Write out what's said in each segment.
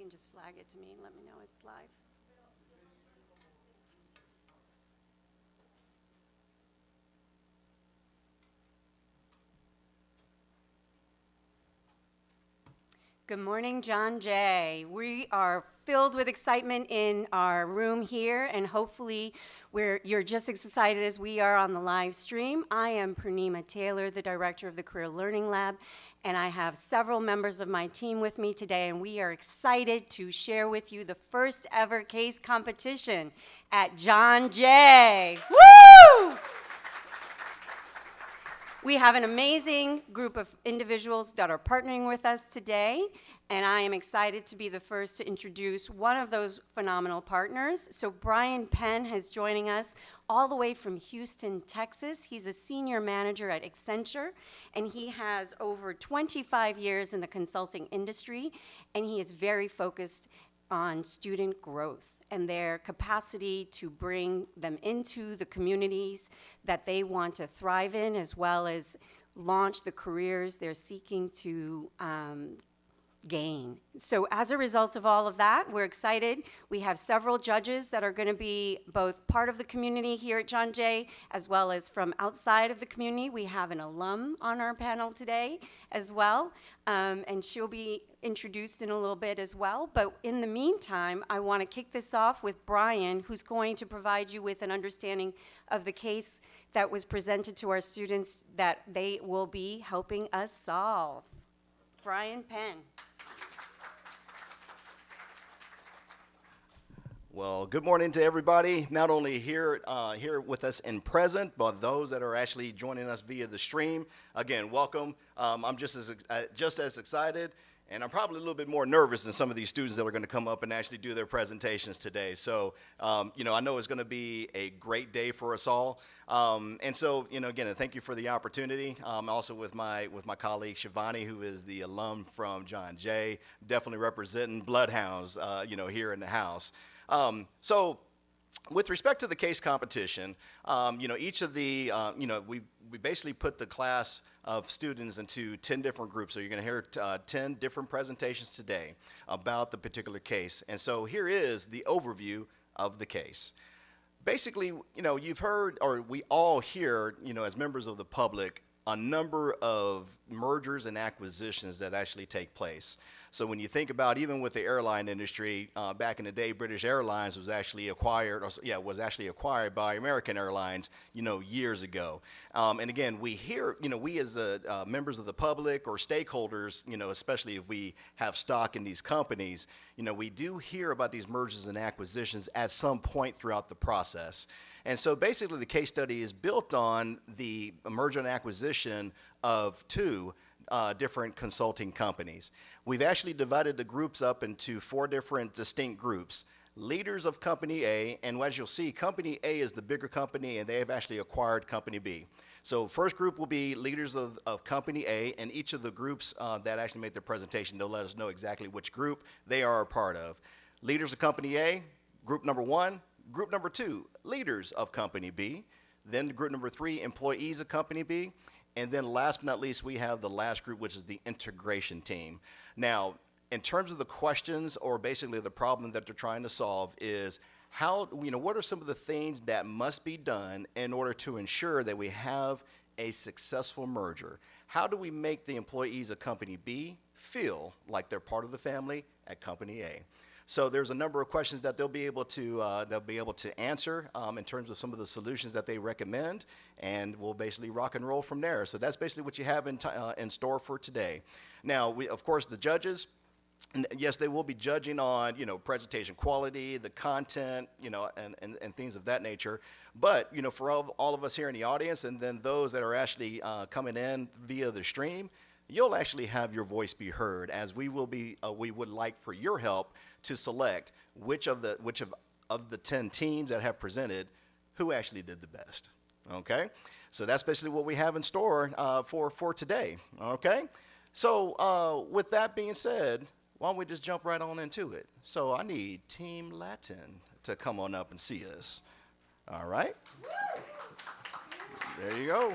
can just flag it to me and let me know it's live. Good morning, John Jay. We are filled with excitement in our room here, and hopefully you're just as excited as we are on the live stream. I am Purnima Taylor, the director of the Career Learning Lab, and I have several members of my team with me today, and we are excited to share with you the first ever case competition at John Jay. Woo! We have an amazing group of individuals that are partnering with us today, and I am excited to be the first to introduce one of those phenomenal partners. So Brian Penn is joining us all the way from Houston, Texas. He's a senior manager at Accenture, and he has over 25 years in the consulting industry, and he is very focused on student growth and their capacity to bring them into the communities that they want to thrive in, as well as launch the careers they're seeking to gain. So as a result of all of that, we're excited. We have several judges that are going to be both part of the community here at John Jay, as well as from outside of the community. We have an alum on our panel today as well, and she'll be introduced in a little bit as well. But in the meantime, I want to kick this off with Brian, who's going to provide you with an understanding of the case that was presented to our students that they will be helping us solve. Brian Penn. Well, good morning to everybody, not only here with us in present, but those that are actually joining us via the stream. Again, welcome. I'm just as excited, and I'm probably a little bit more nervous than some of these students that are going to come up and actually do their presentations today. So, I know it's going to be a great day for us all. And so, again, thank you for the opportunity. Also with my colleague Shivani, who is the alum from John Jay, definitely representing Bloodhounds, here in the house. So with respect to the case competition, each of the, we basically put the class of students into 10 different groups. So you're going to hear 10 different presentations today about the particular case. And so here is the overview of the case. Basically, you've heard, or we all hear, as members of the public, a number of mergers and acquisitions that actually take place. So when you think about, even with the airline industry, back in the day, British Airlines was actually acquired, by American Airlines, years ago. And again, we hear, we as members of the public or stakeholders, especially if we have stock in these companies, we do hear about these mergers and acquisitions at some point throughout the process. And so basically the case study is built on the merger and acquisition of two different consulting companies. We've actually divided the groups up into 4 different distinct groups. Leaders of Company A, and as you'll see, Company A is the bigger company, and they have actually acquired Company B. So first group will be leaders of Company A, and each of the groups that actually make their presentation, they'll let us know exactly which group they are a part of. Leaders of Company A, group number 1. Group number 2, leaders of Company B. Then group number 3, employees of Company B. And then last but not least, we have the last group, which is the integration team. Now, in terms of the questions, or basically the problem that they're trying to solve, is what are some of the things that must be done in order to ensure that we have a successful merger? How do we make the employees of Company B feel like they're part of the family at Company A? So there's a number of questions that they'll be able to answer in terms of some of the solutions that they recommend, and we'll basically rock and roll from there. So that's basically what you have in store for today. Now, of course, the judges, yes, they will be judging on presentation quality, the content, and things of that nature. But for all of us here in the audience, and then those that are actually coming in via the stream, you'll actually have your voice be heard, as we would like for your help to select which of the 10 teams that have presented, who actually did the best. Okay, so that's basically what we have in store for today. Okay, so with that being said, why don't we just jump right on into it? So I need Team Latin to come on up and see us. All right, there you go.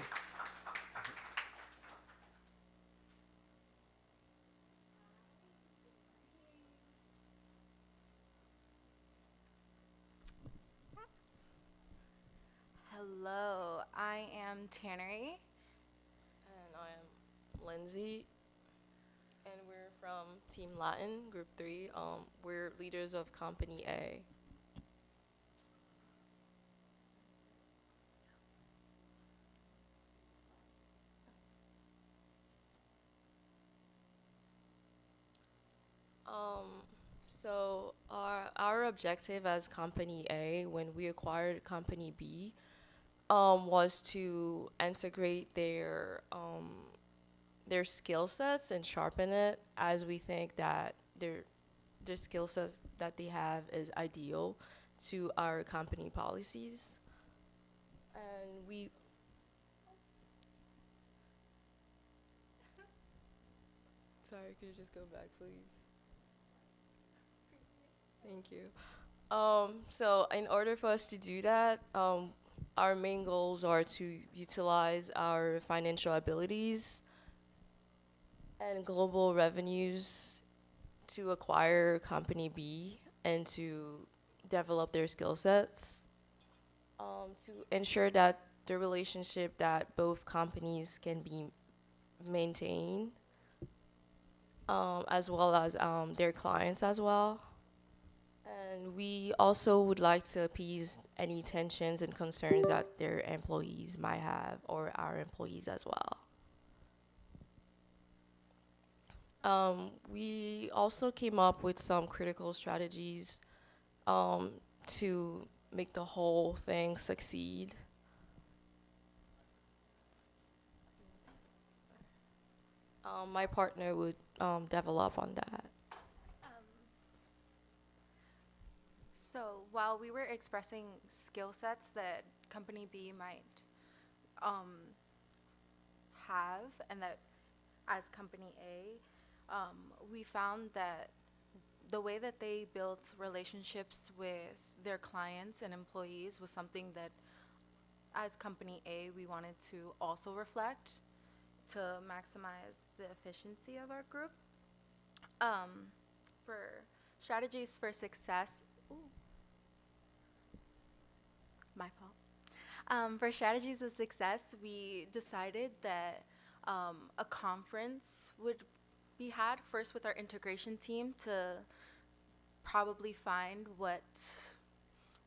Tannery. And I am Lindsay, and we're from Team Latin, Group 3. We're leaders of Company A. Um, so our objective as Company A when we acquired Company B was to integrate their skill sets and sharpen it, as we think that the skill sets that they have is ideal to our company policies. And we sorry, could you just go back, please? Thank you. So in order for us to do that, our main goals are to utilize our financial abilities and global revenues to acquire Company B and to develop their skill sets, to ensure that the relationship that both companies can be maintained, as well as their clients as well. And we also would like to appease any tensions and concerns that their employees might have, or our employees as well. We also came up with some critical strategies to make the whole thing succeed. My partner would develop on that. So while we were expressing skill sets that Company B might have, and that as Company A, we found that the way that they built relationships with their clients and employees was something that, as Company A, we wanted to also reflect to maximize the efficiency of our group. For strategies for success, my fault. For strategies of success, we decided that a conference would be had first with our integration team to probably find what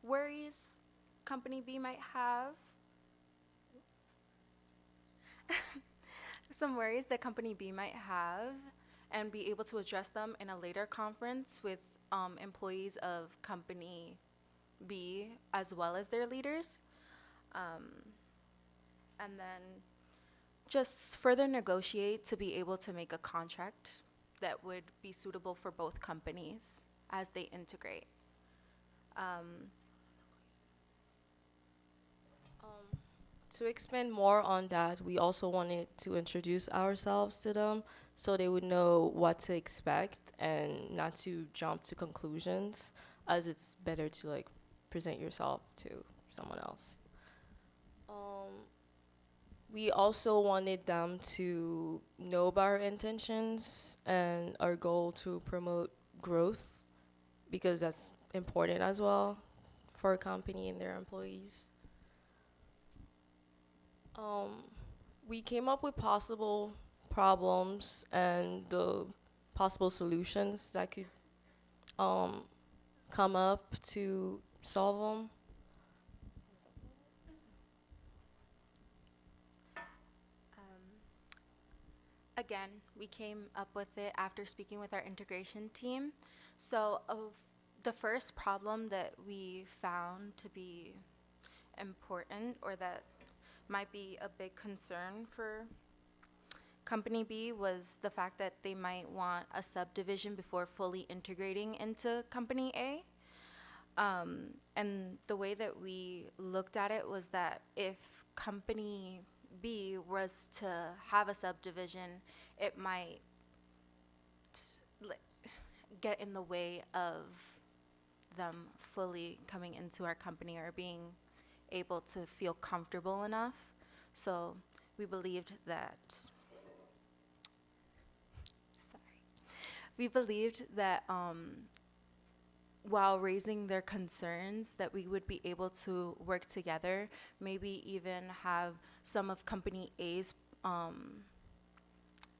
worries Company B might have. Some worries that Company B might have, and be able to address them in a later conference with employees of Company B as well as their leaders. And then just further negotiate to be able to make a contract that would be suitable for both companies as they integrate. To expand more on that, we also wanted to introduce ourselves to them so they would know what to expect and not to jump to conclusions, as it's better to like present yourself to someone else. We also wanted them to know about our intentions and our goal to promote growth, because that's important as well for a company and their employees. We came up with possible problems and the possible solutions that could come up to solve them. Again, we came up with it after speaking with our integration team. So the first problem that we found to be important, or that might be a big concern for Company B, was the fact that they might want a subdivision before fully integrating into Company A. And the way that we looked at it was that if Company B was to have a subdivision, it might get in the way of them fully coming into our company or being able to feel comfortable enough. So we believed that, we believed that while raising their concerns, that we would be able to work together, maybe even have some of company A's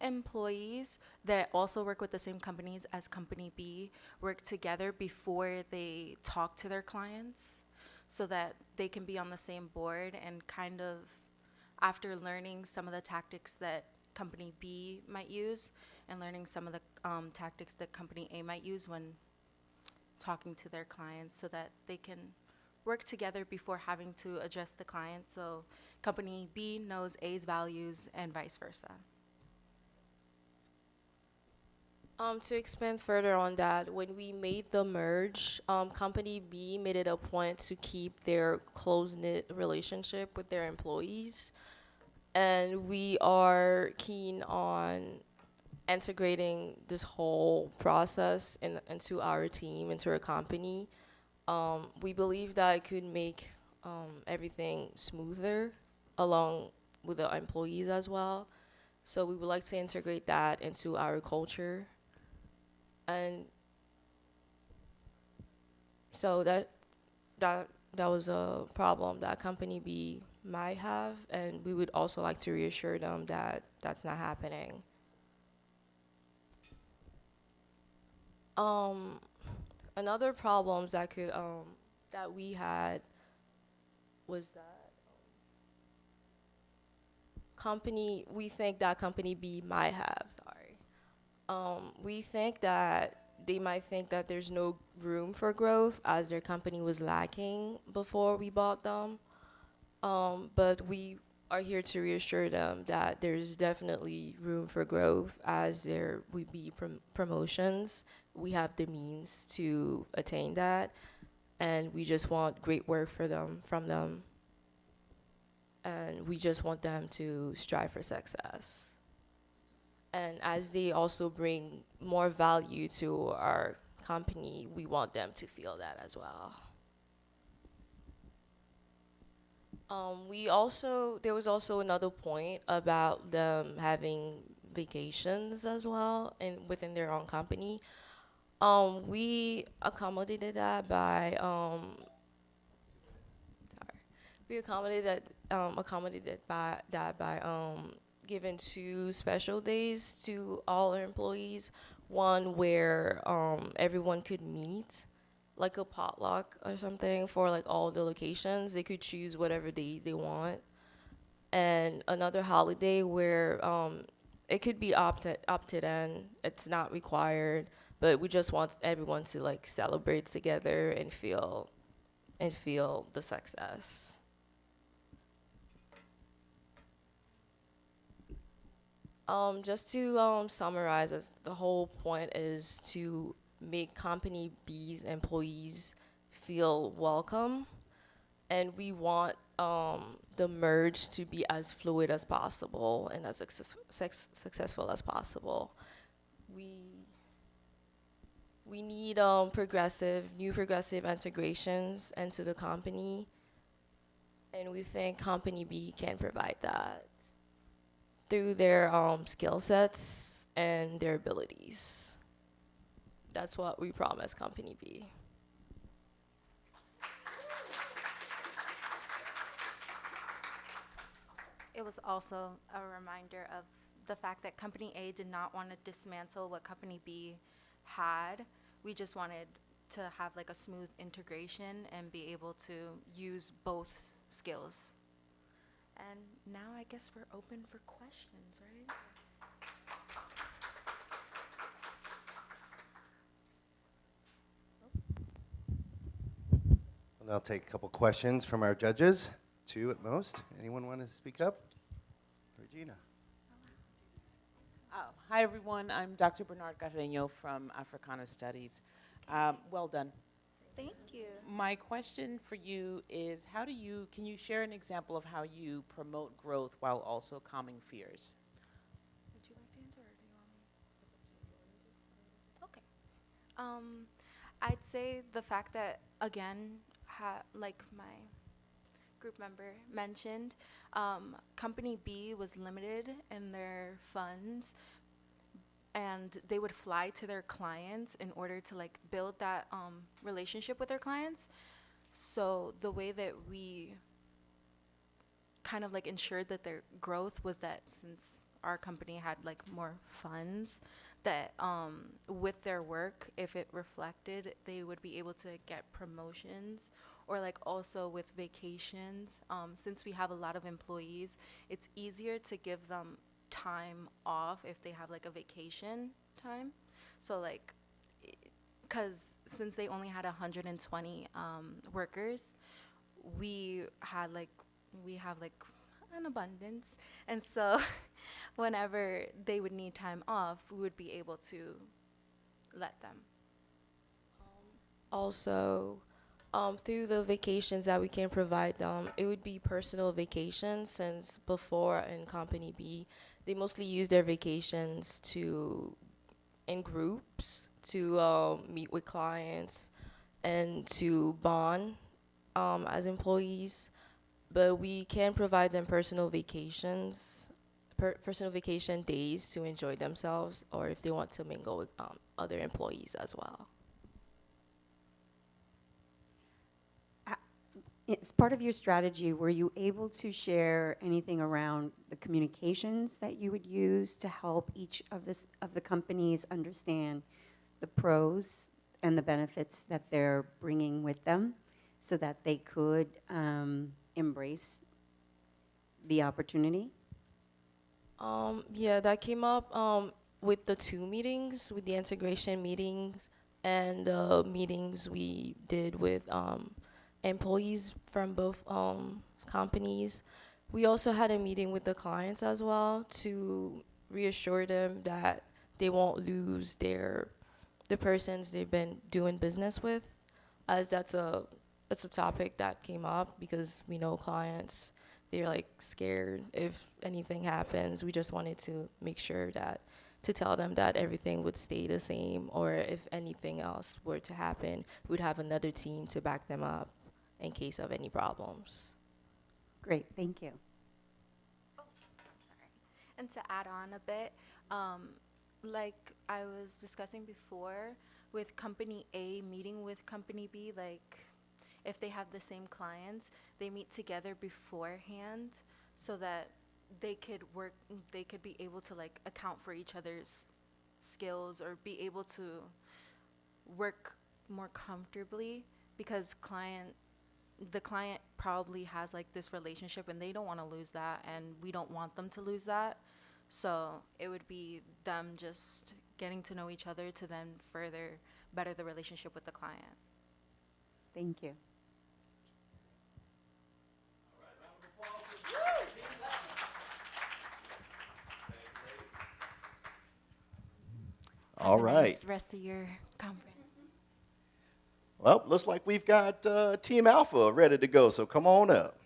employees that also work with the same companies as company B work together before they talk to their clients, so that they can be on the same board, and kind of after learning some of the tactics that company B might use and learning some of the tactics that company A might use when talking to their clients, so that they can work together before having to address the client, so company B knows A's values and vice versa. To expand further on that, when we made the merge, Company B made it a point to keep their close-knit relationship with their employees. And we are keen on integrating this whole process into our team, into our company. We believe that it could make everything smoother along with the employees as well. So we would like to integrate that into our culture. And so that was a problem that Company B might have, and we would also like to reassure them that that's not happening. Another problems that could that we had was that we think that Company B might have, we think that they might think that there's no room for growth as their company was lacking before we bought them. But we are here to reassure them that there's definitely room for growth as there would be promotions. We have the means to attain that, and we just want great work from them. And we just want them to strive for success. And as they also bring more value to our company, we want them to feel that as well. There was also another point about them having vacations as well within their own company. We accommodated that by giving 2 special days to all our employees. One where everyone could meet, like a potluck or something for like all the locations. They could choose whatever day they want. And another holiday where it could be opted in. It's not required, but we just want everyone to like celebrate together and feel the success. Just to summarize, the whole point is to make Company B's employees feel welcome, and we want the merge to be as fluid as possible and as successful as possible. We need new progressive integrations into the company, and we think Company B can provide that through their skill sets and their abilities. That's what we promise Company B. It was also a reminder of the fact that Company A did not want to dismantle what Company B had. We just wanted to have like a smooth integration and be able to use both skills. And now I guess we're open for questions, right? We'll now take a couple questions from our judges, 2 at most. Anyone want to speak up? Regina. Hi, everyone. I'm Dr. Bernard Carreño from Africana Studies. Well done. Thank you. My question for you is, can you share an example of how you promote growth while also calming fears? Would you like to answer, or do you want me? Okay. I'd say the fact that, again, like my group member mentioned, Company B was limited in their funds, and they would fly to their clients in order to like build that relationship with their clients. So the way that we kind of like ensured that their growth was that since our company had like more funds, that with their work, if it reflected, they would be able to get promotions, or like also with vacations. Since we have a lot of employees, it's easier to give them time off if they have like a vacation time. So like, because since they only had 120 workers, we had like we have like an abundance, and so whenever they would need time off, we would be able to let them. Also, through the vacations that we can provide them, it would be personal vacations, since before in Company B, they mostly use their vacations in groups to meet with clients and to bond as employees. But we can provide them personal vacations, personal vacation days to enjoy themselves, or if they want to mingle with other employees as well. As part of your strategy, were you able to share anything around the communications that you would use to help each of the companies understand the pros and the benefits that they're bringing with them, so that they could embrace the opportunity? Yeah, that came up with the two meetings, with the integration meetings and the meetings we did with employees from both companies. We also had a meeting with the clients as well to reassure them that they won't lose the persons they've been doing business with, as that's a topic that came up, because we know clients, they're like scared if anything happens. We just wanted to make sure to tell them that everything would stay the same, or if anything else were to happen, we'd have another team to back them up in case of any problems. Great, thank you. I'm sorry. And to add on a bit, like I was discussing before, with Company A meeting with Company B, like if they have the same clients, they meet together beforehand so that they could be able to like account for each other's skills, or be able to work more comfortably, because the client probably has like this relationship and they don't want to lose that, and we don't want them to lose that. So it would be them just getting to know each other to then further better the relationship with the client. Thank you. All Have a right. nice rest of your conference. Well, looks like we've got Team Alpha ready to go, so come on up.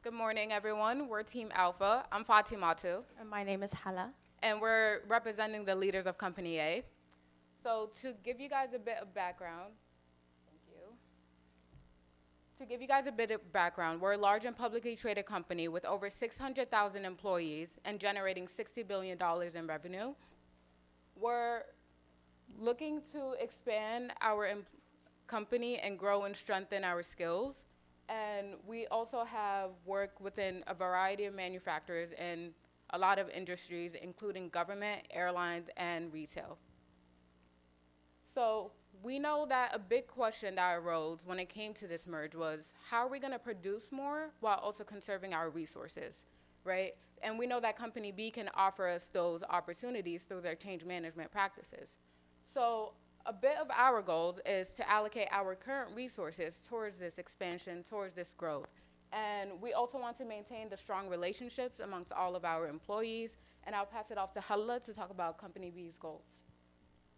Good morning, everyone. We're Team Alpha. I'm Fatimatu, And my name is Hala. and we're representing the leaders of Company A. So to give you guys a bit of background, we're a large and publicly traded company with over 600,000 employees and generating $60 billion in revenue. We're looking to expand our company and grow and strengthen our skills. And we also have work within a variety of manufacturers in a lot of industries, including government, airlines, and retail. So we know that a big question that arose when it came to this merge was, how are we going to produce more while also conserving our resources, right? And we know that Company B can offer us those opportunities through their change management practices. So a bit of our goals is to allocate our current resources towards this expansion, towards this growth. And we also want to maintain the strong relationships amongst all of our employees. And I'll pass it off to Hala to talk about Company B's goals.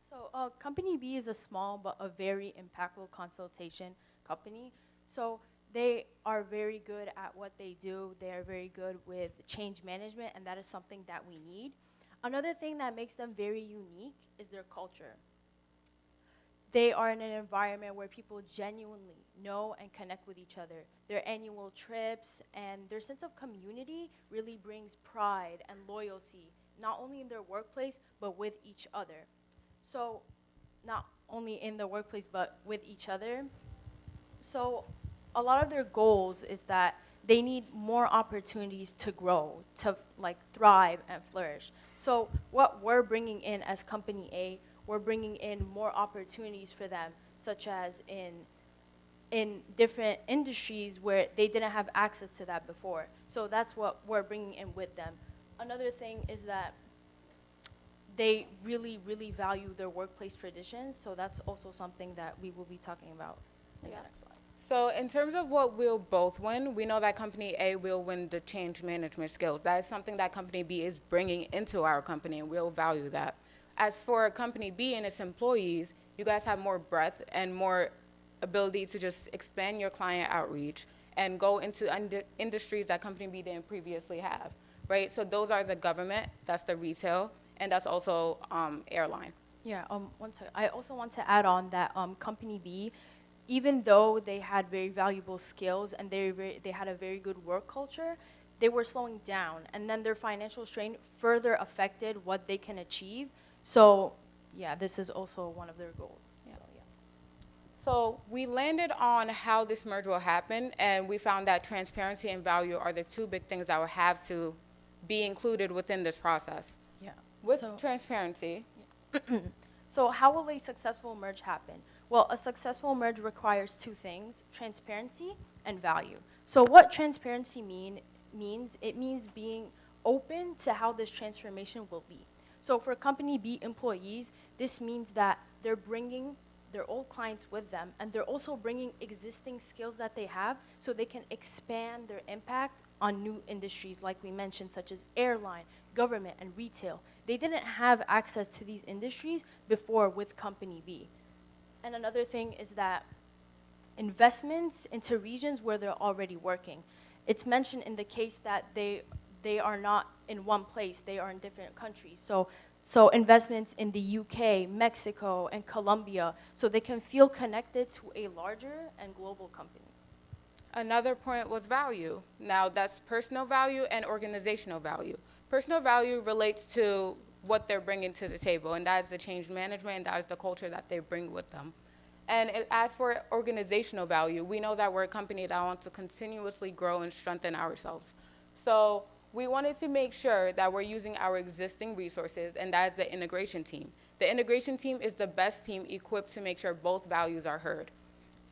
So Company B is a small but a very impactful consultation company. So they are very good at what they do. They are very good with change management, and that is something that we need. Another thing that makes them very unique is their culture. they are in an environment where people genuinely know and connect with each other. Their annual trips and their sense of community really brings pride and loyalty, not only in their workplace, but with each other. So, not only in the workplace, but with each other. So, a lot of their goals is that they need more opportunities to grow, to like thrive and flourish. So, what we're bringing in as Company A, we're bringing in more opportunities for them, such as in different industries where they didn't have access to that before. So that's what we're bringing in with them. Another thing is that they really, really value their workplace traditions. So that's also something that we will be talking about in the next slide. So in terms of what we'll both win, we know that Company A will win the change management skills. That is something that Company B is bringing into our company, and we'll value that. As for Company B and its employees, you guys have more breadth and more ability to just expand your client outreach and go into industries that Company B didn't previously have, right? So those are the government, that's the retail, and that's also airline. Yeah, one second. I also want to add on that Company B, even though they had very valuable skills and they had a very good work culture, they were slowing down, and then their financial strain further affected what they can achieve. So, yeah, this is also one of their goals. Yeah. So, yeah. So we landed on how this merge will happen, and we found that transparency and value are the two big things that will have to be included within this process. Yeah. With So- transparency, So how will a successful merge happen? Well, a successful merge requires two things, transparency and value. So what transparency means, it means being open to how this transformation will be. So for Company B employees, this means that they're bringing their old clients with them, and they're also bringing existing skills that they have so they can expand their impact on new industries like we mentioned, such as airline, government, and retail. They didn't have access to these industries before with Company B. And another thing is that investments into regions where they're already working. It's mentioned in the case that they are not in one place, they are in different countries. So investments in the UK, Mexico, and Colombia, so they can feel connected to a larger and global company. another point was value. Now that's personal value and organizational value. Personal value relates to what they're bringing to the table, and that is the change management, and that is the culture that they bring with them. And as for organizational value, we know that we're a company that wants to continuously grow and strengthen ourselves. So we wanted to make sure that we're using our existing resources, and that is the integration team. The integration team is the best team equipped to make sure both values are heard.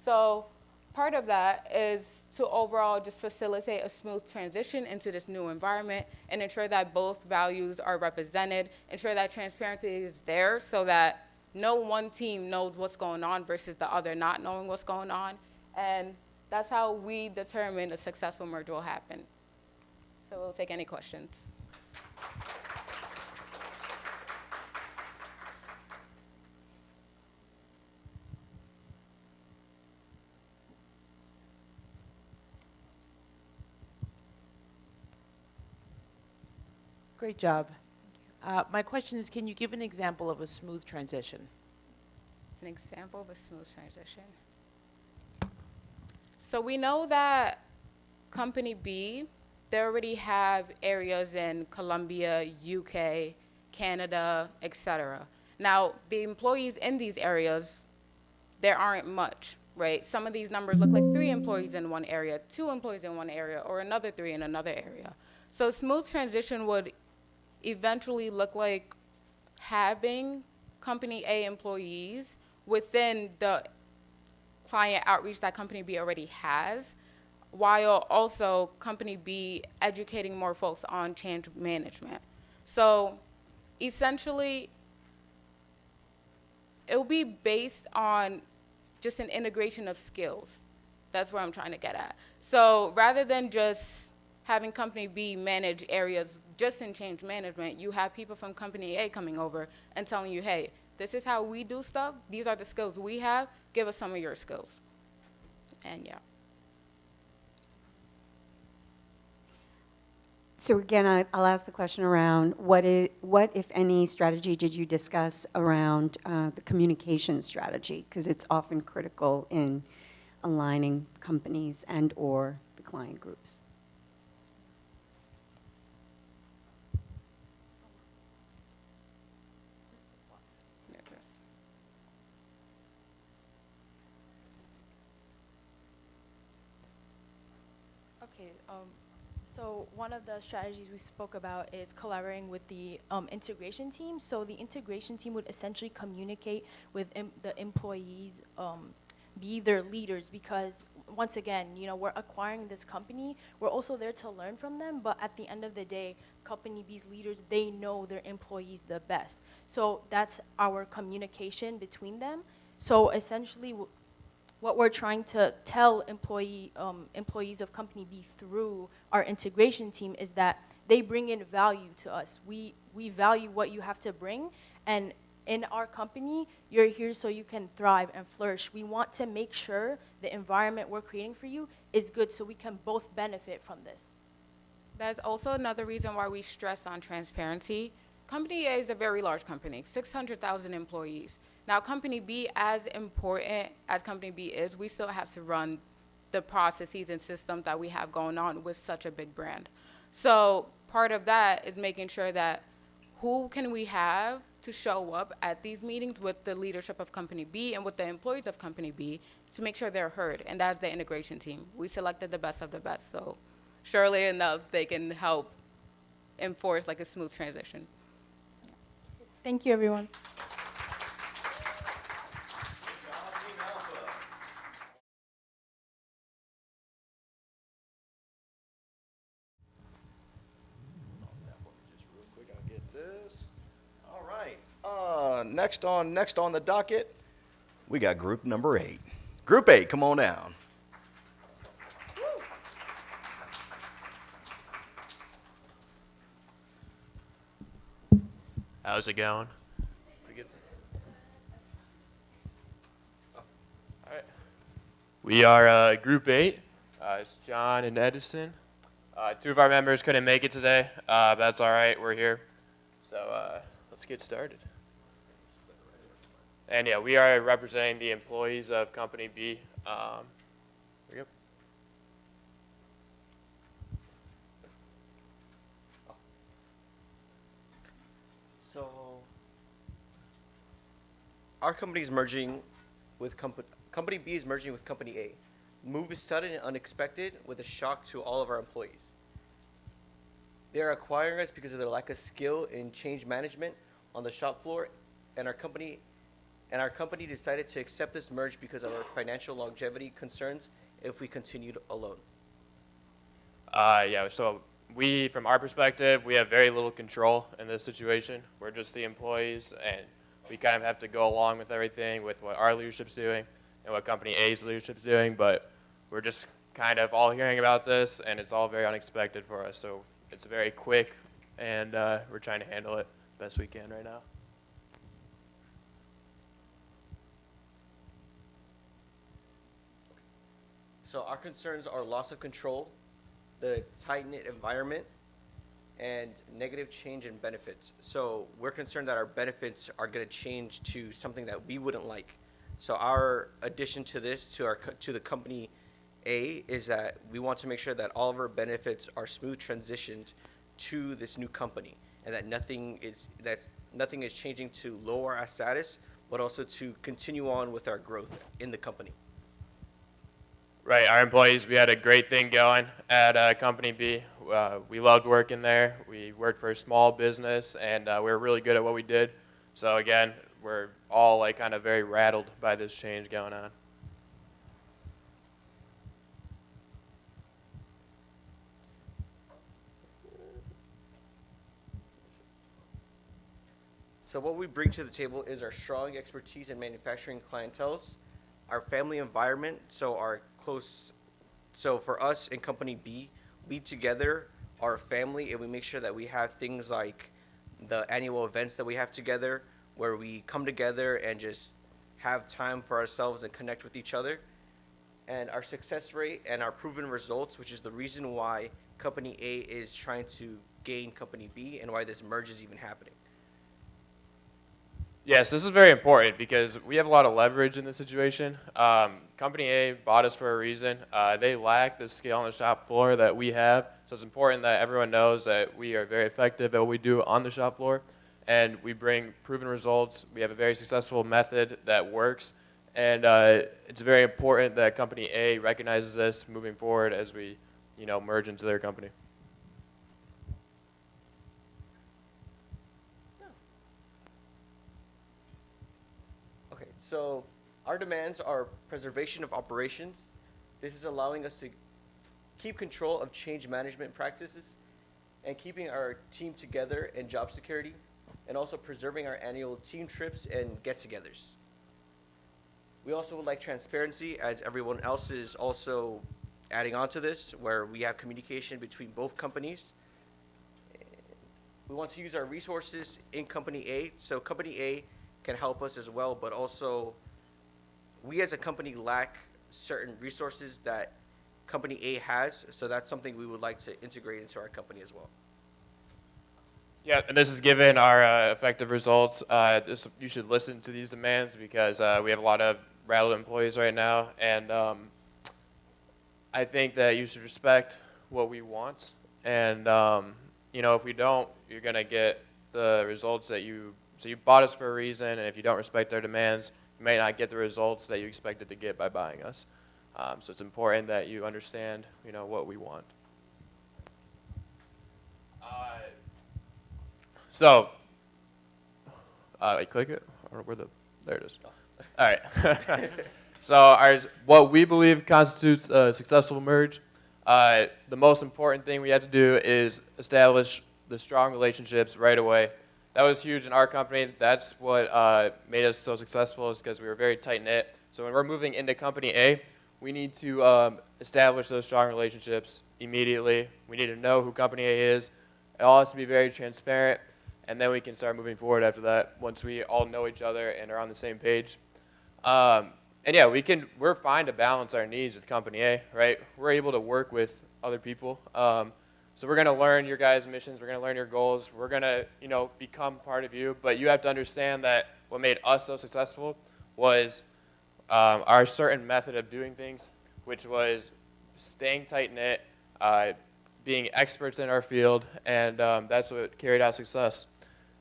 So part of that is to overall just facilitate a smooth transition into this new environment and ensure that both values are represented, ensure that transparency is there so that no one team knows what's going on versus the other not knowing what's going on. And that's how we determine a successful merge will happen. So we'll take any questions. Great job. My question is, can you give an example of a smooth transition? An example of a smooth transition. So we know that Company B, they already have areas in Colombia, UK, Canada, etc. Now, the employees in these areas, there aren't much, right? Some of these numbers look like 3 employees in one area, 2 employees in one area, or another 3 in another area. So smooth transition would eventually look like having Company A employees within the client outreach that Company B already has, while also Company B educating more folks on change management. So essentially, it will be based on just an integration of skills. That's where I'm trying to get at. So rather than just having Company B manage areas just in change management, you have people from Company A coming over and telling you, hey, this is how we do stuff. These are the skills we have. Give us some of your skills. And yeah. So again, I'll ask the question around what, if any, strategy did you discuss around the communication strategy? Because it's often critical in aligning companies and/or the client groups. Okay, so one of the strategies we spoke about is collaborating with the integration team. So the integration team would essentially communicate with the employees, be their leaders, because once again, you know, we're acquiring this company. We're also there to learn from them, but at the end of the day, company B's leaders, they know their employees the best. So that's our communication between them. So essentially, what we're trying to tell employees of company B through our integration team is that they bring in value to us. We value what you have to bring, and in our company, you're here so you can thrive and flourish. We want to make sure the environment we're creating for you is good so we can both benefit from this. That's also another reason why we stress on transparency. Company A is a very large company, 600,000 employees. Now, Company B, as important as Company B is, we still have to run the processes and systems that we have going on with such a big brand. So part of that is making sure that who can we have to show up at these meetings with the leadership of Company B and with the employees of Company B to make sure they're heard, and that's the integration team. We selected the best of the best, so surely enough, they can help enforce like a smooth transition. Thank you, everyone. Just real quick, I'll get this. All right. Next on the docket, we got group number 8. Group 8, come on down. How's it going? All right. We are Group 8. It's John and Edison. 2 of our members couldn't make it today, but that's all right. We're here. So let's get started. And yeah, we are representing the employees of Company B. Here we go. So, our company is merging with Company B is merging with Company A. Move is sudden and unexpected with a shock to all of our employees. They are acquiring us because of their lack of skill in change management on the shop floor, and our company decided to accept this merge because of our financial longevity concerns if we continued alone. Yeah, so from our perspective, we have very little control in this situation. We're just the employees, and we kind of have to go along with everything with what our leadership's doing and what Company A's leadership's doing, but we're just kind of all hearing about this, and it's all very unexpected for us. So it's very quick, and we're trying to handle it best we can right now. So our concerns are loss of control, the tight-knit environment, and negative change in benefits. So we're concerned that our benefits are going to change to something that we wouldn't like. So our addition to this, to the Company A, is that we want to make sure that all of our benefits are smooth transitioned to this new company, and that nothing is changing to lower our status, but also to continue on with our growth in the company. Right, our employees, we had a great thing going at Company B. We loved working there. We worked for a small business, and we were really good at what we did. So again, we're all like kind of very rattled by this change going on. So what we bring to the table is our strong expertise in manufacturing clienteles, our family environment, so for us in Company B, we together are a family, and we make sure that we have things like the annual events that we have together, where we come together and just have time for ourselves and connect with each other. And our success rate and our proven results, which is the reason why Company A is trying to gain Company B and why this merge is even happening. Yes, this is very important because we have a lot of leverage in this situation. Company A bought us for a reason. They lack the scale on the shop floor that we have, so it's important that everyone knows that we are very effective at what we do on the shop floor, and we bring proven results. We have a very successful method that works, and it's very important that Company A recognizes this moving forward as we, merge into their company. Okay, so our demands are preservation of operations. This is allowing us to keep control of change management practices and keeping our team together and job security, and also preserving our annual team trips and get-togethers. We also would like transparency, as everyone else is also adding on to this, where we have communication between both companies. We want to use our resources in Company A, so Company A can help us as well, but also we as a company lack certain resources that Company A has, so that's something we would like to integrate into our company as well. Yeah, and this is given our effective results. You should listen to these demands because we have a lot of rattled employees right now, and I think that you should respect what we want. And if we don't, you're gonna get the results that you. So you bought us for a reason, and if you don't respect our demands, you may not get the results that you expected to get by buying us. So it's important that you understand, what we want. I click it, or there it is. All right. So what we believe constitutes a successful merge. The most important thing we have to do is establish the strong relationships right away. That was huge in our company. That's what made us so successful, is because we were very tight-knit. So when we're moving into Company A, we need to establish those strong relationships immediately. We need to know who Company A is. It all has to be very transparent, and then we can start moving forward after that once we all know each other and are on the same page. And yeah, we're fine to balance our needs with Company A, right? We're able to work with other people. So we're going to learn your guys' missions. We're going to learn your goals. We're going to, become part of you. But you have to understand that what made us so successful was our certain method of doing things, which was staying tight-knit, being experts in our field, and that's what carried out success.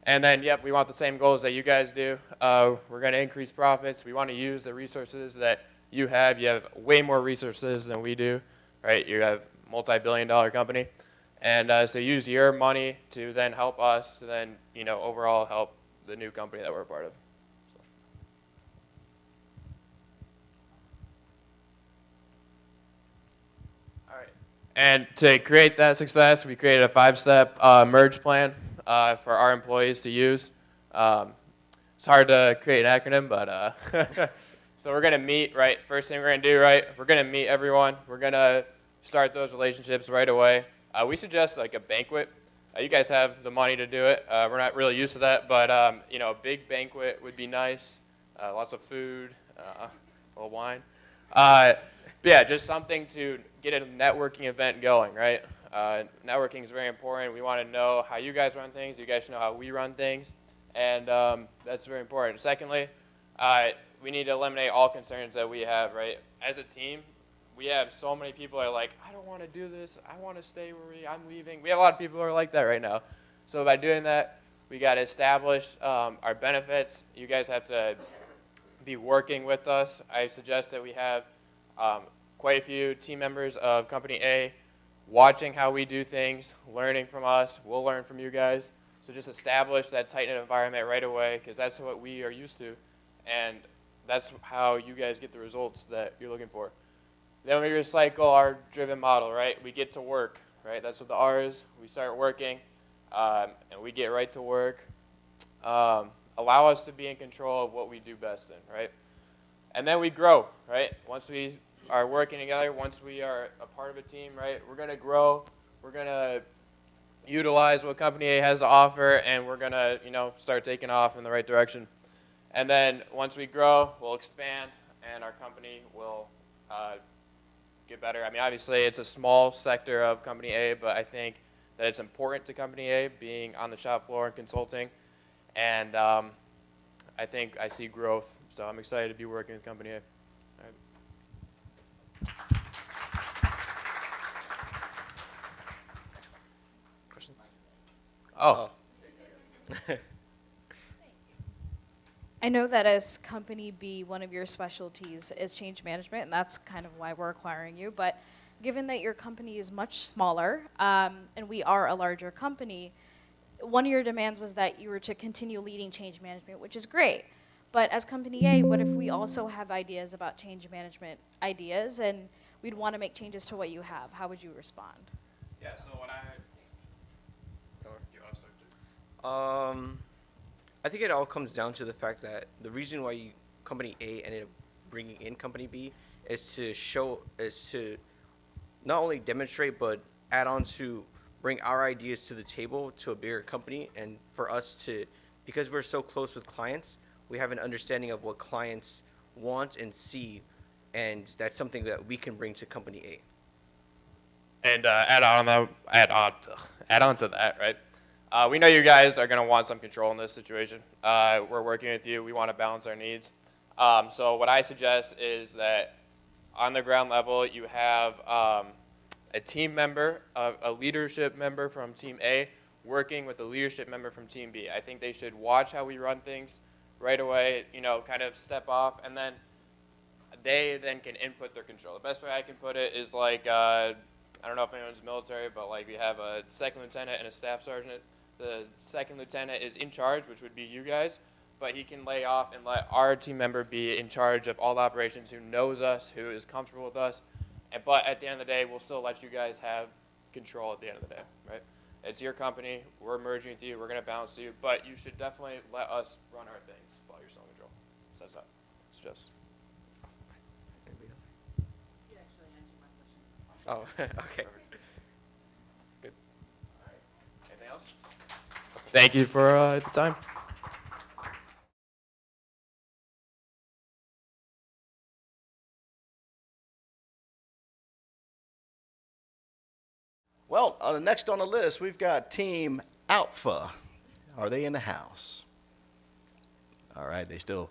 And then, yep, we want the same goals that you guys do. We're going to increase profits. We want to use the resources that you have. You have way more resources than we do, right? You have a multi-billion-dollar company. And so use your money to then help us to then, overall help the new company that we're a part of. All right. And to create that success, we created a 5-step merge plan for our employees to use. It's hard to create an acronym, but so we're going to meet, right? First thing we're going to do, right? We're going to meet everyone. We're going to start those relationships right away. We suggest like a banquet. You guys have the money to do it. We're not really used to that, but a big banquet would be nice. Lots of food, a little wine. But yeah, just something to get a networking event going, right? Networking is very important. We want to know how you guys run things. You guys should know how we run things, and that's very important. Secondly, we need to eliminate all concerns that we have, right? As a team, we have so many people that are like, I don't want to do this. I want to stay where I'm leaving. We have a lot of people who are like that right now. So by doing that, we got to establish our benefits. You guys have to be working with us. I suggest that we have quite a few team members of Company A watching how we do things, learning from us. We'll learn from you guys. So just establish that tight-knit environment right away, because that's what we are used to. And that's how you guys get the results that you're looking for. Then we recycle our driven model, right? We get to work, right? That's what the R is. We start working, and we get right to work. Allow us to be in control of what we do best in, right? And then we grow, right? Once we are working together, once we are a part of a team, right? We're going to grow. We're going to utilize what Company A has to offer, and we're going to, start taking off in the right direction. And then once we grow, we'll expand, and our company will get better. I mean, obviously, it's a small sector of Company A, but I think that it's important to Company A being on the shop floor and consulting. And I think I see growth, so I'm excited to be working with Company A. All right. Questions? Oh. I know that as Company B, one of your specialties is change management, and that's kind of why we're acquiring you. But given that your company is much smaller, and we are a larger company, one of your demands was that you were to continue leading change management, which is great. But as Company A, what if we also have ideas about change management ideas, and we'd want to make changes to what you have? How would you respond? Yeah, so what I... You want to start too? I think it all comes down to the fact that the reason why Company A ended up bringing in Company B is to not only demonstrate but add on to bring our ideas to the table to a bigger company, and for us to, because we're so close with clients, we have an understanding of what clients want and see, and that's something that we can bring to Company A. And add on to that, right? We know you guys are going to want some control in this situation. We're working with you. We want to balance our needs. So what I suggest is that on the ground level, you have a team member, a leadership member from Team A working with a leadership member from Team B. I think they should watch how we run things right away, kind of step off, and then they then can input their control. The best way I can put it is like, I don't know if anyone's military, but like we have a second lieutenant and a staff sergeant. The second lieutenant is in charge, which would be you guys, but he can lay off and let our team member be in charge of all the operations, who knows us, who is comfortable with us. But at the end of the day, we'll still let you guys have control at the end of the day, right? It's your company. We're merging with you. We're going to balance you. But you should definitely let us run our things while you're still in control. Says that. It's just. Anybody else? You actually answered my question. Oh, okay. Good. All right. Anything else? Thank you for the time. Well, next on the list, we've got Team Alpha. Are they in the house? All right, they still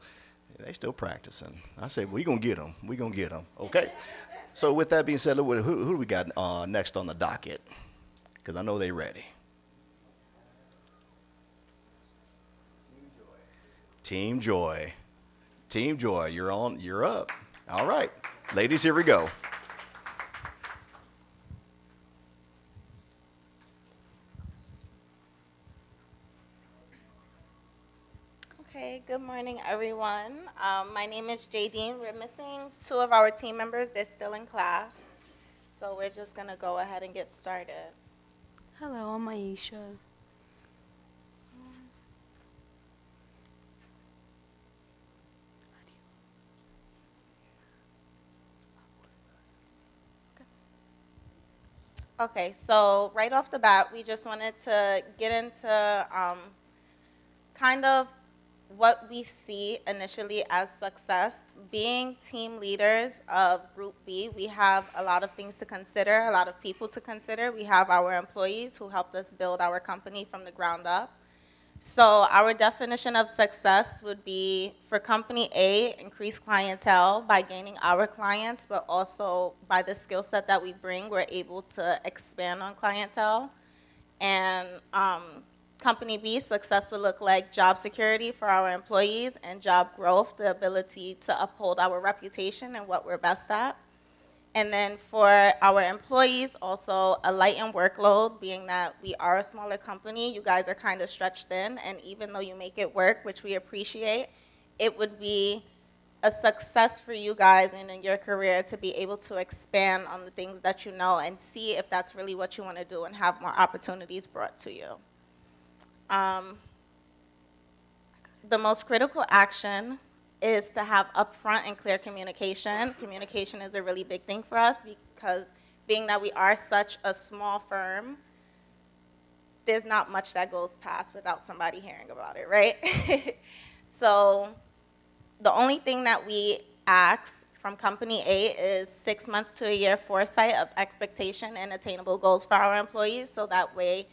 practicing. I say, we're going to get them. We're going to get them. Okay? So with that being said, who do we got next on the docket? Because I know they're ready. Team Joy. Team Joy, you're up. All right. Ladies, here we go. Okay, good morning, everyone. My name is Jadine. We're missing two of our team members. They're still in class. So we're just going to go ahead and get started. Hello, I'm Aisha. Okay, so right off the bat, we just wanted to get into kind of what we see initially as success. Being team leaders of Group B, we have a lot of things to consider, a lot of people to consider. We have our employees who helped us build our company from the ground up. So our definition of success would be, for Company A, increase clientele by gaining our clients, but also by the skill set that we bring, we're able to expand on clientele. And Company B, success would look like job security for our employees and job growth, the ability to uphold our reputation and what we're best at. And then for our employees, also a lightened workload, being that we are a smaller company, you guys are kind of stretched thin, and even though you make it work, which we appreciate, it would be a success for you guys and in your career to be able to expand on the things that you know and see if that's really what you want to do and have more opportunities brought to you. The most critical action is to have upfront and clear communication. Communication is a really big thing for us because being that we are such a small firm, there's not much that goes past without somebody hearing about it, right? So the only thing that we ask from company A is 6 months to a year foresight of expectation and attainable goals for our employees, so that way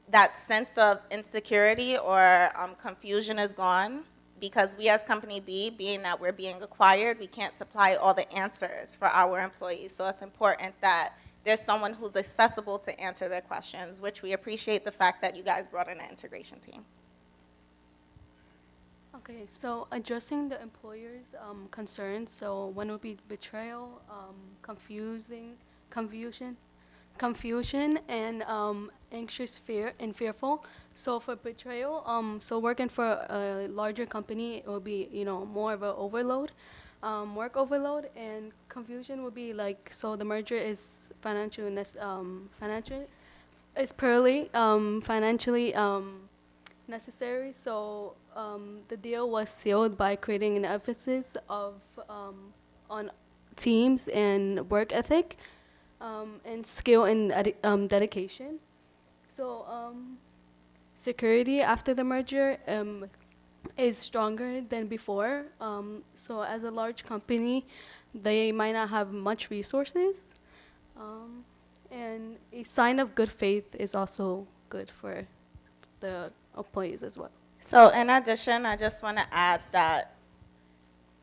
that sense of insecurity or confusion is gone, because we as company B, being that we're being acquired, we can't supply all the answers for our employees. So it's important that there's someone who's accessible to answer their questions, which we appreciate the fact that you guys brought in an integration team. Okay, so addressing the employer's concerns. So one would be betrayal, confusion, and anxious, fear, and fearful. So for betrayal, so working for a larger company, it will be more of an overload, work overload, and confusion would be like, so the merger is financial, it's purely financially necessary. So the deal was sealed by creating an emphasis of on teams and work ethic, and skill and dedication. So security after the merger is stronger than before. So as a large company, they might not have much resources. And a sign of good faith is also good for the employees as well. So in addition, I just want to add that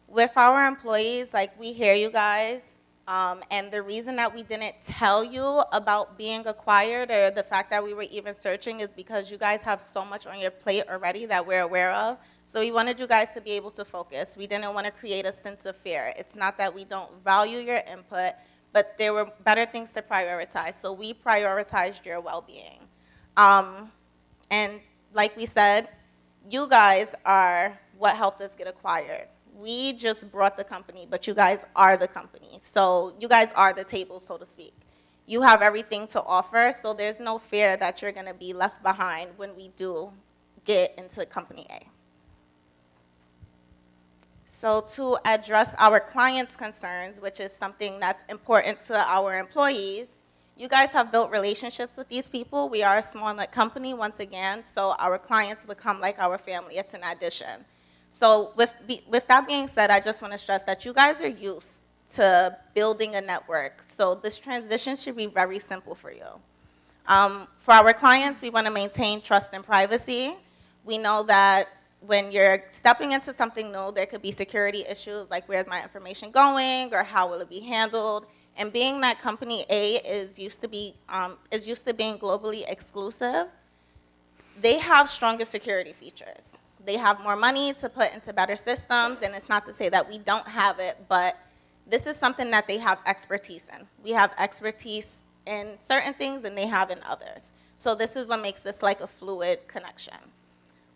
with our employees, like, we hear you guys, and the reason that we didn't tell you about being acquired or the fact that we were even searching is because you guys have so much on your plate already that we're aware of. So we wanted you guys to be able to focus. We didn't want to create a sense of fear. It's not that we don't value your input, but there were better things to prioritize. So we prioritized your well-being. And like we said, you guys are what helped us get acquired. We just brought the company, but you guys are the company. So you guys are the table, so to speak. You have everything to offer, so there's no fear that you're going to be left behind when we do get into company A. So to address our clients' concerns, which is something that's important to our employees, you guys have built relationships with these people. We are a small company, once again, so our clients become like our family. It's an addition. So with that being said, I just want to stress that you guys are used to building a network. So this transition should be very simple for you. For our clients, we want to maintain trust and privacy. We know that when you're stepping into something new, there could be security issues like, where's my information going, or how will it be handled? And being that company A is used to being globally exclusive, they have stronger security features. They have more money to put into better systems, and it's not to say that we don't have it, but this is something that they have expertise in. We have expertise in certain things, and they have in others. So this is what makes this like a fluid connection.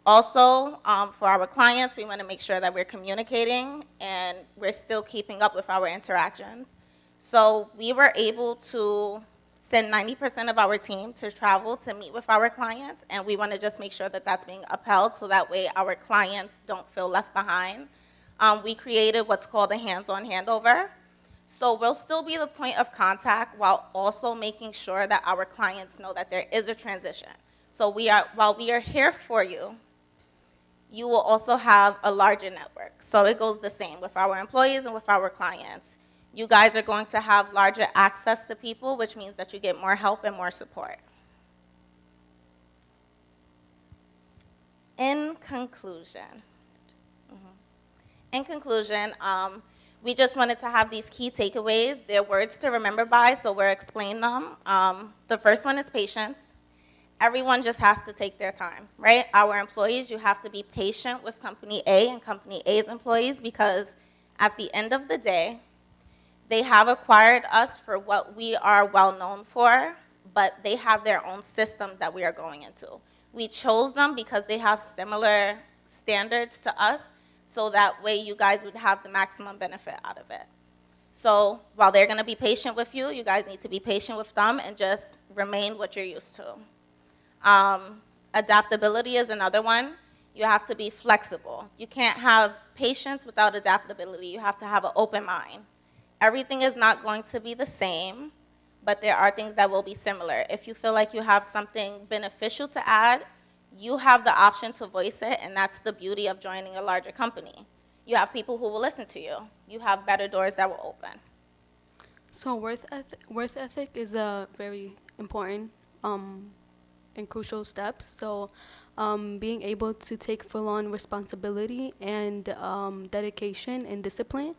Also, for our clients, we want to make sure that we're communicating and we're still keeping up with our interactions. So we were able to send 90% of our team to travel to meet with our clients, and we want to just make sure that that's being upheld so that way our clients don't feel left behind. We created what's called a hands-on handover. So we'll still be the point of contact while also making sure that our clients know that there is a transition. So while we are here for you, you will also have a larger network. So it goes the same with our employees and with our clients. You guys are going to have larger access to people, which means that you get more help and more support. In conclusion, we just wanted to have these key takeaways. They're words to remember by, so we'll explain them. The first one is patience. Everyone just has to take their time, right? Our employees, you have to be patient with company A and company A's employees, because at the end of the day, they have acquired us for what we are well known for, but they have their own systems that we are going into. We chose them because they have similar standards to us, so that way you guys would have the maximum benefit out of it. So while they're going to be patient with you, you guys need to be patient with them and just remain what you're used to. Adaptability is another one. You have to be flexible. You can't have patience without adaptability. You have to have an open mind. Everything is not going to be the same, but there are things that will be similar. If you feel like you have something beneficial to add, you have the option to voice it, and that's the beauty of joining a larger company. You have people who will listen to you. You have better doors that will open. So worth ethic is a very important and crucial step. So being able to take full-on responsibility and dedication and discipline,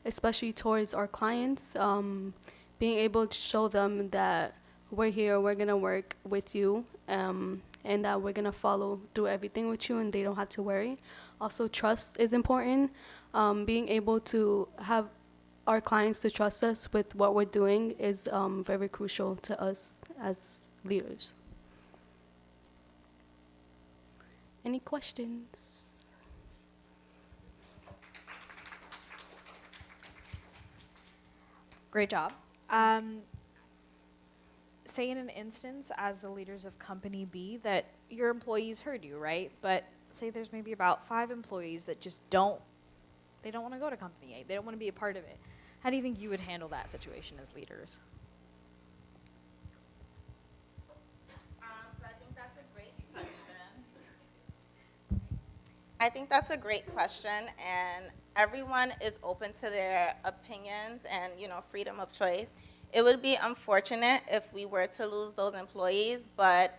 especially towards our clients, being able to show them that we're here, we're gonna work with you, and that we're gonna follow through everything with you, and they don't have to worry. Also, trust is important. Being able to have our clients to trust us with what we're doing is very crucial to us as leaders. Any questions? Great job. Say in an instance as the leaders of company B that your employees heard you, right? But say there's maybe about 5 employees that just don't want to go to company A. They don't want to be a part of it. How do you think you would handle that situation as leaders? So I think that's a great question. I think that's a great question, and everyone is open to their opinions and, freedom of choice. It would be unfortunate if we were to lose those employees, but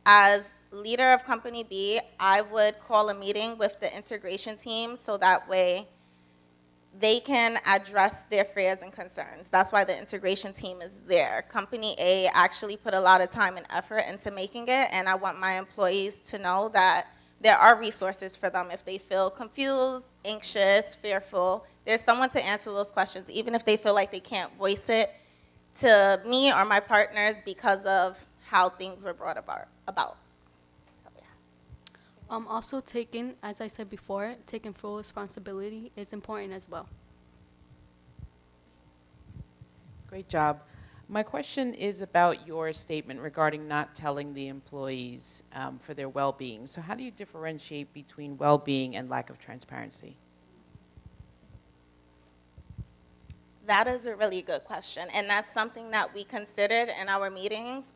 as leader of Company B, I would call a meeting with the integration team so that way they can address their fears and concerns. That's why the integration team is there. Company A actually put a lot of time and effort into making it, and I want my employees to know that there are resources for them if they feel confused, anxious, fearful. There's someone to answer those questions, even if they feel like they can't voice it to me or my partners because of how things were brought about. So, yeah. Also as I said before, taking full responsibility is important as well. Great job. My question is about your statement regarding not telling the employees for their well-being. So how do you differentiate between well-being and lack of transparency? That is a really good question, and that's something that we considered in our meetings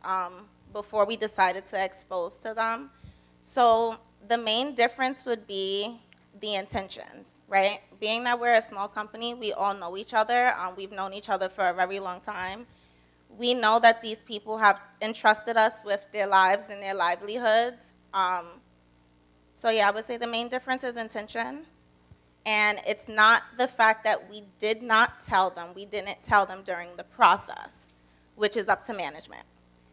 before we decided to expose to them. So the main difference would be the intentions, right? Being that we're a small company, we all know each other. We've known each other for a very long time. We know that these people have entrusted us with their lives and their livelihoods. So yeah, I would say the main difference is intention. And it's not the fact that we did not tell them, we didn't tell them during the process, which is up to management.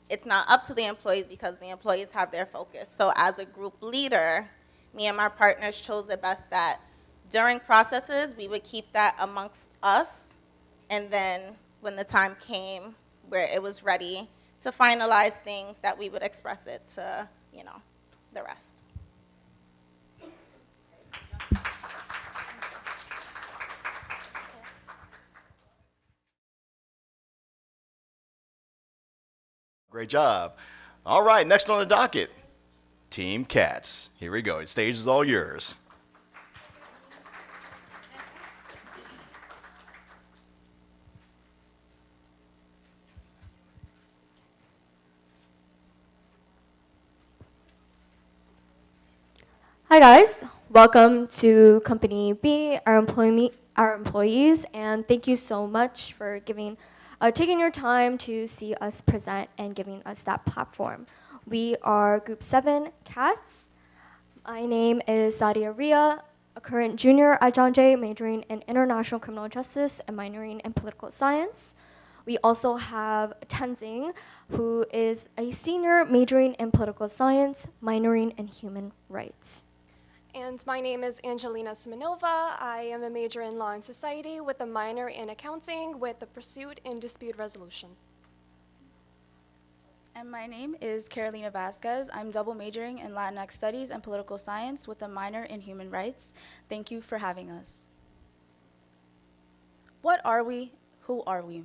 It's not up to the employees because the employees have their focus. So as a group leader, me and my partners chose it best that during processes, we would keep that amongst us. And then when the time came where it was ready to finalize things, that we would express it to, the rest. Great job. All right, next on the docket, Team Cats. Here we go. The stage is all yours. Hi guys, welcome to Company B, our employees, and thank you so much for taking your time to see us present and giving us that platform. We are Group 7 Cats. My name is Sadia Ria, a current junior at John Jay, majoring in international criminal justice and minoring in political science. We also have Tenzing, who is a senior majoring in political science, minoring in human rights. And my name is Angelina Simonova. I am a major in law and society with a minor in accounting with a pursuit in dispute resolution. And my name is Carolina Vasquez. I'm double majoring in Latinx studies and political science with a minor in human rights. Thank you for having us. What are we? Who are we?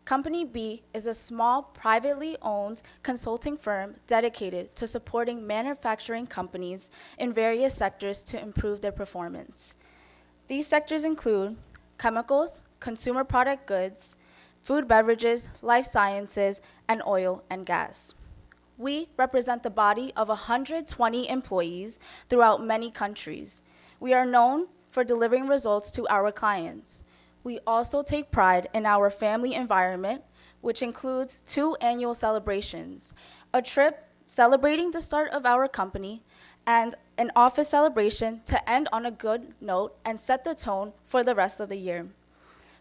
Company B is a small, privately owned consulting firm dedicated to supporting manufacturing companies in various sectors to improve their performance. These sectors include chemicals, consumer product goods, food, beverages, life sciences, and oil and gas. We represent the body of 120 employees throughout many countries. We are known for delivering results to our clients. We also take pride in our family environment, which includes 2 annual celebrations, a trip celebrating the start of our company, and an office celebration to end on a good note and set the tone for the rest of the year.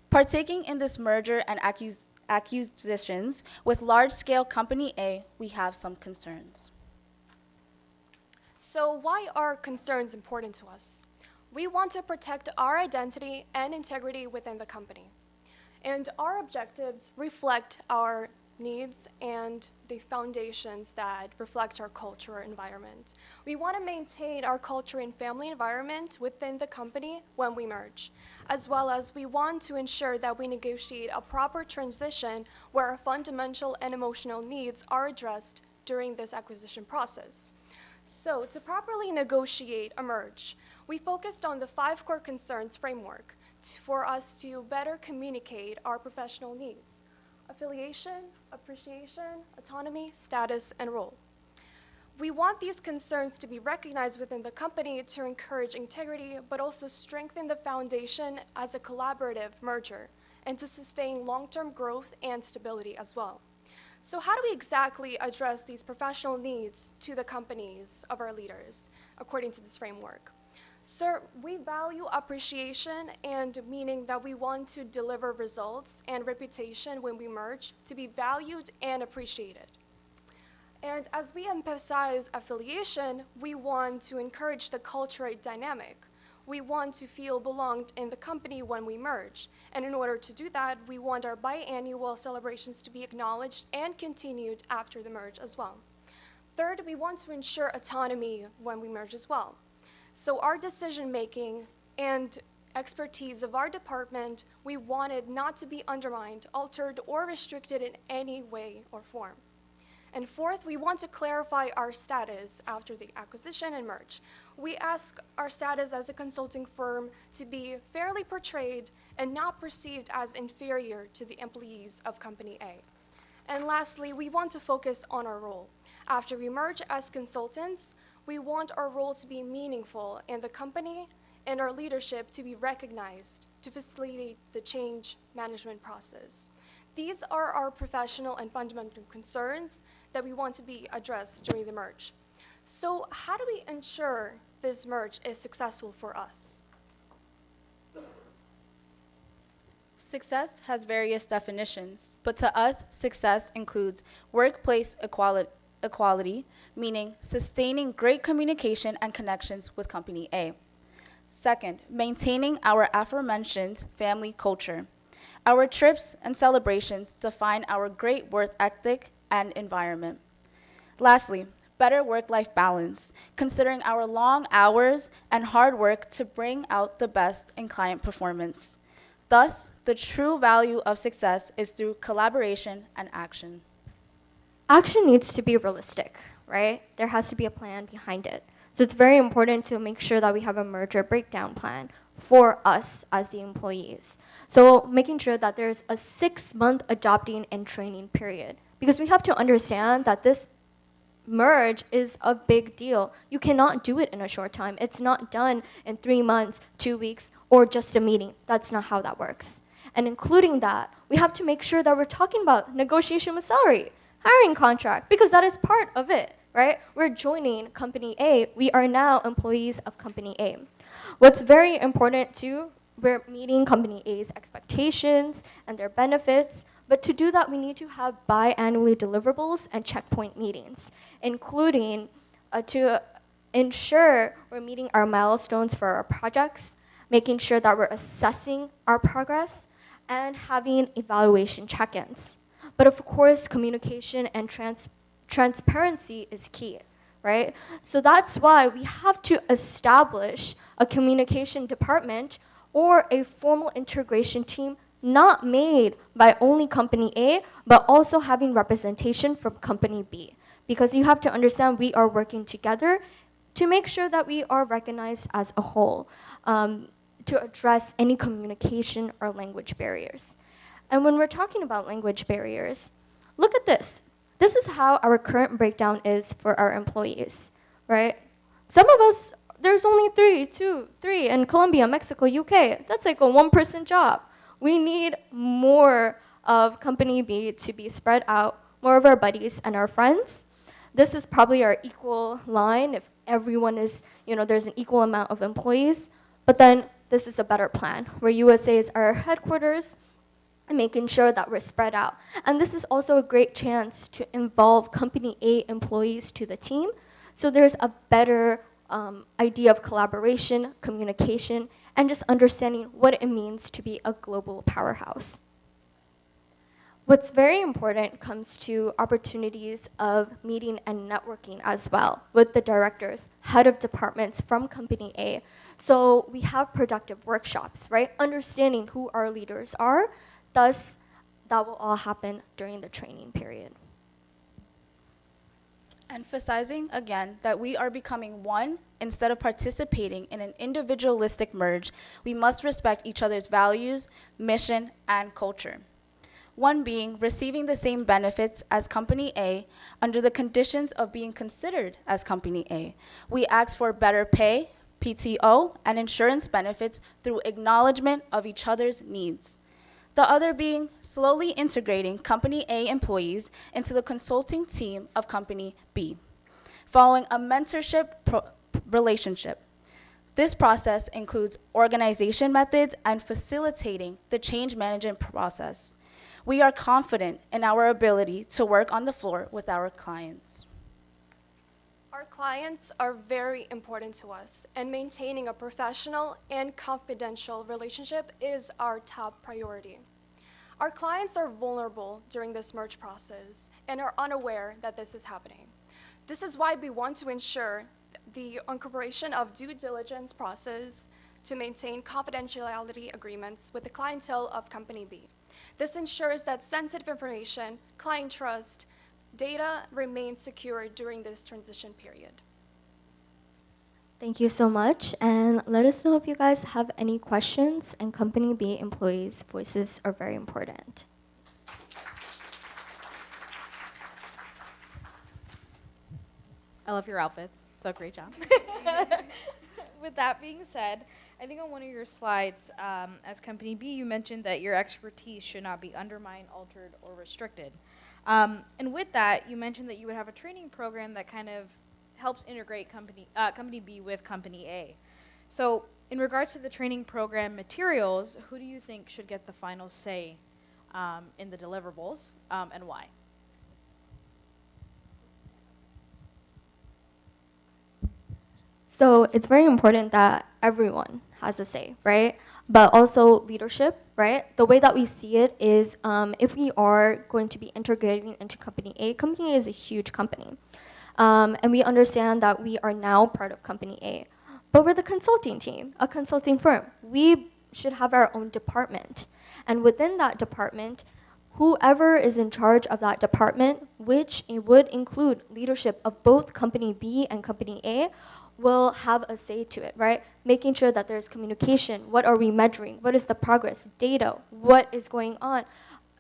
Partaking in this merger and acquisitions with large-scale Company A, we have some concerns. So why are concerns important to us? We want to protect our identity and integrity within the company. And our objectives reflect our needs and the foundations that reflect our culture or environment. We want to maintain our culture and family environment within the company when we merge, as well as we want to ensure that we negotiate a proper transition where our fundamental and emotional needs are addressed during this acquisition process. So to properly negotiate a merge, we focused on the 5 core concerns framework for us to better communicate our professional needs: affiliation, appreciation, autonomy, status, and role. We want these concerns to be recognized within the company to encourage integrity, but also strengthen the foundation as a collaborative merger and to sustain long-term growth and stability as well. So how do we exactly address these professional needs to the companies of our leaders according to this framework? Sir, we value appreciation, and meaning that we want to deliver results and reputation when we merge to be valued and appreciated. And as we emphasize affiliation, we want to encourage the cultural dynamic. We want to feel belonged in the company when we merge. And in order to do that, we want our biannual celebrations to be acknowledged and continued after the merge as well. Third, we want to ensure autonomy when we merge as well. So our decision-making and expertise of our department, we wanted not to be undermined, altered, or restricted in any way or form. And fourth, we want to clarify our status after the acquisition and merge. We ask our status as a consulting firm to be fairly portrayed and not perceived as inferior to the employees of Company A. And lastly, we want to focus on our role. After we merge as consultants, we want our role to be meaningful in the company and our leadership to be recognized to facilitate the change management process. These are our professional and fundamental concerns that we want to be addressed during the merge. So how do we ensure this merge is successful for us? Success has various definitions, but to us, success includes workplace equality, meaning sustaining great communication and connections with Company A. Second, maintaining our aforementioned family culture. Our trips and celebrations define our great work ethic and environment. Lastly, better work-life balance, considering our long hours and hard work to bring out the best in client performance. Thus, the true value of success is through collaboration and action. Action needs to be realistic, right? There has to be a plan behind it. So it's very important to make sure that we have a merger breakdown plan for us as the employees. So making sure that there's a 6-month adopting and training period, because we have to understand that this merge is a big deal. You cannot do it in a short time. It's not done in 3 months, 2 weeks, or just a meeting. That's not how that works. And including that, we have to make sure that we're talking about negotiation with salary, hiring contract, because that is part of it, right? We're joining Company A. We are now employees of Company A. What's very important too, we're meeting Company A's expectations and their benefits, but to do that, we need to have biannually deliverables and checkpoint meetings, including to ensure we're meeting our milestones for our projects, making sure that we're assessing our progress, and having evaluation check-ins. But of course, communication and transparency is key, right? So that's why we have to establish a communication department or a formal integration team not made by only Company A, but also having representation from Company B. Because you have to understand we are working together to make sure that we are recognized as a whole, to address any communication or language barriers. And when we're talking about language barriers, look at this. This is how our current breakdown is for our employees, right? Some of us there's only three in Colombia, Mexico, UK. That's like a one-person job. We need more of Company B to be spread out, more of our buddies and our friends. This is probably our equal line if everyone is, there's an equal amount of employees. But then this is a better plan, where USA is our headquarters, and making sure that we're spread out. And this is also a great chance to involve Company A employees to the team, so there's a better idea of collaboration, communication, and just understanding what it means to be a global powerhouse. What's very important comes to opportunities of meeting and networking as well with the directors, head of departments from Company A. So we have productive workshops, right? Understanding who our leaders are. Thus, that will all happen during the training period. Emphasizing again that we are becoming one instead of participating in an individualistic merge, we must respect each other's values, mission, and culture. One being receiving the same benefits as Company A under the conditions of being considered as Company A. We ask for better pay, PTO, and insurance benefits through acknowledgement of each other's needs. The other being slowly integrating Company A employees into the consulting team of Company B, following a mentorship relationship. This process includes organization methods and facilitating the change management process. We are confident in our ability to work on the floor with our clients. Our clients are very important to us, and maintaining a professional and confidential relationship is our top priority. Our clients are vulnerable during this merge process and are unaware that this is happening. This is why we want to ensure the incorporation of due diligence process to maintain confidentiality agreements with the clientele of Company B. This ensures that sensitive information, client trust, data remain secure during this transition period. Thank you so much, and let us know if you guys have any questions, and Company B employees' voices are very important. I love your outfits, so great job. With that being said, I think on one of your slides, as Company B, you mentioned that your expertise should not be undermined, altered, or restricted. And with that, you mentioned that you would have a training program that kind of helps integrate Company B with Company A. So in regards to the training program materials, who do you think should get the final say in the deliverables, and why? So it's very important that everyone has a say, right? But also leadership, right? The way that we see it is if we are going to be integrating into Company A is a huge company. And we understand that we are now part of Company A. But we're the consulting team, a consulting firm. We should have our own department. And within that department, whoever is in charge of that department, which it would include leadership of both Company B and Company A, will have a say to it, right? Making sure that there's communication. What are we measuring? What is the progress? Data. What is going on?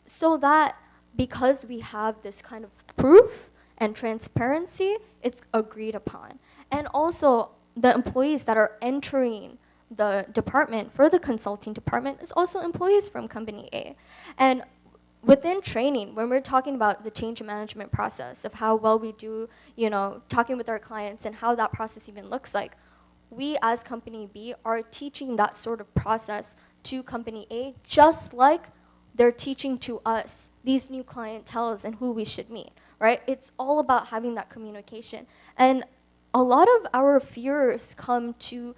So that because we have this kind of proof and transparency, it's agreed upon. And also, the employees that are entering the department for the consulting department is also employees from Company A. And within training, when we're talking about the change management process of how well we do, talking with our clients and how that process even looks like, we as Company B are teaching that sort of process to Company A, just like they're teaching to us these new clienteles and who we should meet, right? It's all about having that communication. And a lot of our fears come to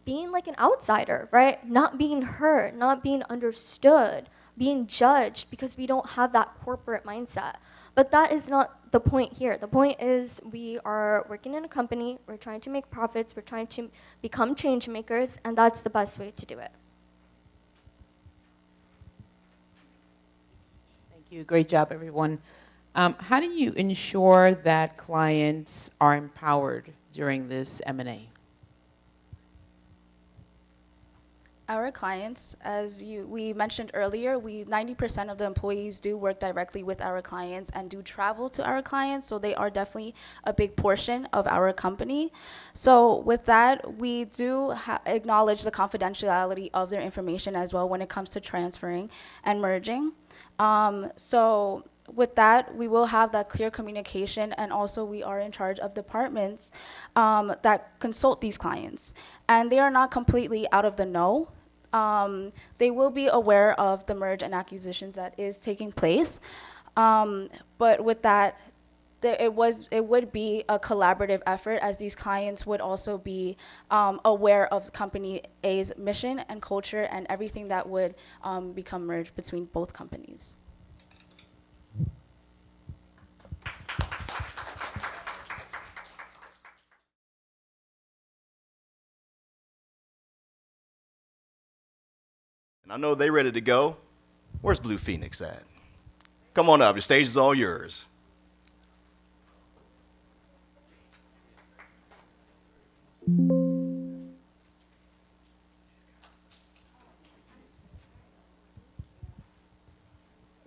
being like an outsider, right? Not being heard, not being understood, being judged because we don't have that corporate mindset. But that is not the point here. The point is we are working in a company, we're trying to make profits, we're trying to become change makers, and that's the best way to do it. Thank you. Great job, everyone. How do you ensure that clients are empowered during this M&A? Our clients, as we mentioned earlier, 90% of the employees do work directly with our clients and do travel to our clients, so they are definitely a big portion of our company. So with that, we do acknowledge the confidentiality of their information as well when it comes to transferring and merging. So with that, we will have that clear communication, and also we are in charge of departments that consult these clients. And they are not completely out of the know. They will be aware of the merge and acquisitions that is taking place. But with that, it would be a collaborative effort, as these clients would also be aware of company A's mission and culture and everything that would become merged between both companies. And I know they're ready to go. Where's Blue Phoenix at? Come on up. The stage is all yours.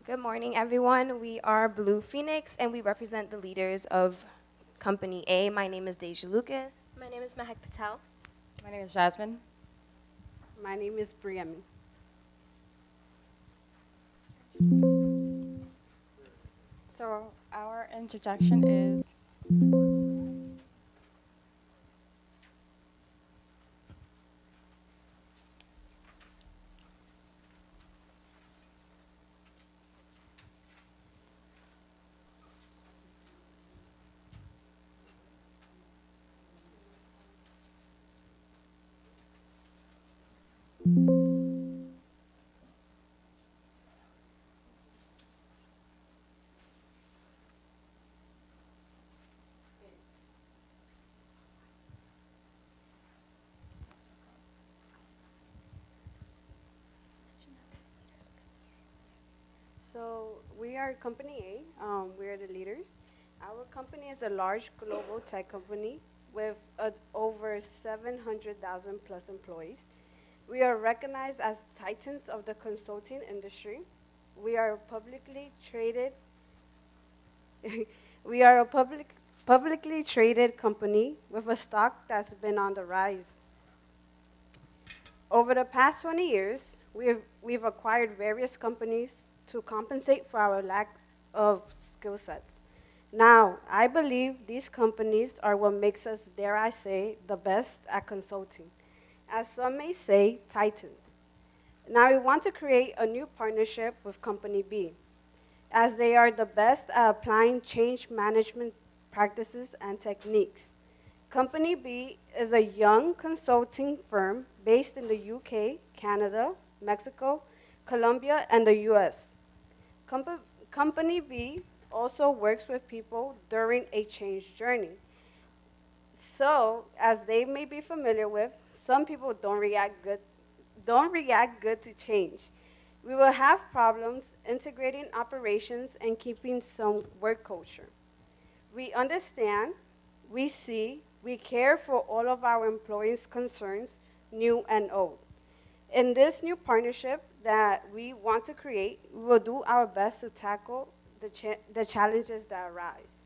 Good morning, everyone. We are Blue Phoenix, and we represent the leaders of Company A. My name is Deja Lucas. My name is Mahek Patel. My name is Jasmine. My name is Briami. So our introduction is So we are Company A. We are the leaders. Our company is a large global tech company with over 700,000 plus employees. We are recognized as titans of the consulting industry. We are publicly traded. We are a publicly traded company with a stock that's been on the rise. Over the past 20 years, we've acquired various companies to compensate for our lack of skill sets. Now, I believe these companies are what makes us, dare I say, the best at consulting. As some may say, titans. Now we want to create a new partnership with Company B, as they are the best at applying change management practices and techniques. Company B is a young consulting firm based in the UK, Canada, Mexico, Colombia, and the US. Company B also works with people during a change journey. So, as they may be familiar with, some people don't react good to change. We will have problems integrating operations and keeping some work culture. We understand, we see, we care for all of our employees' concerns, new and old. In this new partnership that we want to create, we will do our best to tackle the challenges that arise.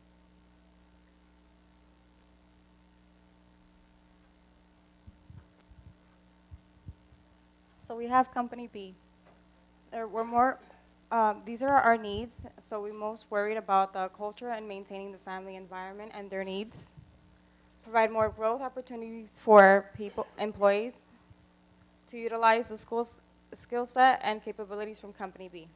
So we have Company B. These are our needs. So we're most worried about the culture and maintaining the family environment and their needs. Provide more growth opportunities for employees to utilize the skill set and capabilities from Company B.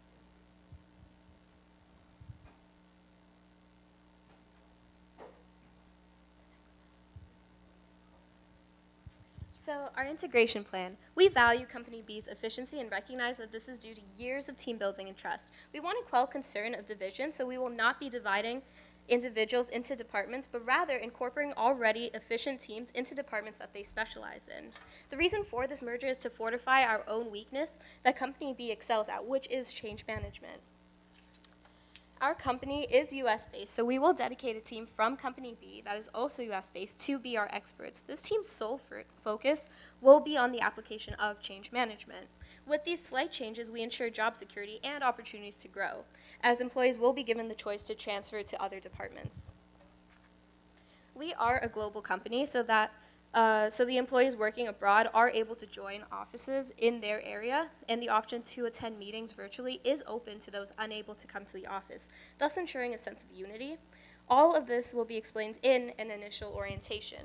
So our integration plan, we value Company B's efficiency and recognize that this is due to years of team building and trust. We want to quell concern of division, so we will not be dividing individuals into departments, but rather incorporating already efficient teams into departments that they specialize in. The reason for this merger is to fortify our own weakness that Company B excels at, which is change management. Our company is US based, so we will dedicate a team from Company B that is also US based to be our experts. This team's sole focus will be on the application of change management. With these slight changes, we ensure job security and opportunities to grow, as employees will be given the choice to transfer to other departments. We are a global company, so the employees working abroad are able to join offices in their area, and the option to attend meetings virtually is open to those unable to come to the office, thus ensuring a sense of unity. All of this will be explained in an initial orientation.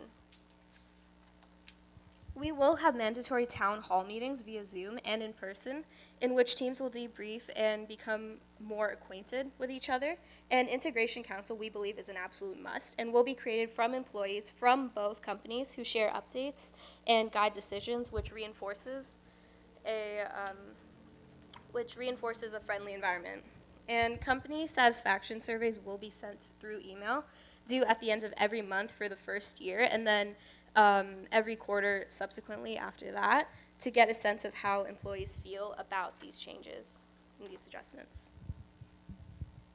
We will have mandatory town hall meetings via Zoom and in person, in which teams will debrief and become more acquainted with each other. And Integration Council, we believe, is an absolute must and will be created from employees from both companies who share updates and guide decisions, which reinforces a friendly environment. And company satisfaction surveys will be sent through email, due at the end of every month for the first year, and then every quarter subsequently after that, to get a sense of how employees feel about these changes and these adjustments.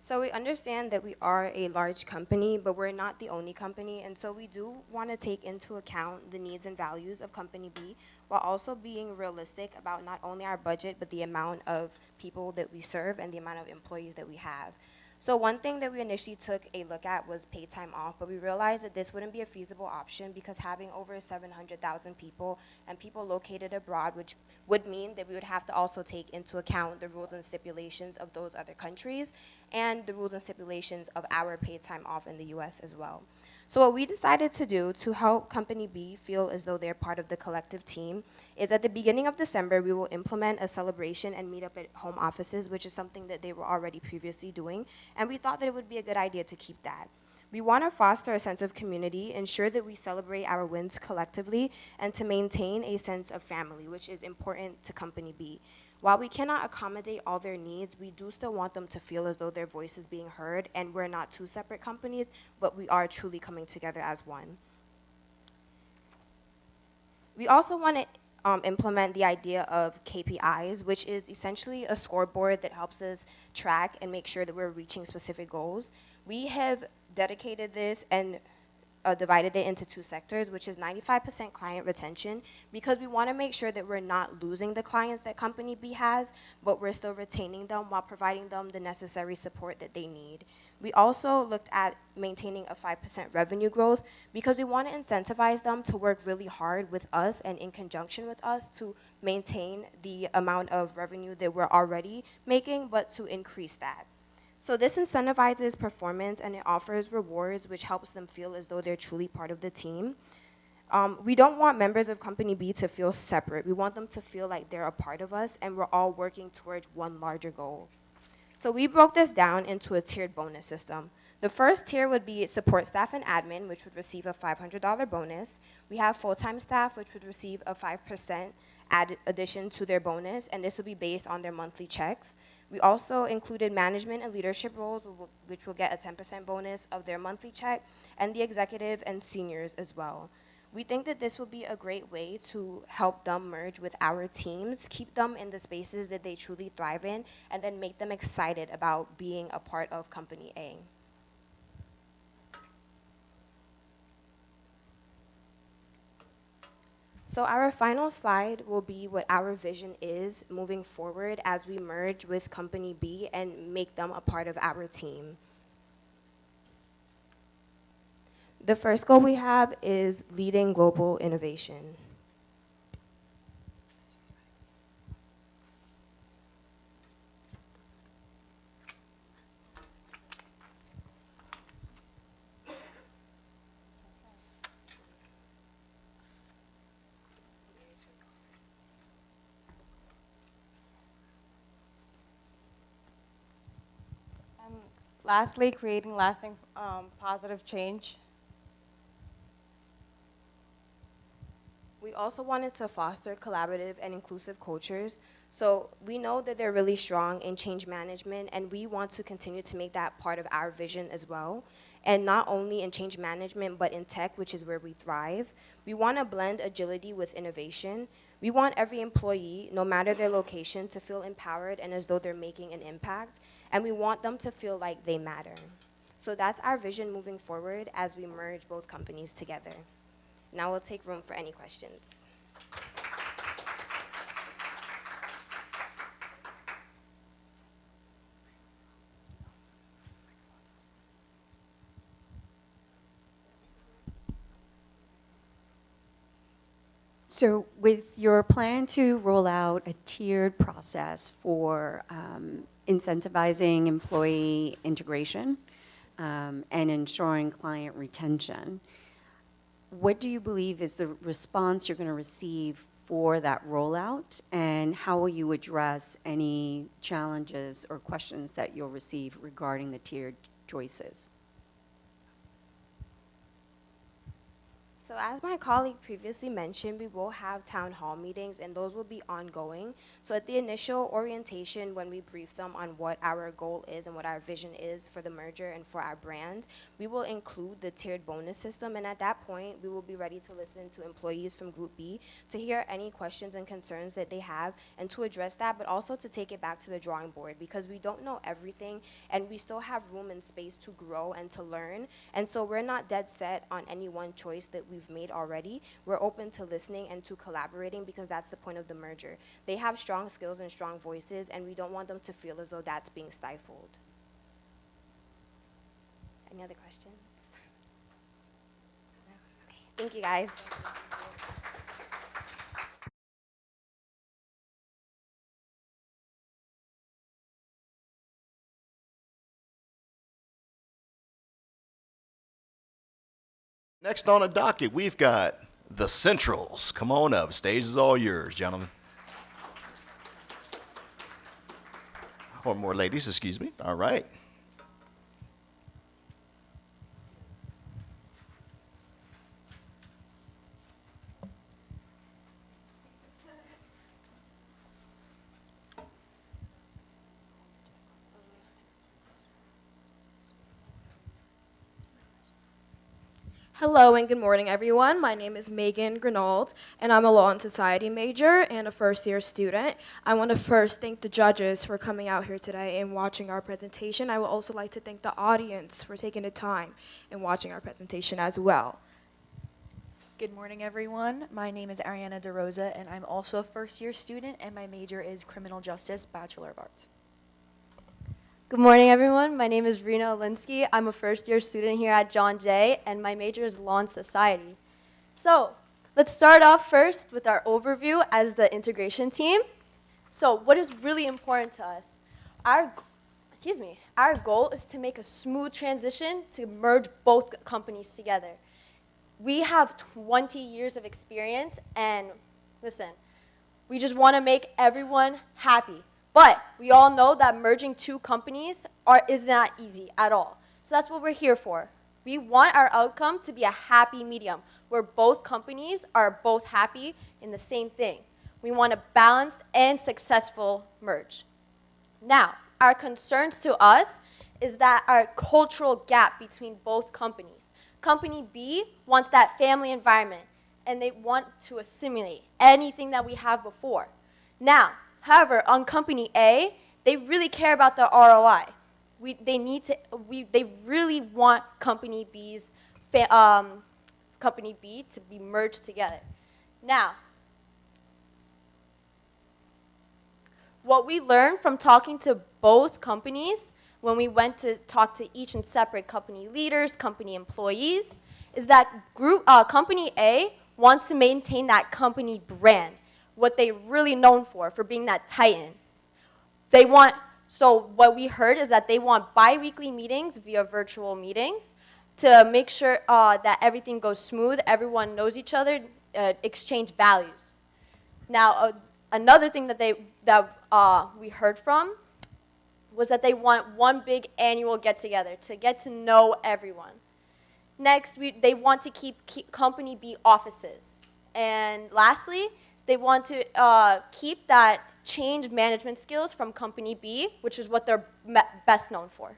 So we understand that we are a large company, but we're not the only company, and so we do want to take into account the needs and values of Company B, while also being realistic about not only our budget, but the amount of people that we serve and the amount of employees that we have. So one thing that we initially took a look at was paid time off, but we realized that this wouldn't be a feasible option because having over 700,000 people and people located abroad, which would mean that we would have to also take into account the rules and stipulations of those other countries and the rules and stipulations of our paid time off in the US as well. So what we decided to do to help Company B feel as though they're part of the collective team is at the beginning of December, we will implement a celebration and meet up at home offices, which is something that they were already previously doing. And we thought that it would be a good idea to keep that. We want to foster a sense of community, ensure that we celebrate our wins collectively, and to maintain a sense of family, which is important to Company B. While we cannot accommodate all their needs, we do still want them to feel as though their voice is being heard, and we're not two separate companies, but we are truly coming together as one. We also want to implement the idea of KPIs, which is essentially a scoreboard that helps us track and make sure that we're reaching specific goals. We have dedicated this and divided it into two sectors, which is 95% client retention, because we want to make sure that we're not losing the clients that Company B has, but we're still retaining them while providing them the necessary support that they need. We also looked at maintaining a 5% revenue growth because we want to incentivize them to work really hard with us and in conjunction with us to maintain the amount of revenue that we're already making, but to increase that. So this incentivizes performance and it offers rewards, which helps them feel as though they're truly part of the team. We don't want members of Company B to feel separate. We want them to feel like they're a part of us and we're all working towards one larger goal. So we broke this down into a tiered bonus system. The first tier would be support staff and admin, which would receive a $500 bonus. We have full-time staff, which would receive a 5% addition to their bonus, and this would be based on their monthly checks. We also included management and leadership roles, which will get a 10% bonus of their monthly check, and the executive and seniors as well. We think that this will be a great way to help them merge with our teams, keep them in the spaces that they truly thrive in, and then make them excited about being a part of Company A. So our final slide will be what our vision is moving forward as we merge with Company B and make them a part of our team. The first goal we have is leading global innovation. Lastly, creating lasting positive change. We also wanted to foster collaborative and inclusive cultures. So we know that they're really strong in change management, and we want to continue to make that part of our vision as well. And not only in change management, but in tech, which is where we thrive. We want to blend agility with innovation. We want every employee, no matter their location, to feel empowered and as though they're making an impact. and we want them to feel like they matter. So that's our vision moving forward as we merge both companies together. Now we'll take room for any questions. So with your plan to roll out a tiered process for incentivizing employee integration and ensuring client retention, what do you believe is the response you're going to receive for that rollout, and how will you address any challenges or questions that you'll receive regarding the tiered choices? So as my colleague previously mentioned, we will have town hall meetings, and those will be ongoing. So at the initial orientation, when we brief them on what our goal is and what our vision is for the merger and for our brand, we will include the tiered bonus system, and at that point, we will be ready to listen to employees from Group B to hear any questions and concerns that they have and to address that, but also to take it back to the drawing board, because we don't know everything and we still have room and space to grow and to learn. And so we're not dead set on any one choice that we've made already. We're open to listening and to collaborating, because that's the point of the merger. They have strong skills and strong voices, and we don't want them to feel as though that's being stifled. Any other questions? No? Okay, thank you guys. Next on the docket, we've got the Centrals. Come on up. Stage is all yours, gentlemen. Or more ladies, excuse me. All right. Hello and good morning, everyone. My name is Megan Grinauld, and I'm a Law and Society major and a first-year student. I want to first thank the judges for coming out here today and watching our presentation. I would also like to thank the audience for taking the time and watching our presentation as well. Good morning, everyone. My name is Ariana DeRosa, and I'm also a first-year student, and my major is Criminal Justice, Bachelor of Arts. Good morning, everyone. My name is Rena Olinsky. I'm a first-year student here at John Jay, and my major is Law and Society. So let's start off first with our overview as the integration team. So what is really important to us? Our goal is to make a smooth transition to merge both companies together. We have 20 years of experience, and listen, we just want to make everyone happy. But we all know that merging two companies is not easy at all. So that's what we're here for. We want our outcome to be a happy medium, where both companies are both happy in the same thing. We want a balanced and successful merge. Now, our concerns to us is that our cultural gap between both companies. Company B wants that family environment, and they want to assimilate anything that we have before. Now, however, on Company A, they really care about the ROI. They really want Company B to be merged together. Now, what we learned from talking to both companies when we went to talk to each and separate company leaders, company employees, is that Company A wants to maintain that company brand, what they're really known for being that titan. So what we heard is that they want bi-weekly meetings via virtual meetings to make sure that everything goes smooth, everyone knows each other, exchange values. Now, another thing that we heard from was that they want one big annual get-together to get to know everyone. Next, they want to keep Company B offices. And lastly, they want to keep that change management skills from Company B, which is what they're best known for.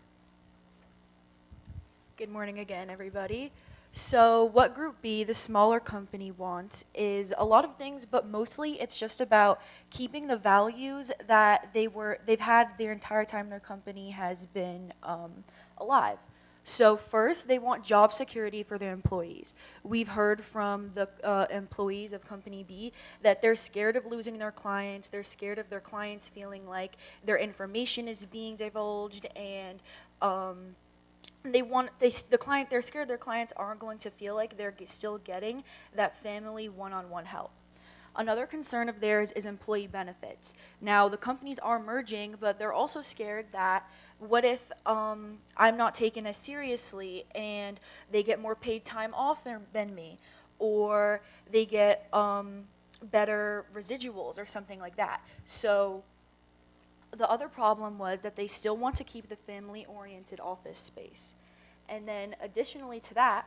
Good morning again, everybody. So what Group B, the smaller company, wants is a lot of things, but mostly it's just about keeping the values that they've had their entire time their company has been alive. So first, they want job security for their employees. We've heard from the employees of Company B that they're scared of losing their clients. They're scared of their clients feeling like their information is being divulged, and they're scared their clients aren't going to feel like they're still getting that family one-on-one help. Another concern of theirs is employee benefits. Now, the companies are merging, but they're also scared that what if I'm not taken as seriously and they get more paid time off than me, or they get better residuals or something like that. So the other problem was that they still want to keep the family-oriented office space. And then additionally to that,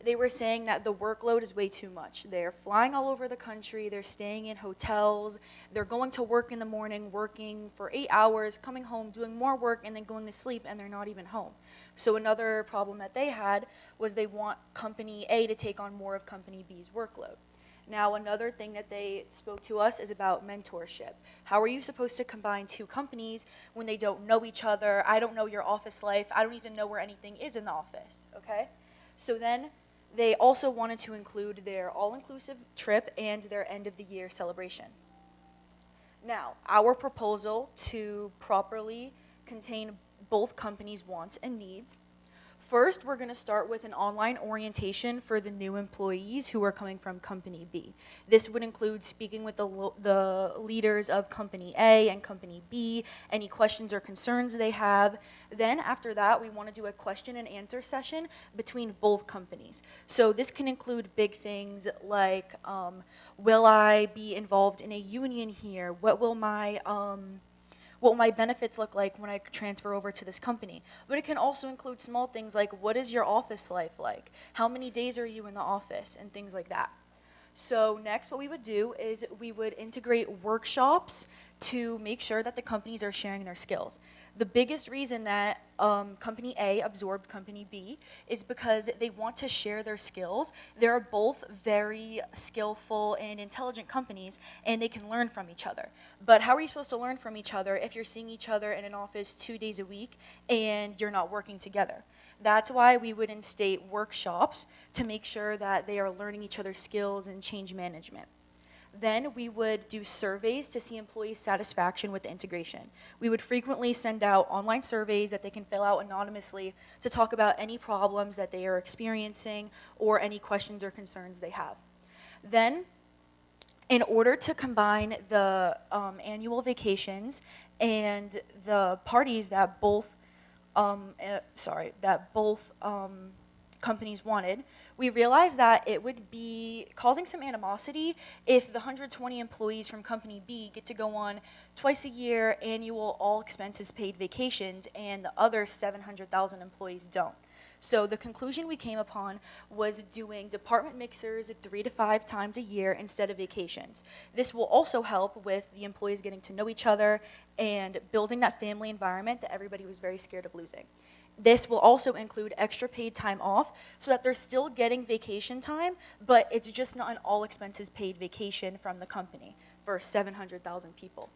they were saying that the workload is way too much. They're flying all over the country, they're staying in hotels, they're going to work in the morning, working for 8 hours, coming home, doing more work, and then going to sleep, and they're not even home. So another problem that they had was they want Company A to take on more of Company B's workload. Now, another thing that they spoke to us is about mentorship. How are you supposed to combine two companies when they don't know each other? I don't know your office life. I don't even know where anything is in the office, okay? So then they also wanted to include their all-inclusive trip and their end-of-the-year celebration. Now, our proposal to properly contain both companies' wants and needs. First, we're going to start with an online orientation for the new employees who are coming from Company B. This would include speaking with the leaders of Company A and Company B, any questions or concerns they have. Then after that, we want to do a question and answer session between both companies. So this can include big things like, will I be involved in a union here? What will my benefits look like when I transfer over to this company? But it can also include small things like, what is your office life like? How many days are you in the office? And things like that. So next, what we would do is we would integrate workshops to make sure that the companies are sharing their skills. The biggest reason that Company A absorbed Company B is because they want to share their skills. They're both very skillful and intelligent companies, and they can learn from each other. But how are you supposed to learn from each other if you're seeing each other in an office 2 days a week and you're not working together? That's why we would instate workshops to make sure that they are learning each other's skills and change management. Then we would do surveys to see employees' satisfaction with the integration. We would frequently send out online surveys that they can fill out anonymously to talk about any problems that they are experiencing or any questions or concerns they have. Then, in order to combine the annual vacations and the parties that both companies wanted, we realized that it would be causing some animosity if the 120 employees from Company B get to go on twice a year annual all expenses paid vacations and the other 700,000 employees don't. So the conclusion we came upon was doing department mixers 3 to 5 times a year instead of vacations. This will also help with the employees getting to know each other and building that family environment that everybody was very scared of losing. This will also include extra paid time off so that they're still getting vacation time, but it's just not an all expenses paid vacation from the company for 700,000 people.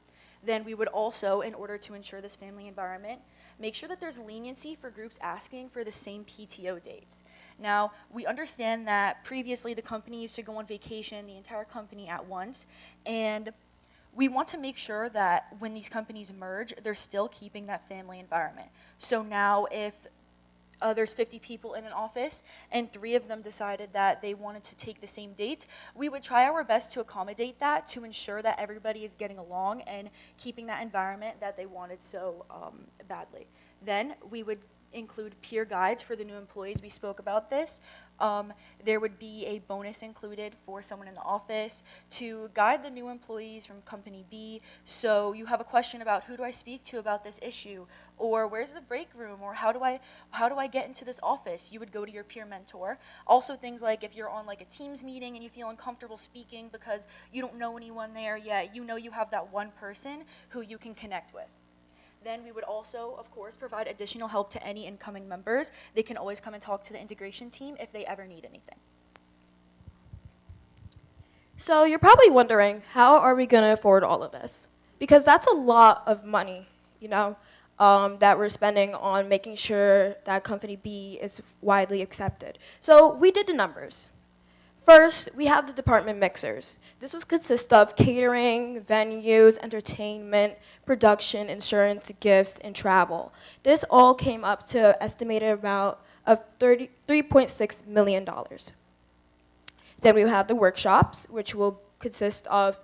Then we would also, in order to ensure this family environment, make sure that there's leniency for groups asking for the same PTO dates. Now, we understand that previously the company used to go on vacation, the entire company at once, and we want to make sure that when these companies merge, they're still keeping that family environment. So now if there's 50 people in an office and 3 of them decided that they wanted to take the same dates, we would try our best to accommodate that to ensure that everybody is getting along and keeping that environment that they wanted so badly. Then we would include peer guides for the new employees. We spoke about this. There would be a bonus included for someone in the office to guide the new employees from Company B. So you have a question about who do I speak to about this issue, or where's the break room, or how do I get into this office? You would go to your peer mentor. Also things like if you're on like a Teams meeting and you feel uncomfortable speaking because you don't know anyone there yet, you know you have that one person who you can connect with. then we would also, of course, provide additional help to any incoming members. They can always come and talk to the integration team if they ever need anything. So you're probably wondering, how are we going to afford all of this? Because that's a lot of money, you know, that we're spending on making sure that Company B is widely accepted. So we did the numbers. First, we have the department mixers. This was consist of catering, venues, entertainment, production, insurance, gifts, and travel. This all came up to an estimated amount of $33.6 million. Then we have the workshops, which will consist of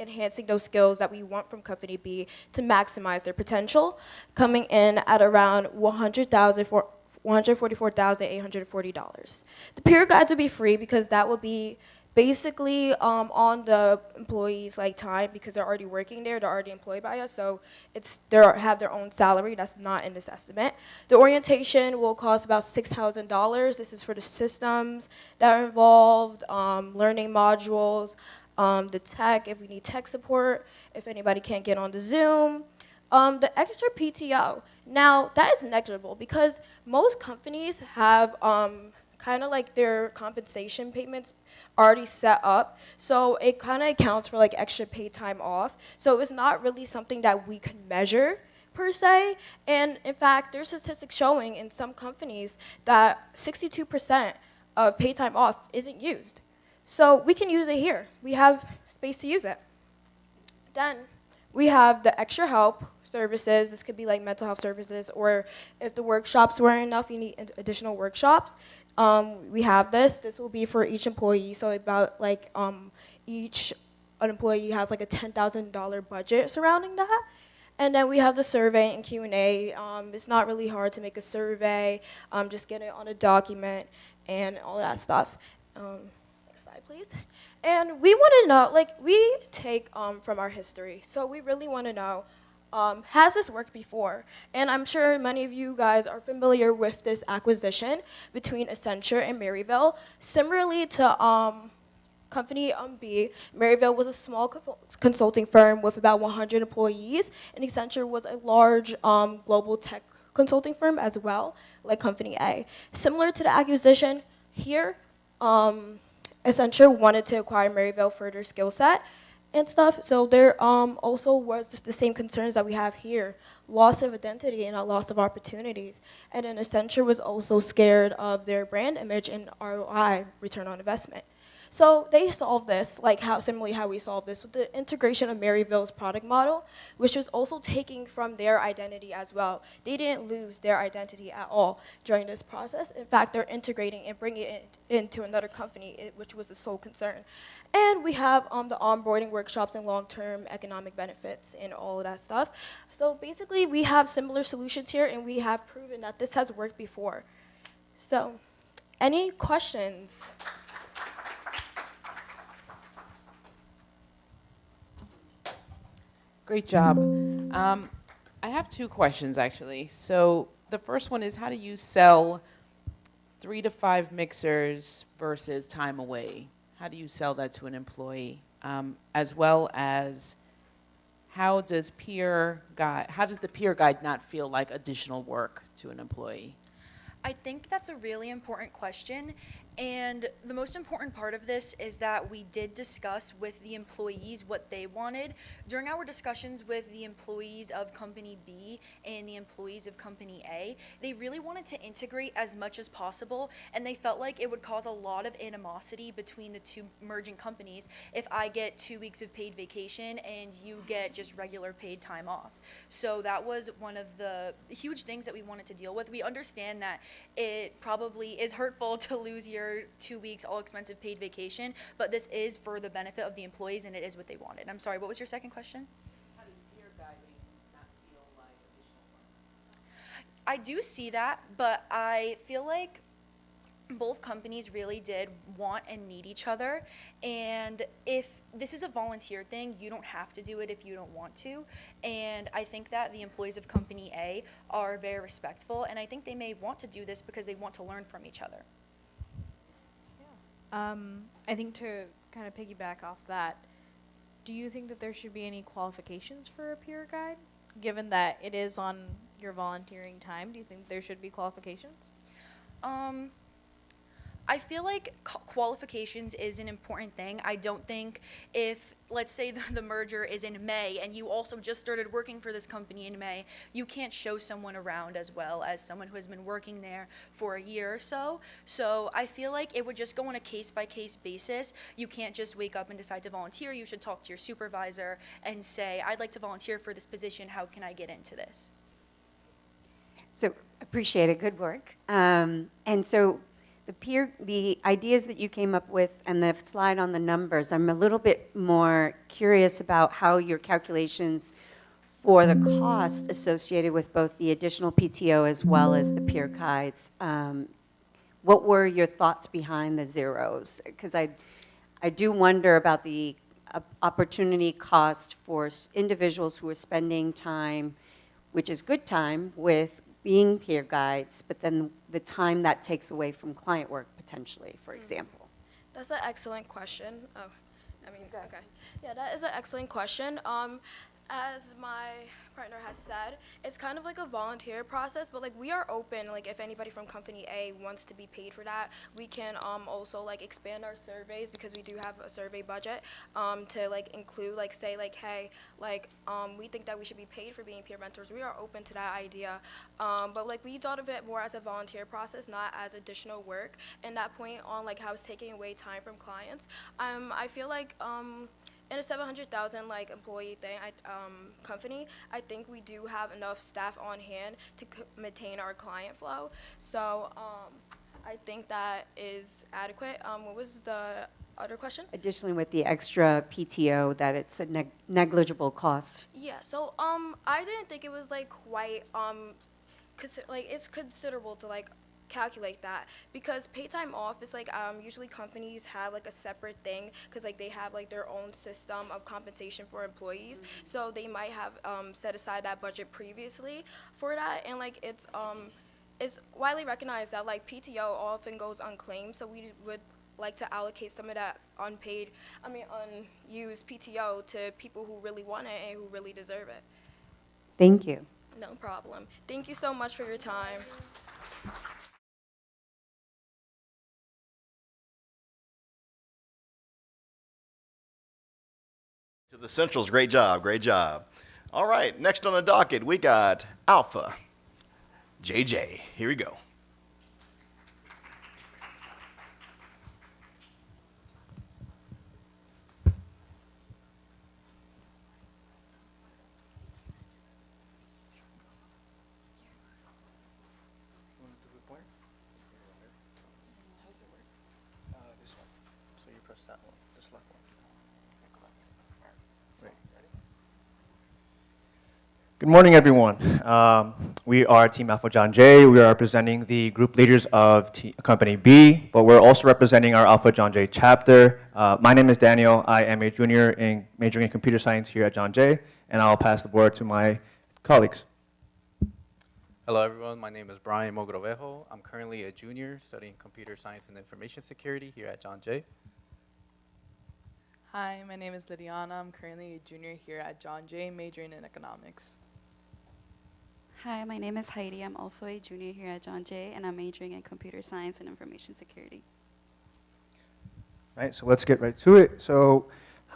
enhancing those skills that we want from Company B to maximize their potential, coming in at around $144,840. The peer guides will be free because that will be basically on the employees' time because they're already working there, they're already employed by us, so they have their own salary. That's not in this estimate. The orientation will cost about $6,000. This is for the systems that are involved, learning modules, the tech, if we need tech support, if anybody can't get on the Zoom. The extra PTO. Now, that is negligible because most companies have kind of like their compensation payments already set up. So it kind of accounts for extra paid time off. So it's not really something that we can measure per se. And in fact, there's statistics showing in some companies that 62% of paid time off isn't used. So we can use it here. We have space to use it. Then we have the extra help services. This could be like mental health services, or if the workshops weren't enough, you need additional workshops. We have this. This will be for each employee. So about each employee has a $10,000 budget surrounding that. And then we have the survey and Q&A. It's not really hard to make a survey. Just get it on a document and all that stuff. Next slide, please. And we want to know, we take from our history. So we really want to know, has this worked before? And I'm sure many of you guys are familiar with this acquisition between Accenture and Maryville. Similarly to Company B, Maryville was a small consulting firm with about 100 employees, and Accenture was a large global tech consulting firm as well, like Company A. Similar to the acquisition here, Accenture wanted to acquire Maryville for their skill set and stuff, so there also was just the same concerns that we have here, loss of identity and a loss of opportunities. And then Accenture was also scared of their brand image and ROI, return on investment. So they solved this, similarly how we solved this, with the integration of Maryville's product model, which was also taking from their identity as well. They didn't lose their identity at all during this process. In fact, they're integrating and bringing it into another company, which was the sole concern. And we have the onboarding workshops and long-term economic benefits and all of that stuff. So basically, we have similar solutions here, and we have proven that this has worked before. So, any questions? Great job. I have two questions, actually. So the first one is, how do you sell 3 to 5 mixers versus time away? How do you sell that to an employee? As well as, how does the peer guide not feel like additional work to an employee? I think that's a really important question. And the most important part of this is that we did discuss with the employees what they wanted. During our discussions with the employees of Company B and the employees of Company A, they really wanted to integrate as much as possible, and they felt like it would cause a lot of animosity between the two merging companies if I get 2 weeks of paid vacation and you get just regular paid time off. So that was one of the huge things that we wanted to deal with. We understand that it probably is hurtful to lose your 2 weeks all expensive paid vacation, but this is for the benefit of the employees, and it is what they wanted. I'm sorry, what was your second question? How does peer guiding not feel like additional work? I do see that, but I feel like both companies really did want and need each other, and if this is a volunteer thing, you don't have to do it if you don't want to, and I think that the employees of Company A are very respectful, and I think they may want to do this because they want to learn from each other. I think to kind of piggyback off that, do you think that there should be any qualifications for a peer guide? given that it is on your volunteering time, do you think there should be qualifications? I feel like qualifications is an important thing. I don't think if, let's say, the merger is in May and you also just started working for this company in May, you can't show someone around as well as someone who has been working there for a year or so. So I feel like it would just go on a case-by-case basis. You can't just wake up and decide to volunteer. You should talk to your supervisor and say, I'd like to volunteer for this position. How can I get into this? So appreciate it, good work. And so the ideas that you came up with and the slide on the numbers, I'm a little bit more curious about how your calculations for the cost associated with both the additional PTO as well as the peer guides. What were your thoughts behind the zeros? Because I do wonder about the opportunity cost for individuals who are spending time, which is good time, with being peer guides, but then the time that takes away from client work potentially, for example. That's an excellent question. Okay. Yeah, that is an excellent question. As my partner has said, it's kind of like a volunteer process, but like we are open, like if anybody from company A wants to be paid for that, we can also like expand our surveys because we do have a survey budget to like include like say like, hey, like we think that we should be paid for being peer mentors. We are open to that idea, but like we thought of it more as a volunteer process, not as additional work. And that point on like how it's taking away time from clients, I feel like in a 700,000 like employee thing, company, I think we do have enough staff on hand to maintain our client flow. So I think that is adequate. What was the other question? Additionally, with the extra PTO, that it's a negligible cost. Yeah. So I didn't think it was like quite it's considerable to like calculate that because paid time off is like usually companies have like a separate thing because like they have like their own system of compensation for employees, so they might have set aside that budget previously for that, and like it's widely recognized that like PTO often goes unclaimed, so we would like to allocate some of that unused PTO to people who really want it and who really deserve it. Thank you. No problem. Thank you so much for your time. To the Centrals, great job, great job. All right, next on the docket, we got Alpha, JJ. Here we go. Good morning, everyone. We are Team Alpha John Jay. We are representing the group leaders of Company B, but we're also representing our Alpha John Jay chapter. My name is Daniel. I am a junior majoring in computer science here at John Jay, and I'll pass the board to my colleagues. Hello, everyone. My name is Brian Mogrovejo. I'm currently a junior studying computer science and information security here at John Jay. Hi, my name is Lydiana. I'm currently a junior here at John Jay, majoring in economics. Hi, my name is Heidi. I'm also a junior here at John Jay, and I'm majoring in computer science and information security. Right, so let's get right to it. So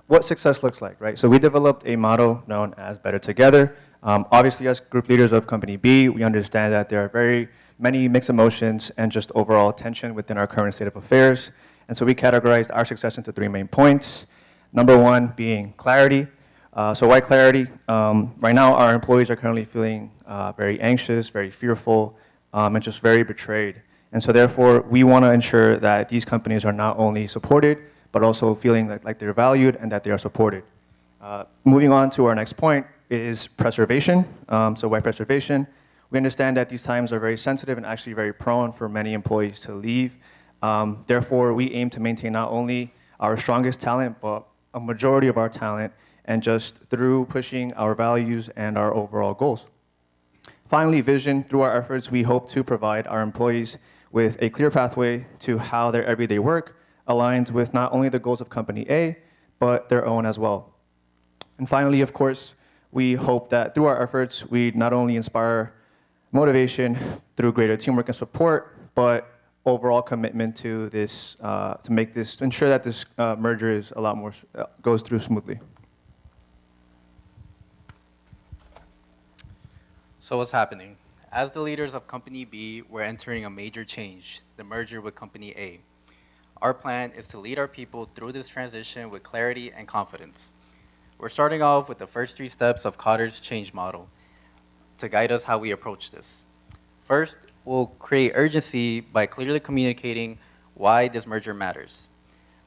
what success looks like, right? So we developed a motto known as Better Together. Obviously, as group leaders of Company B, we understand that there are very many mixed emotions and just overall tension within our current state of affairs. And so we categorized our success into 3 main points. Number 1 being clarity. So why clarity? Right now, our employees are currently feeling very anxious, very fearful, and just very betrayed. And so therefore, we want to ensure that these companies are not only supported, but also feeling like they're valued and that they are supported. Moving on to our next point is preservation. So why preservation? We understand that these times are very sensitive and actually very prone for many employees to leave. Therefore, we aim to maintain not only our strongest talent, but a majority of our talent, and just through pushing our values and our overall goals. Finally, vision. Through our efforts, we hope to provide our employees with a clear pathway to how their everyday work aligns with not only the goals of Company A, but their own as well. And finally, of course, we hope that through our efforts, we not only inspire motivation through greater teamwork and support, but overall commitment to this, to ensure that this merger is a lot more, goes through smoothly. So what's happening? As the leaders of Company B, we're entering a major change, the merger with Company A. Our plan is to lead our people through this transition with clarity and confidence. We're starting off with the first 3 steps of Cotter's change model to guide us how we approach this. First, we'll create urgency by clearly communicating why this merger matters.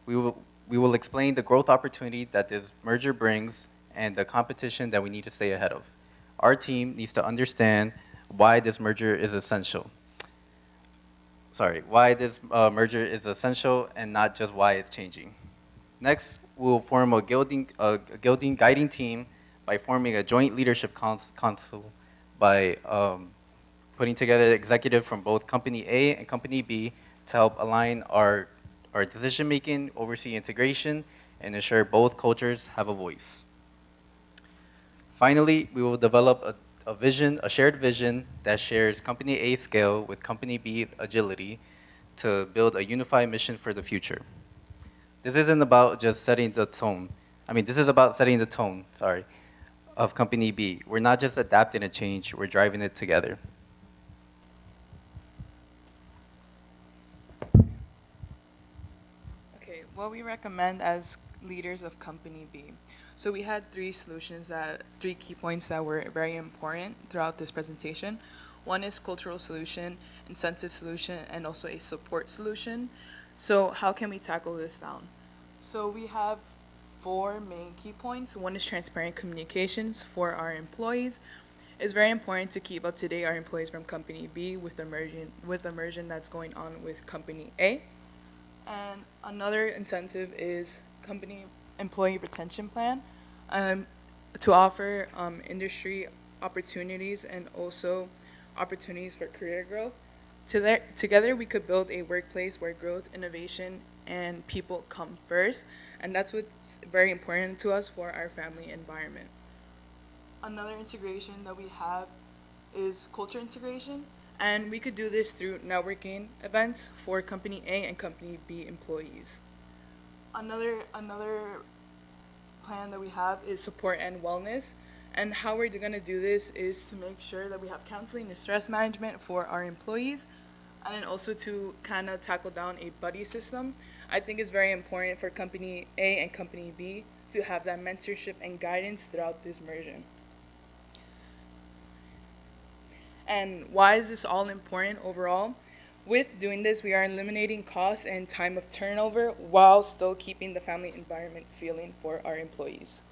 We will explain the growth opportunity that this merger brings and the competition that we need to stay ahead of. Our team needs to understand why this merger is essential. Why this merger is essential and not just why it's changing. Next, we'll form a guiding guiding team by forming a joint leadership council by putting together executives from both Company A and Company B to help align our decision-making, oversee integration, and ensure both cultures have a voice. Finally, we will develop a shared vision that shares Company A's scale with Company B's agility to build a unified mission for the future. This isn't about just setting the tone. This is about setting the tone, of Company B. We're not just adapting a change, we're driving it together. Okay, what we recommend as leaders of Company B. So we had 3 key points that were very important throughout this presentation. One is cultural solution, incentive solution, and also a support solution. So how can we tackle this down? So we have 4 main key points. One is transparent communications for our employees. It's very important to keep up to date our employees from Company B with the merger that's going on with Company A. And another incentive is company employee retention plan to offer industry opportunities and also opportunities for career growth. Together we could build a workplace where growth, innovation, and people come first, and that's what's very important to us for our family environment. Another integration that we have is culture integration, and we could do this through networking events for Company A and Company B employees. Another plan that we have is support and wellness, and how we're going to do this is to make sure that we have counseling and stress management for our employees, and then also to kind of tackle down a buddy system. I think it's very important for Company A and Company B to have that mentorship and guidance throughout this merger. And why is this all important overall? With doing this, we are eliminating costs and time of turnover while still keeping the family environment feeling for our employees.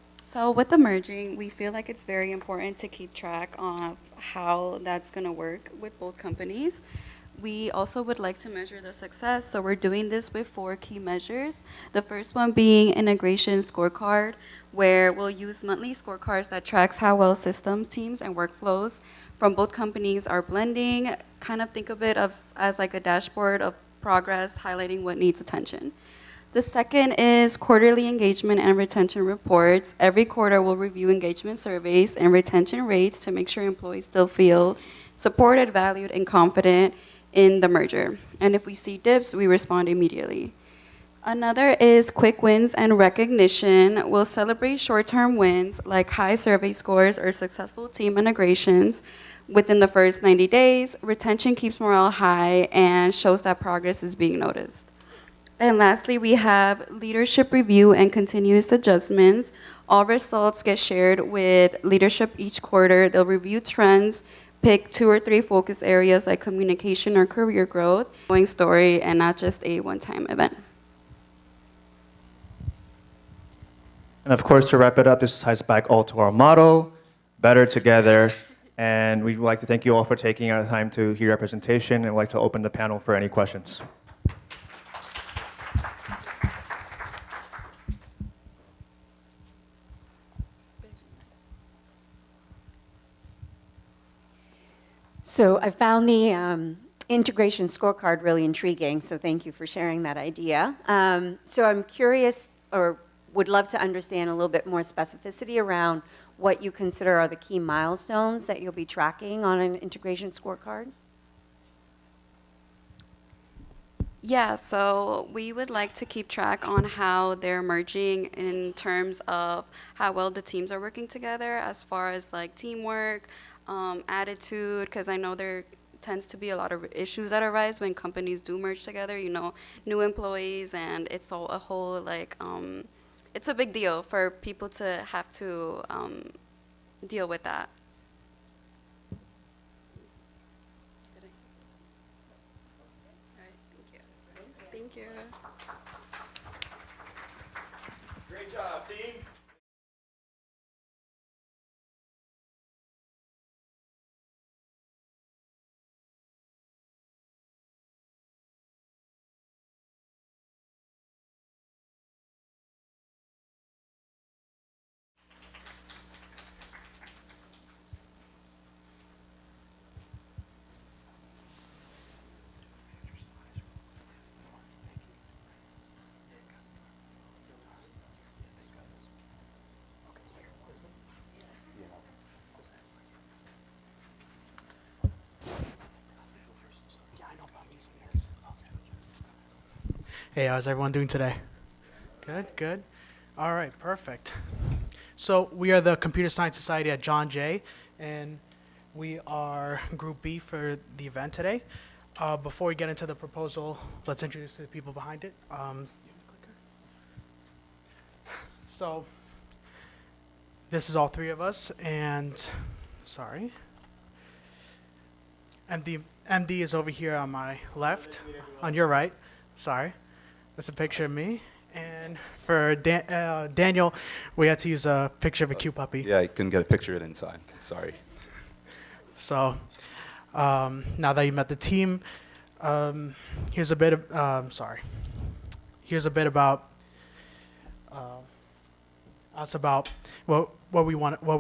So with the merging, we feel like it's very important to keep track of how that's going to work with both companies. We also would like to measure the success, so we're doing this with 4 key measures. The first one being integration scorecard, where we'll use monthly scorecards that tracks how well systems, teams, and workflows from both companies are blending. Kind of think of it as like a dashboard of progress, highlighting what needs attention. The second is quarterly engagement and retention reports. Every quarter, we'll review engagement surveys and retention rates to make sure employees still feel supported, valued, and confident in the merger. And if we see dips, we respond immediately. Another is quick wins and recognition. We'll celebrate short-term wins like high survey scores or successful team integrations within the first 90 days. Retention keeps morale high and shows that progress is being noticed. And lastly, we have leadership review and continuous adjustments. All results get shared with leadership each quarter. They'll review trends, pick 2 or 3 focus areas like communication or career growth, going story, and not just a one-time event. And of course, to wrap it up, this ties back all to our motto, better together. And we'd like to thank you all for taking our time to hear our presentation, and we'd like to open the panel for any questions. So I found the integration scorecard really intriguing, so thank you for sharing that idea. So I'm curious, or would love to understand a little bit more specificity around what you consider are the key milestones that you'll be tracking on an integration scorecard. Yeah, so we would like to keep track on how they're merging in terms of how well the teams are working together as far as like teamwork, attitude, because I know there tends to be a lot of issues that arise when companies do merge together, you know, new employees, and it's all a whole like, it's a big deal for people to have to deal with that. Thank you. Great job, team. Hey, how's everyone doing today? Good, good. All right, perfect. So we are the Computer Science Society at John Jay, and we are Group B for the event today. Before we get into the proposal, let's introduce the people behind it. So this is all three of us, and sorry. MD is over here on my left, on your right. Sorry. That's a picture of me. And for Daniel, we had to use a picture of a cute puppy. Yeah, I couldn't get a picture of it inside. Sorry. So now that you met the team, here's a bit of, Here's a bit about us, about what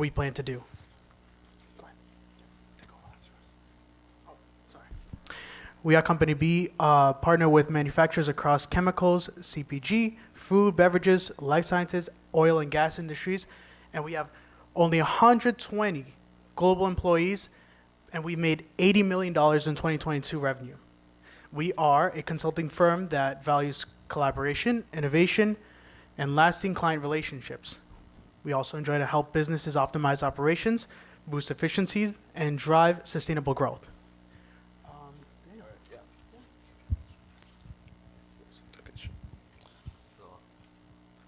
we plan to do. We are Company B, partner with manufacturers across chemicals, CPG, food, beverages, life sciences, oil and gas industries, and we have only 120 global employees, and we made $80 million in 2022 revenue. We are a consulting firm that values collaboration, innovation, and lasting client relationships. We also enjoy to help businesses optimize operations, boost efficiencies, and drive sustainable growth.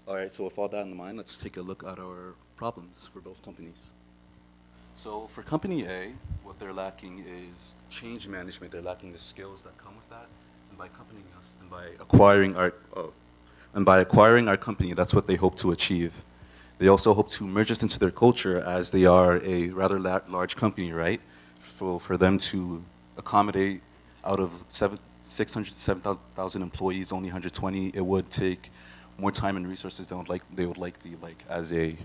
All right, so with all that in mind, let's take a look at our problems for both companies. So for Company A, what they're lacking is change management. They're lacking the skills that come with that. And by accompanying us, and by acquiring our company, that's what they hope to achieve. They also hope to merge us into their culture, as they are a rather large company, right? For them to accommodate out of 600 to 7,000 employees, only 120, it would take more time and resources than they would like to, as a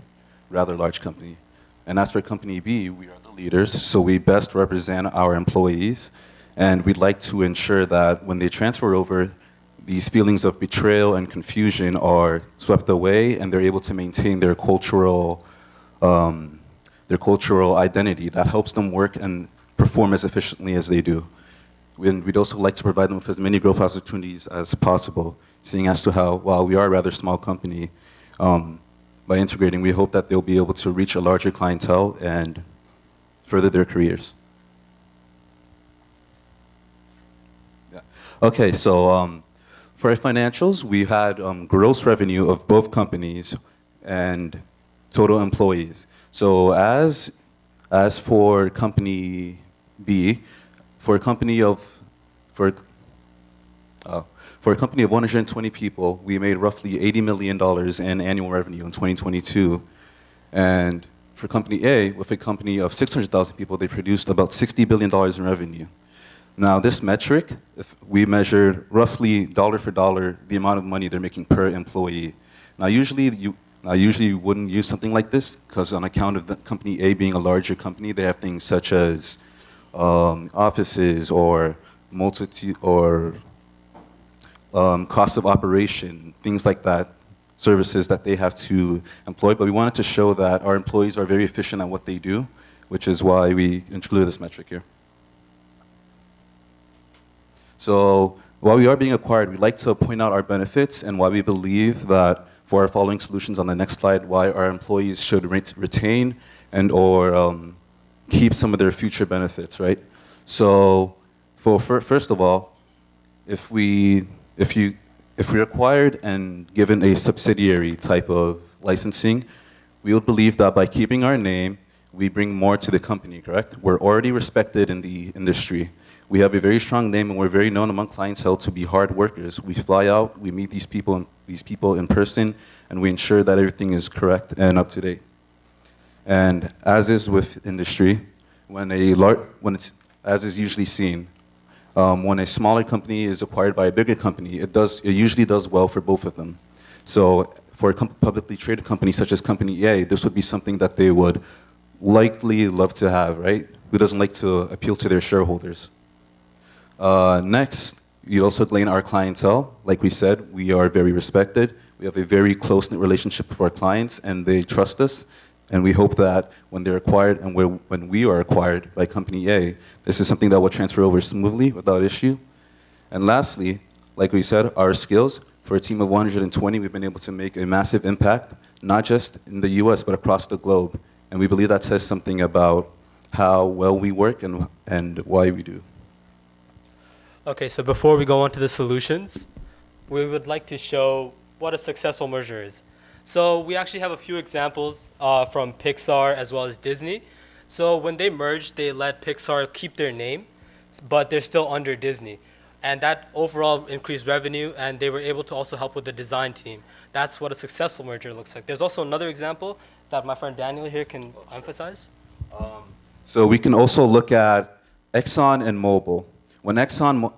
rather large company. And as for Company B, we are the leaders, so we best represent our employees, and we'd like to ensure that when they transfer over, these feelings of betrayal and confusion are swept away, and they're able to maintain their cultural identity that helps them work and perform as efficiently as they do. And we'd also like to provide them with as many growth opportunities as possible, seeing as to how, while we are a rather small company, by integrating, we hope that they'll be able to reach a larger clientele and further their careers. Yeah. Okay, so for our financials, we had gross revenue of both companies and total employees. So as for Company B, for a company of 120 people, we made roughly $80 million in annual revenue in 2022. And for Company A, with a company of 600,000 people, they produced about $60 billion in revenue. Now, this metric, if we measured roughly dollar for dollar the amount of money they're making per employee. Now, usually you wouldn't use something like this, because on account of the Company A being a larger company, they have things such as offices or multitude or cost of operation, things like that, services that they have to employ. But we wanted to show that our employees are very efficient at what they do, which is why we included this metric here. So while we are being acquired, we'd like to point out our benefits and why we believe that for our following solutions on the next slide, why our employees should retain and or keep some of their future benefits, right? So first of all, if we're acquired and given a subsidiary type of licensing, we would believe that by keeping our name, we bring more to the company, correct? We're already respected in the industry. We have a very strong name and we're very known among clientele to be hard workers. We fly out, we meet these people in person, and we ensure that everything is correct and up to date. And as is with industry, as is usually seen, when a smaller company is acquired by a bigger company, it usually does well for both of them. So for a publicly traded company such as Company A, this would be something that they would likely love to have, right? Who doesn't like to appeal to their shareholders? Next, you also gain our clientele. Like we said, we are very respected. We have a very close-knit relationship with our clients, and they trust us. And we hope that when they're acquired and when we are acquired by Company A, this is something that will transfer over smoothly without issue. And lastly, like we said, our skills. For a team of 120, we've been able to make a massive impact, not just in the US, but across the globe. And we believe that says something about how well we work and why we do. Okay, so before we go on to the solutions, we would like to show what a successful merger is. So we actually have a few examples from Pixar as well as Disney. So when they merged, they let Pixar keep their name, but they're still under Disney. And that overall increased revenue, and they were able to also help with the design team. That's what a successful merger looks like. There's also another example that my friend Daniel here can emphasize. So we can also look at Exxon and Mobil. When Exxon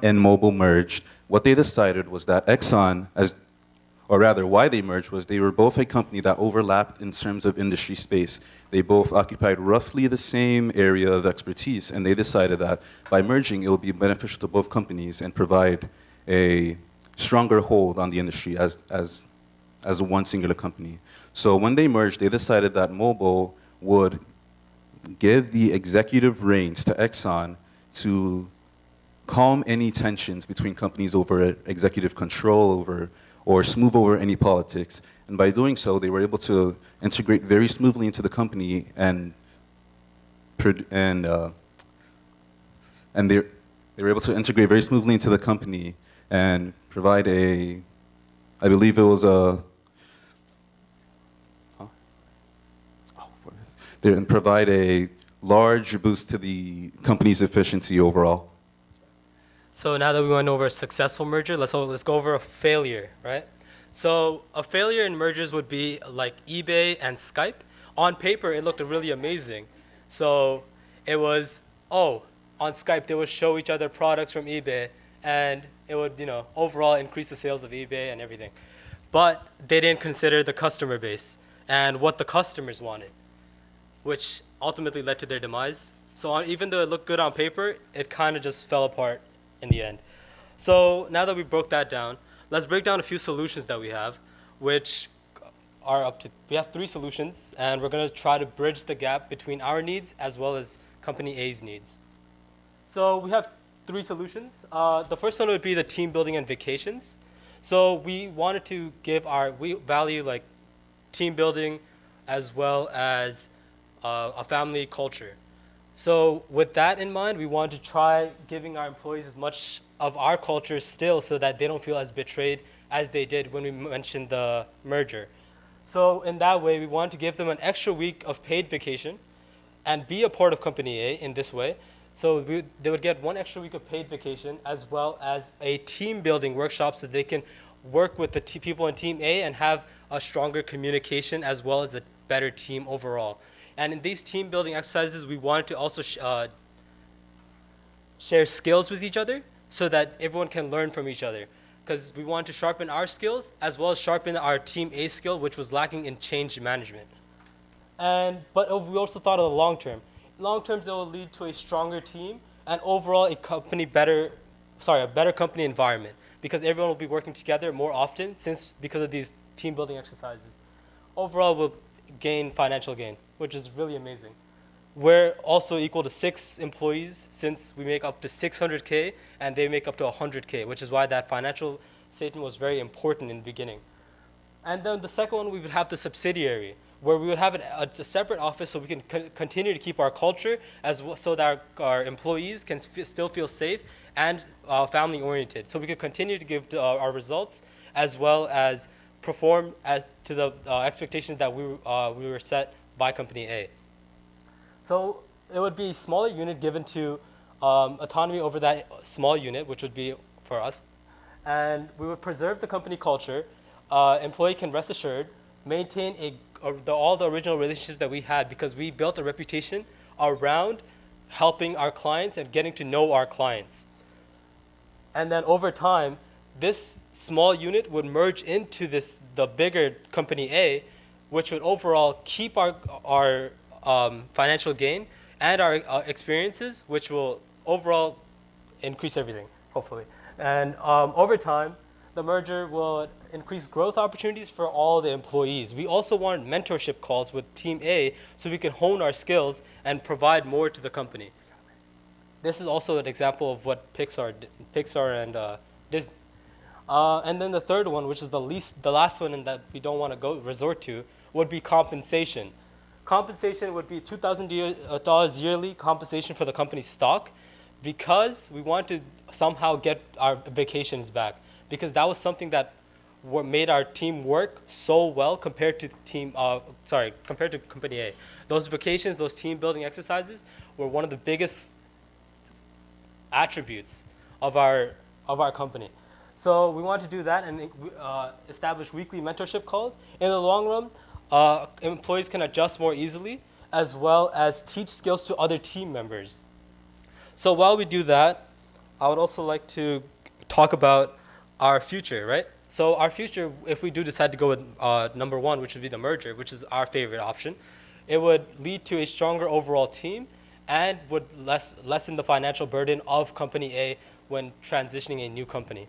and Mobil merged, what they decided was that Exxon, or rather why they merged, was they were both a company that overlapped in terms of industry space. They both occupied roughly the same area of expertise, and they decided that by merging, it will be beneficial to both companies and provide a stronger hold on the industry as one singular company. So when they merged, they decided that Mobil would give the executive reins to Exxon to calm any tensions between companies over executive control or smooth over any politics. And by doing so, they were able to integrate very smoothly into the company and they were able to integrate very smoothly into the company and provide I believe it was and provide a large boost to the company's efficiency overall. So now that we went over a successful merger, let's go over a failure, right? So a failure in mergers would be like eBay and Skype. On paper, it looked really amazing. So it was, on Skype, they would show each other products from eBay, and it would, overall increase the sales of eBay and everything. But they didn't consider the customer base and what the customers wanted, which ultimately led to their demise. So even though it looked good on paper, it kind of just fell apart in the end. So now that we broke that down, let's break down a few solutions that we have, which are we have 3 solutions, and we're gonna try to bridge the gap between our needs as well as Company A's needs. So we have 3 solutions. The first one would be the team building and vacations. So we wanted to we value like team building as well as a family culture. So with that in mind, we want to try giving our employees as much of our culture still so that they don't feel as betrayed as they did when we mentioned the merger. So in that way, we want to give them an extra week of paid vacation and be a part of Company A in this way. So they would get 1 extra week of paid vacation as well as a team building workshop so they can work with the people in Team A and have a stronger communication as well as a better team overall. And in these team building exercises, we wanted to also share skills with each other so that everyone can learn from each other. Because we want to sharpen our skills as well as sharpen our Team A skill, which was lacking in change management. But we also thought of the long term. Long term, that will lead to a stronger team and overall a better company environment, because everyone will be working together more often because of these team building exercises. Overall, we'll gain financial gain, which is really amazing. We're also equal to 6 employees, since we make up to 600K and they make up to 100K, which is why that financial statement was very important in the beginning. And then the second one, we would have the subsidiary, where we would have a separate office so we can continue to keep our culture so that our employees can still feel safe and family oriented. So we could continue to give our results as well as perform as to the expectations that we were set by Company A. So it would be a smaller unit given to autonomy over that small unit, which would be for us. And we would preserve the company culture. Employee can rest assured, maintain all the original relationships that we had, because we built a reputation around helping our clients and getting to know our clients. And then over time, this small unit would merge into the bigger Company A, which would overall keep our financial gain and our experiences, which will overall increase everything, hopefully. And over time, the merger will increase growth opportunities for all the employees. We also want mentorship calls with Team A so we can hone our skills and provide more to the company. This is also an example of what Pixar and Disney. And then the third one, which is the last one and that we don't want to resort to, would be compensation. Compensation would be $2,000 yearly compensation for the company's stock, because we want to somehow get our vacations back, because that was something that made our team work so well compared to Company A. Those vacations, those team building exercises were one of the biggest attributes of our company. So we want to do that and establish weekly mentorship calls. In the long run, employees can adjust more easily, as well as teach skills to other team members. So while we do that, I would also like to talk about our future, right? So our future, if we do decide to go with number 1, which would be the merger, which is our favorite option, it would lead to a stronger overall team and would lessen the financial burden of Company A when transitioning a new company.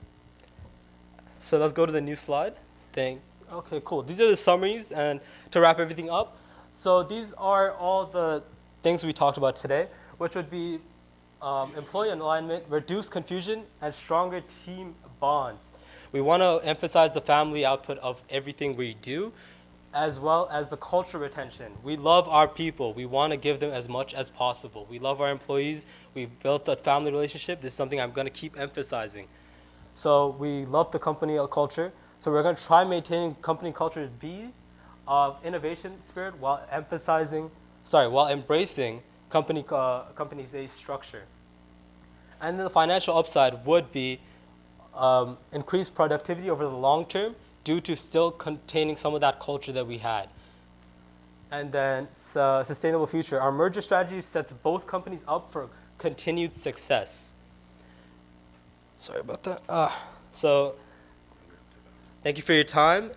So let's go to the new slide. Okay, cool. These are the summaries, and to wrap everything up. So these are all the things we talked about today, which would be employee alignment, reduce confusion, and stronger team bonds. We want to emphasize the family output of everything we do, as well as the culture retention. We love our people. We want to give them as much as possible. We love our employees. We've built a family relationship. This is something I'm going to keep emphasizing. So we love the company culture. So we're going to try maintaining company culture B of innovation spirit while embracing company's A structure. And then the financial upside would be increased productivity over the long term due to still containing some of that culture that we had. And then sustainable future. Our merger strategy sets both companies up for continued success. Sorry about that. So thank you for your time.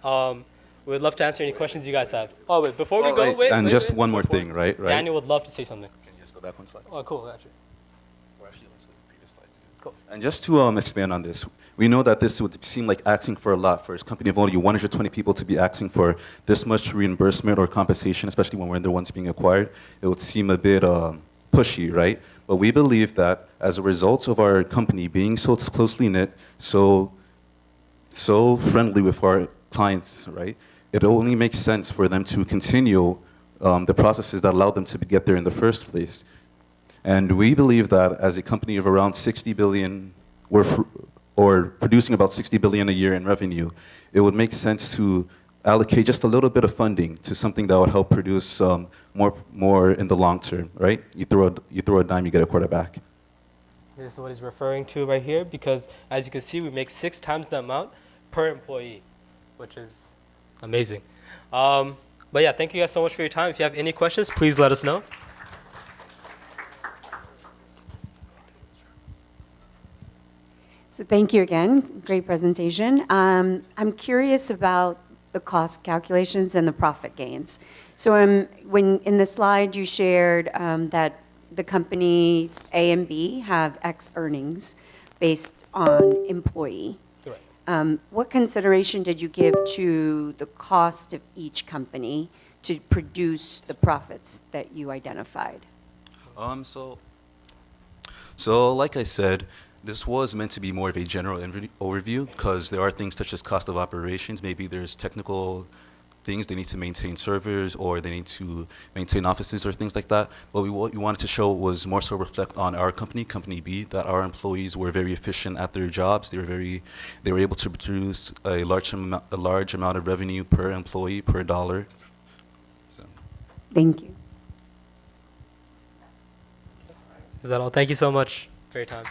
We'd love to answer any questions you guys have. Oh, wait, before we go, wait. And just one more thing, right? Daniel would love to say something. Can you just go back one slide? Oh, cool, gotcha. Or actually, let's look at the previous slide too. Cool. And just to expand on this, we know that this would seem like asking for a lot for a company of only 120 people to be asking for this much reimbursement or compensation, especially when we're the ones being acquired. It would seem a bit pushy, right? But we believe that as a result of our company being so closely knit, so friendly with our clients, right? It only makes sense for them to continue the processes that allowed them to get there in the first place. And we believe that as a company of around 60 billion, or producing about 60 billion a year in revenue, it would make sense to allocate just a little bit of funding to something that would help produce more in the long term, right? You throw a dime, you get a quarter back. This is what he's referring to right here, because as you can see, we make 6 times the amount per employee, which is amazing. But yeah, thank you guys so much for your time. If you have any questions, please let us know. So thank you again. Great presentation. I'm curious about the cost calculations and the profit gains. So when in the slide you shared that the companies A and B have X earnings based on employee. Right. What consideration did you give to the cost of each company to produce the profits that you identified? So like I said, this was meant to be more of a general overview because there are things such as cost of operations. Maybe there's technical things, they need to maintain servers or they need to maintain offices or things like that. But what we wanted to show was more so reflect on our company, Company B, that our employees were very efficient at their jobs. They were able to produce a large amount of revenue per employee, per dollar. So. Thank you. Is that all? Thank you so much for your time.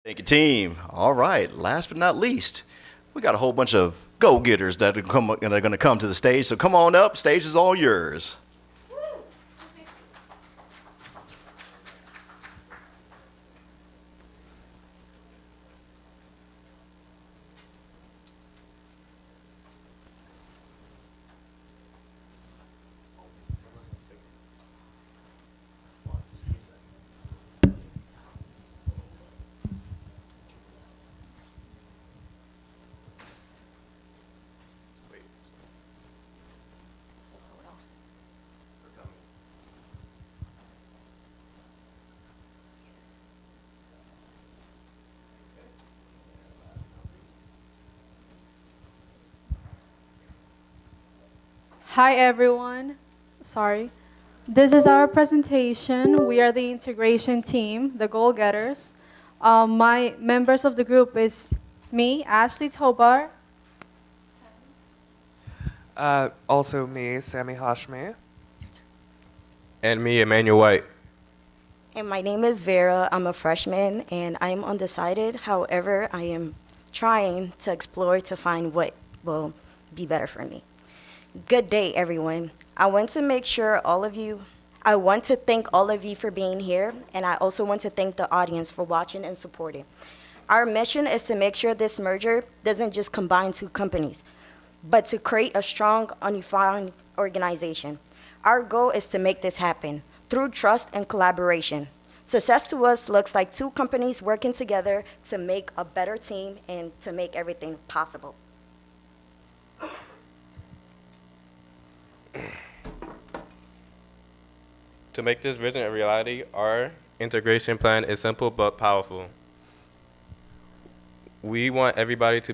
Thank you, team. All right, last but not least, we got a whole bunch of go-getters that are going to come to the stage. So come on up, stage is all yours. Hi everyone. Sorry. This is our presentation. We are the integration team, the goal-getters. My members of the group is me, Ashley Tobar. Also me, Sammy Hashmi. And me, Emmanuel White. And my name is Vera. I'm a freshman and I'm undecided. However, I am trying to explore to find what will be better for me. Good day, everyone. I want to thank all of you for being here, and I also want to thank the audience for watching and supporting. Our mission is to make sure this merger doesn't just combine two companies, but to create a strong, unifying organization. Our goal is to make this happen through trust and collaboration. Success to us looks like two companies working together to make a better team and to make everything possible. To make this vision a reality, our integration plan is simple but powerful. We want everybody to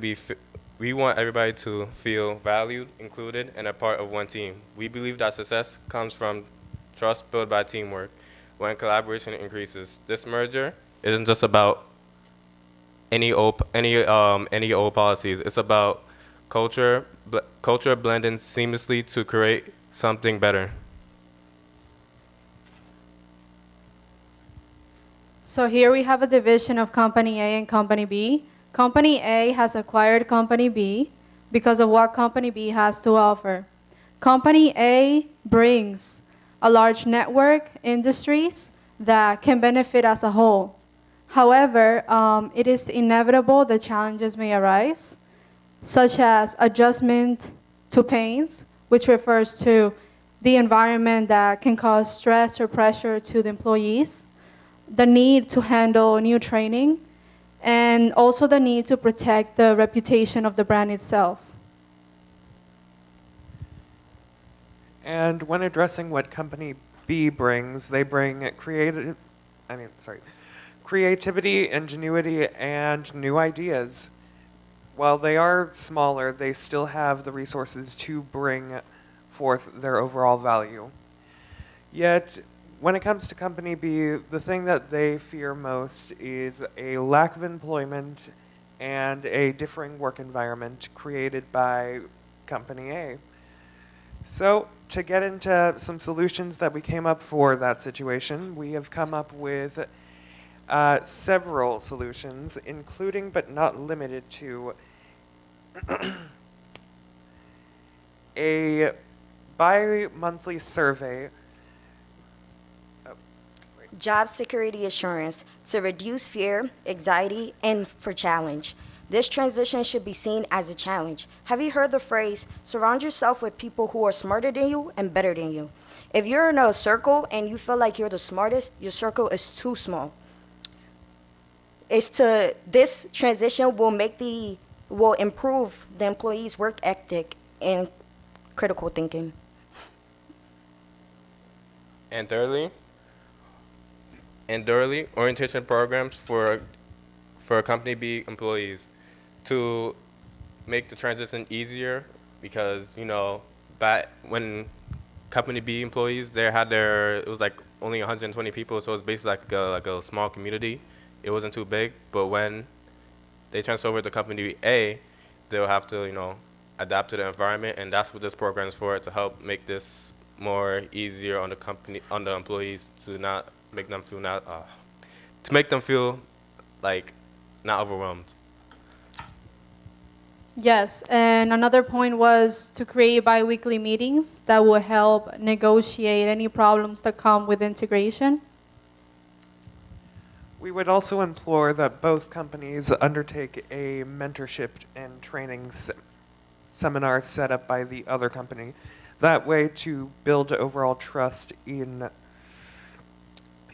feel valued, included, and a part of one team. We believe that success comes from trust built by teamwork when collaboration increases. This merger isn't just about any old policies. It's about culture blending seamlessly to create something better. So here we have a division of Company A and Company B. Company A has acquired Company B because of what Company B has to offer. Company A brings a large network, industries that can benefit as a whole. However, it is inevitable that challenges may arise, such as adjustment to pains, which refers to the environment that can cause stress or pressure to the employees, the need to handle new training, and also the need to protect the reputation of the brand itself. And when addressing what Company B brings, they bring creativity, ingenuity, and new ideas. While they are smaller, they still have the resources to bring forth their overall value. Yet, when it comes to Company B, the thing that they fear most is a lack of employment and a differing work environment created by Company A. So, to get into some solutions that we came up for that situation, we have come up with several solutions, including but not limited to a bi-monthly survey, Job security assurance to reduce fear, anxiety, and for challenge. This transition should be seen as a challenge. Have you heard the phrase, surround yourself with people who are smarter than you and better than you? If you're in a circle and you feel like you're the smartest, your circle is too small. This transition will improve the employees' work ethic and critical thinking. And thirdly, orientation programs for Company B employees to make the transition easier, because back when Company B employees, it was like only 120 people, so it was basically like a small community. It wasn't too big, but when they transfer over to Company A, they'll have to adapt to the environment, and that's what this program is for, to help make this more easier on the employees, to not make them feel like not overwhelmed. Yes, and another point was to create bi-weekly meetings that will help negotiate any problems that come with integration. We would also implore that both companies undertake a mentorship and training seminar set up by the other company. That way, to build overall trust in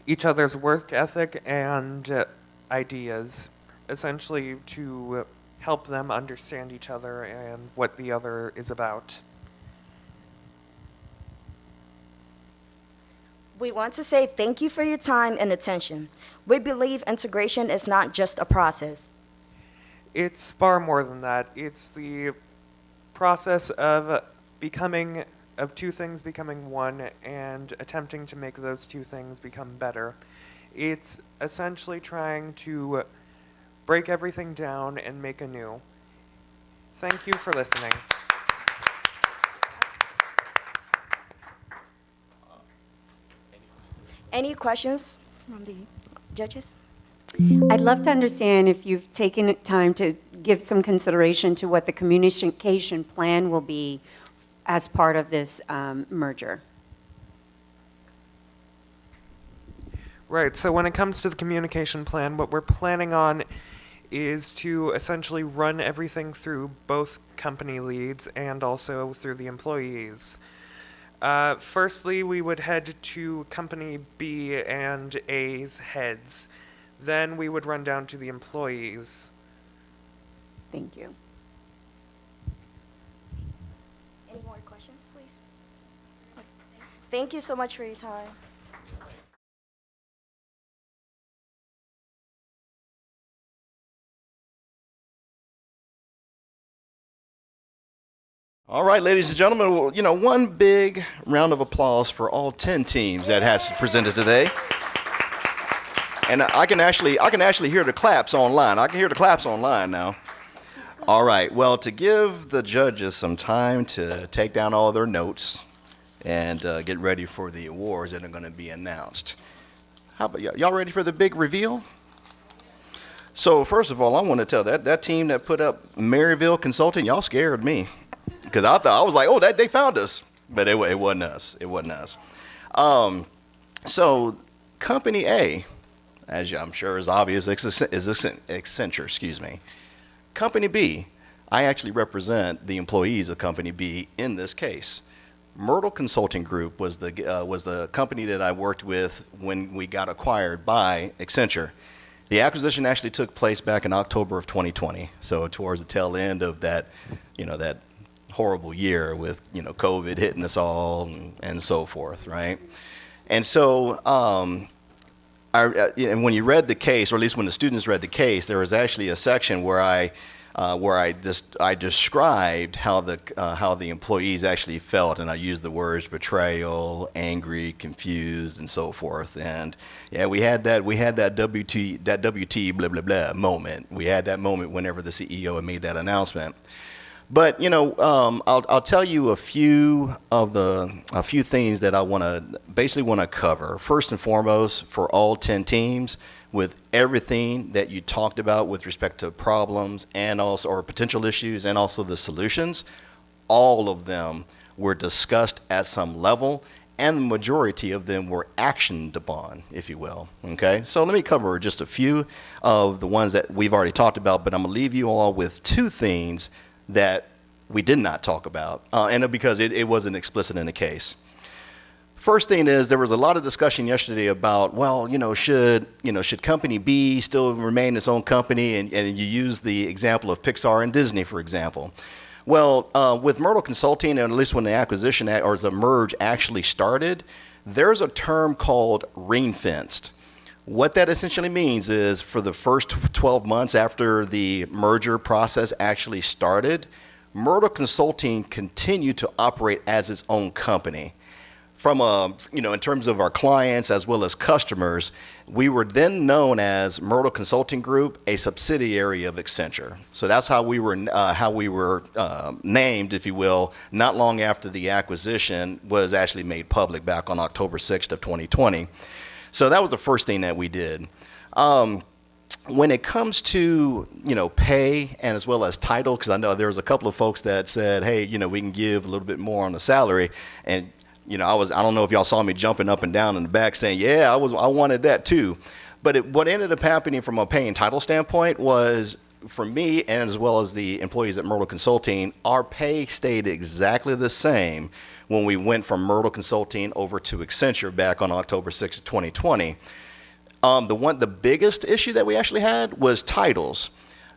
each other's work ethic and ideas, essentially to help them understand each other and what the other is about. We want to say thank you for your time and attention. We believe integration is not just a process. It's far more than that. It's the process of two things becoming one and attempting to make those two things become better. It's essentially trying to break everything down and make anew. Thank you for listening. Any questions from the judges? I'd love to understand if you've taken time to give some consideration to what the communication plan will be as part of this merger. Right, so when it comes to the communication plan, what we're planning on is to essentially run everything through both company leads and also through the employees. Firstly, we would head to Company B and A's heads. Then we would run down to the employees. Thank you. Any more questions, please? Thank you so much for your time. All right, ladies and gentlemen, one big round of applause for all 10 teams that has presented today. And I can actually hear the claps online. I can hear the claps online now. All right, well, to give the judges some time to take down all their notes and get ready for the awards that are going to be announced. How about y'all ready for the big reveal? So first of all, I want to tell that team that put up Maryville Consulting, y'all scared me. Because I was like, oh, they found us. But it wasn't us. It wasn't us. So Company A, as I'm sure is obvious, is Accenture, excuse me. Company B, I actually represent the employees of Company B in this case. Myrtle Consulting Group was the company that I worked with when we got acquired by Accenture. The acquisition actually took place back in October of 2020. So towards the tail end of that, that horrible year with COVID hitting us all and so forth, right? And so and when you read the case, or at least when the students read the case, there was actually a section where I described how the employees actually felt, and I used the words betrayal, angry, confused, and so forth. And yeah, we had that WT blah blah blah moment. We had that moment whenever the CEO had made that announcement. But I'll tell you a few things that I basically want to cover. First and foremost, for all 10 teams, with everything that you talked about with respect to problems and also or potential issues and also the solutions, all of them were discussed at some level and the majority of them were actioned upon, if you will. Okay, so let me cover just a few of the ones that we've already talked about, but I'm gonna leave you all with two things that we did not talk about, and because it wasn't explicit in the case. First thing is, there was a lot of discussion yesterday about, well, should company B still remain its own company? And you use the example of Pixar and Disney, for example. Well, with Myrtle Consulting, and at least when the acquisition or the merge actually started, there's a term called ring-fenced. What that essentially means is, for the first 12 months after the merger process actually started, Myrtle Consulting continued to operate as its own company. From in terms of our clients as well as customers, we were then known as Myrtle Consulting Group, a subsidiary of Accenture. So that's how we were named, if you will, not long after the acquisition was actually made public back on October 6th of 2020. So that was the first thing that we did. When it comes to pay and as well as title, because I know there was a couple of folks that said, hey, we can give a little bit more on the salary, and I don't know if y'all saw me jumping up and down in the back saying, yeah, I wanted that too. But what ended up happening from a pay and title standpoint was, for me and as well as the employees at Myrtle Consulting, our pay stayed exactly the same when we went from Myrtle Consulting over to Accenture back on October 6th, 2020. The biggest issue that we actually had was titles.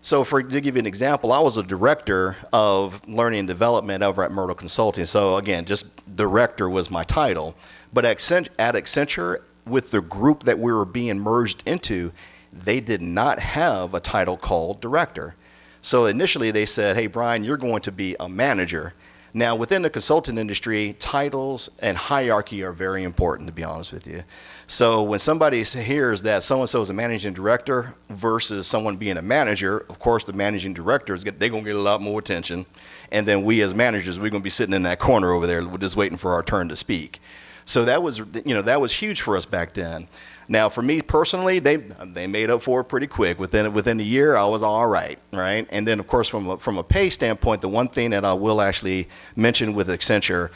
So to give you an example, I was a director of learning and development over at Myrtle Consulting. So again, just director was my title. But at Accenture, with the group that we were being merged into, they did not have a title called director. So initially they said, hey, Brian, you're going to be a manager. Now, within the consulting industry, titles and hierarchy are very important, to be honest with you. So when somebody hears that so-and-so is a managing director versus someone being a manager, of course, the managing directors, they're going to get a lot more attention. And then we as managers, we're going to be sitting in that corner over there just waiting for our turn to speak. So that was huge for us back then. Now, for me personally, they made up for it pretty quick. Within a year, I was all right? And then, of course, from a pay standpoint, the one thing that I will actually mention with Accenture,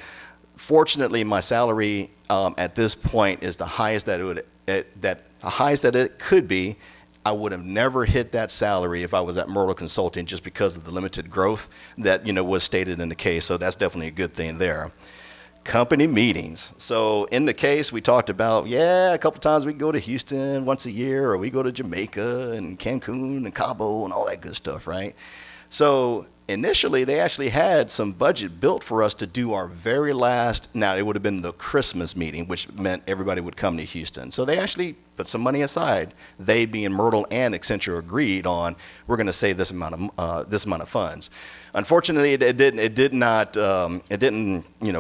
fortunately, my salary at this point is the highest that it could be. I would have never hit that salary if I was at Myrtle Consulting, just because of the limited growth that was stated in the case. So that's definitely a good thing there. Company meetings. So in the case, we talked about, a couple times we go to Houston once a year, or we go to Jamaica and Cancun and Cabo and all that good stuff, right? So initially, they actually had some budget built for us to do our very last, now it would have been the Christmas meeting, which meant everybody would come to Houston. So they actually put some money aside. They, being Myrtle and Accenture, agreed on, we're going to save this amount of funds. Unfortunately, it didn't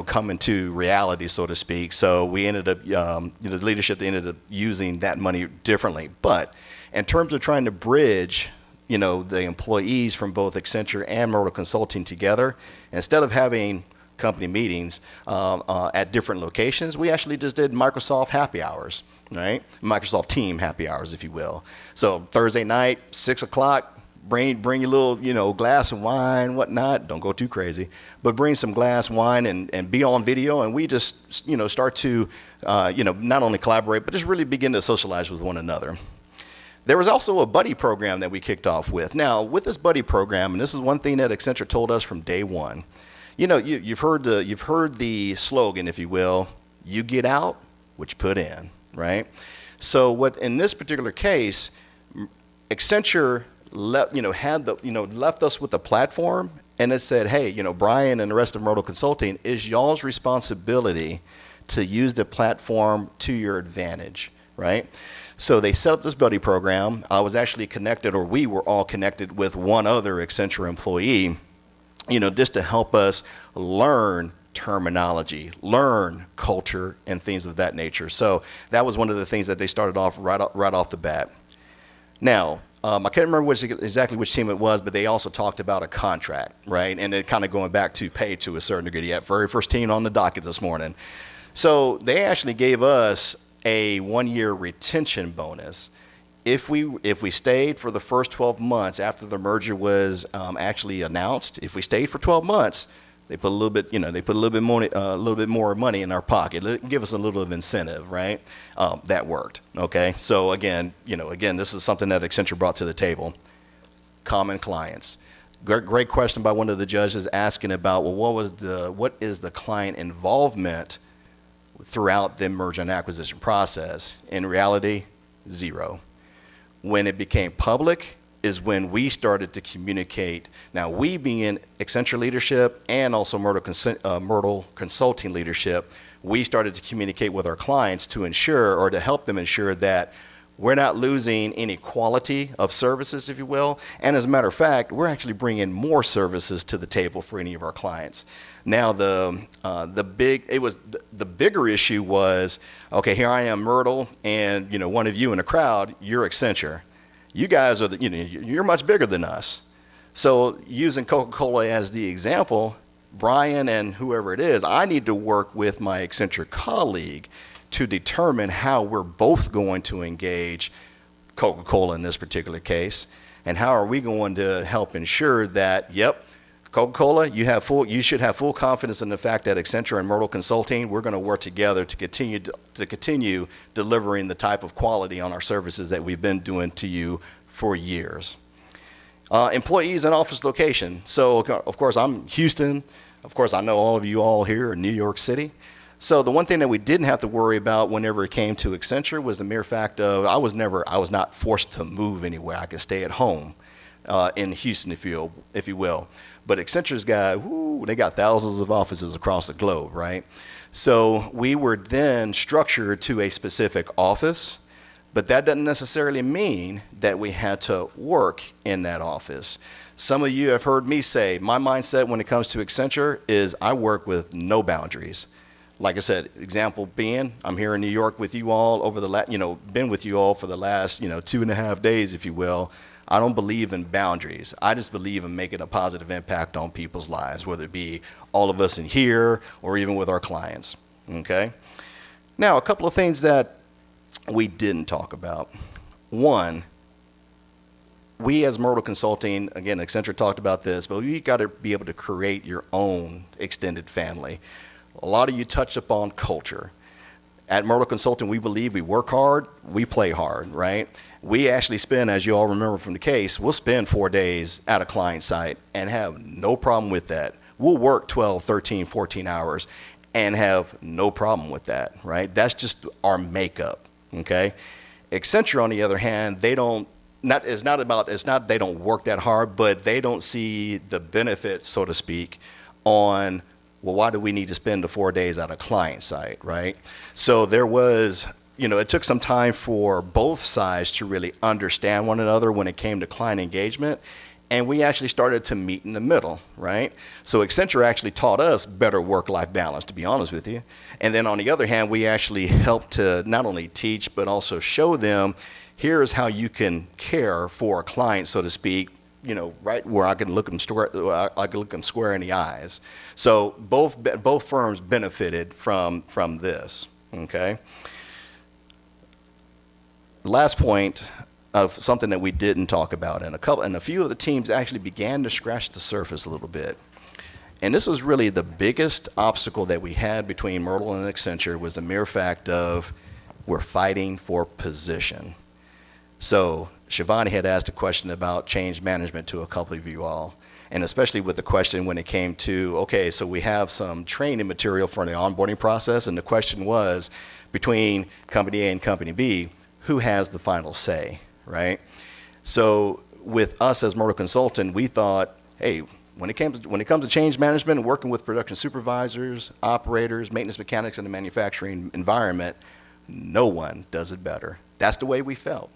come into reality, so to speak. So we ended up, the leadership ended up using that money differently. But in terms of trying to bridge the employees from both Accenture and Myrtle Consulting together, instead of having company meetings at different locations, we actually just did Microsoft happy hours, right? Microsoft team happy hours, if you will. So Thursday night, 6 o'clock, bring your little, glass of wine, whatnot. Don't go too crazy, but bring some glass wine and be on video. And we just, start to, not only collaborate, but just really begin to socialize with one another. There was also a buddy program that we kicked off with. Now, with this buddy program, and this is one thing that Accenture told us from day one, you've heard the slogan, if you will, you get out, what you put in, right? So what in this particular case, Accenture left us with a platform, and it said, hey, Brian and the rest of Myrtle Consulting, is y'all's responsibility to use the platform to your advantage, right? So they set up this buddy program. I was actually connected, or we were all connected with one other Accenture employee, just to help us learn terminology, learn culture, and things of that nature. So that was one of the things that they started off right off the bat. Now, I can't remember exactly which team it was, but they also talked about a contract, right? And then kind of going back to pay to a certain degree. Yeah, very first team on the docket this morning. So they actually gave us a 1-year retention bonus. If we stayed for the first 12 months after the merger was actually announced, if we stayed for 12 months, They put a little bit, they put a little bit more money in our pocket. Give us a little of incentive, right? That worked. Okay. So again, this is something that Accenture brought to the table. Common clients. Great question by one of the judges asking about, well, what is the client involvement throughout the merger and acquisition process? In reality, zero. When it became public is when we started to communicate. Now, we being Accenture leadership and also Myrtle Consulting leadership, we started to communicate with our clients to ensure, or to help them ensure, that we're not losing any quality of services, if you will. And as a matter of fact, we're actually bringing more services to the table for any of our clients. Now, the bigger issue was, okay, here I am, Myrtle, and one of you in the crowd, you're Accenture. You guys are you're much bigger than us. So using Coca-Cola as the example, Brian and whoever it is, I need to work with my Accenture colleague to determine how we're both going to engage Coca-Cola in this particular case, and how are we going to help ensure that, yep, Coca-Cola, you should have full confidence in the fact that Accenture and Myrtle Consulting, we're going to work together to continue delivering the type of quality on our services that we've been doing to you for years. Employees and office location. So of course I'm Houston. Of course I know all of you all here in New York City. So the one thing that we didn't have to worry about whenever it came to Accenture was the mere fact of I was not forced to move anywhere. I could stay at home in Houston, if you will. But Accenture's they got thousands of offices across the globe, right? So we were then structured to a specific office, but that doesn't necessarily mean that we had to work in that office. Some of you have heard me say, my mindset when it comes to Accenture is I work with no boundaries. Like I said, example being, I'm here in New York with you all been with you all for the last, 2.5 days, if you will. I don't believe in boundaries. I just believe in making a positive impact on people's lives, whether it be all of us in here or even with our clients, okay? Now, a couple of things that we didn't talk about. One, we as Myrtle Consulting, again, Accenture talked about this, but you got to be able to create your own extended family. A lot of you touched upon culture. At Myrtle Consulting, we believe we work hard, we play hard, right? We actually spend, as you all remember from the case, we'll spend 4 days at a client site and have no problem with that. We'll work 12, 13, 14 hours and have no problem with that, right? That's just our makeup, okay? Accenture, on the other hand, they don't work that hard, but they don't see the benefit, so to speak, on, well, why do we need to spend the 4 days at a client site, right? So there was, it took some time for both sides to really understand one another when it came to client engagement, and we actually started to meet in the middle, right? So Accenture actually taught us better work-life balance, to be honest with you. And then on the other hand, we actually helped to not only teach, but also show them, here's how you can care for a client, so to speak, right where I can look them square in the eyes. So both firms benefited from this, okay? The last point of something that we didn't talk about, and a few of the teams actually began to scratch the surface a little bit. And this was really the biggest obstacle that we had between Myrtle and Accenture, was the mere fact of we're fighting for position. So Shivani had asked a question about change management to a couple of you all, and especially with the question when it came to, okay, so we have some training material for the onboarding process, and the question was, between company A and company B, who has the final say, right? So with us as Myrtle Consultant, we thought, hey, when it comes to change management and working with production supervisors, operators, maintenance mechanics in the manufacturing environment, no one does it better. That's the way we felt.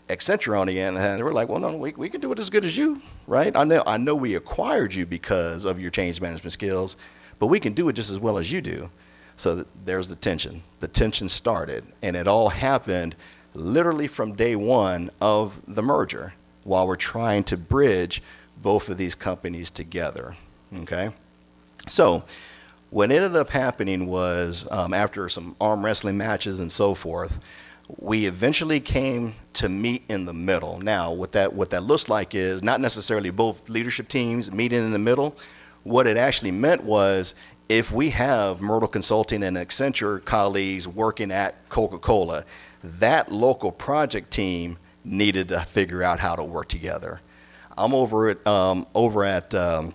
Accenture, on the other hand, they were like, well, no, we can do it as good as you, right? I know we acquired you because of your change management skills, but we can do it just as well as you do. So there's the tension. The tension started, and it all happened literally from day one of the merger while we're trying to bridge both of these companies together, okay? So what ended up happening was after some arm wrestling matches and so forth, we eventually came to meet in the middle. Now, what that looks like is not necessarily both leadership teams meeting in the middle. What it actually meant was if we have Myrtle Consulting and Accenture colleagues working at Coca-Cola, that local project team needed to figure out how to work together. I'm over at Hormel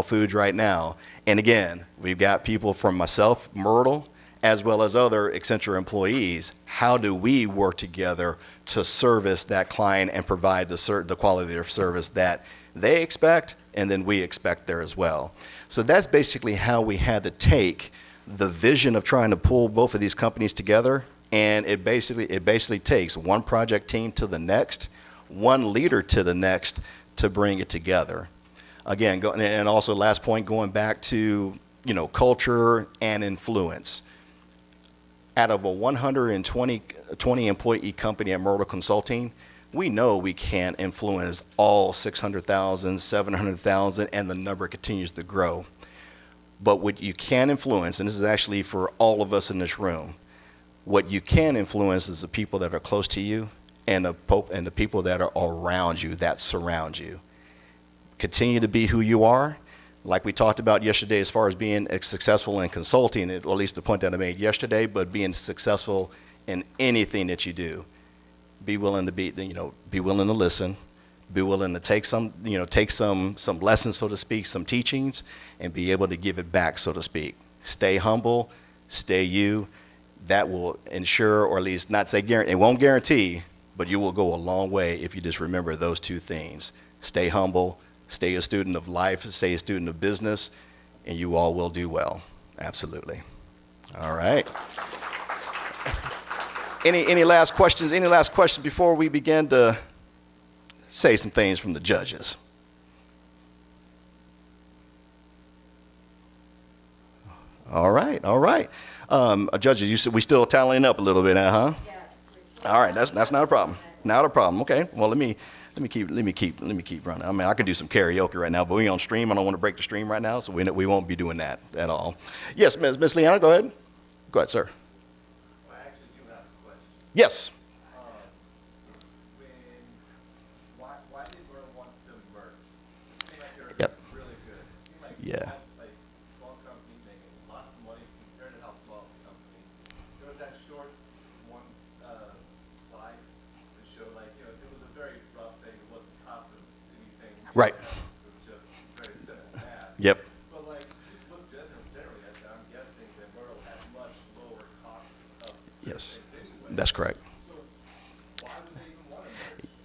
Foods right now, and again, we've got people from myself, Myrtle, as well as other Accenture employees. How do we work together to service that client and provide the quality of service that they expect and then we expect there as well? So that's basically how we had to take the vision of trying to pull both of these companies together, and it basically takes one project team to the next, one leader to the next to bring it together. Again, and also last point, going back to culture and influence. Out of a 120 employee company at Myrtle Consulting, we know we can't influence all 600,000, 700,000, and the number continues to grow. But what you can influence, and this is actually for all of us in this room, what you can influence is the people that are close to you and the people that are around you, that surround you. Continue to be who you are. Like we talked about yesterday as far as being successful in consulting, or at least the point that I made yesterday, but being successful in anything that you do. Be willing to be willing to listen, be willing to take some lessons, so to speak, some teachings, and be able to give it back, so to speak. Stay humble, stay you. That will ensure, or at least not say guarantee, it won't guarantee, but you will go a long way if you just remember those two things. Stay humble, stay a student of life, stay a student of business, and you all will do well. Absolutely. All right. Any last questions? Any last questions before we begin to say some things from the judges? All right, all right. Judges, you said we still tallying up a little bit, huh? Yes. All right, that's not a problem. Not a problem. Okay. Well, let me keep running. I mean, I can do some karaoke right now, but we on stream. I don't want to break the stream right now, so we won't be doing that at all. Yes, Miss Leanna, go ahead. Go ahead, sir. Well, I actually do have a question. Yes. Why did Myrtle want to merge? It seemed like they were Yep. really good. It seemed like Yeah. like small company making lots of money compared to how small the company. There was that short one slide that showed it was a very rough thing. It wasn't confident anything. Right. It was just very simple math. Yep. But just look generally at that, I'm guessing that Myrtle had much lower cost of Yes. things anyway. That's correct. So why would they even want to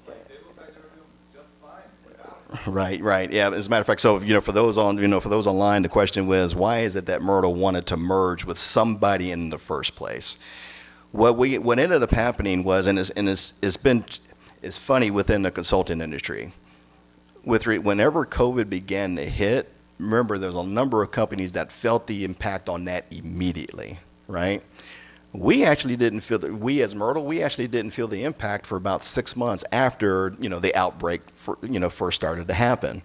merge? They look like they were doing just fine without it. Right, right. Yeah, as a matter of fact, so for those online, the question was, why is it that Myrtle wanted to merge with somebody in the first place? What ended up happening was, it's funny within the consulting industry. Whenever COVID began to hit, remember there's a number of companies that felt the impact on that immediately, right? We actually didn't feel that. We as Myrtle, we actually didn't feel the impact for about 6 months after the outbreak first started to happen.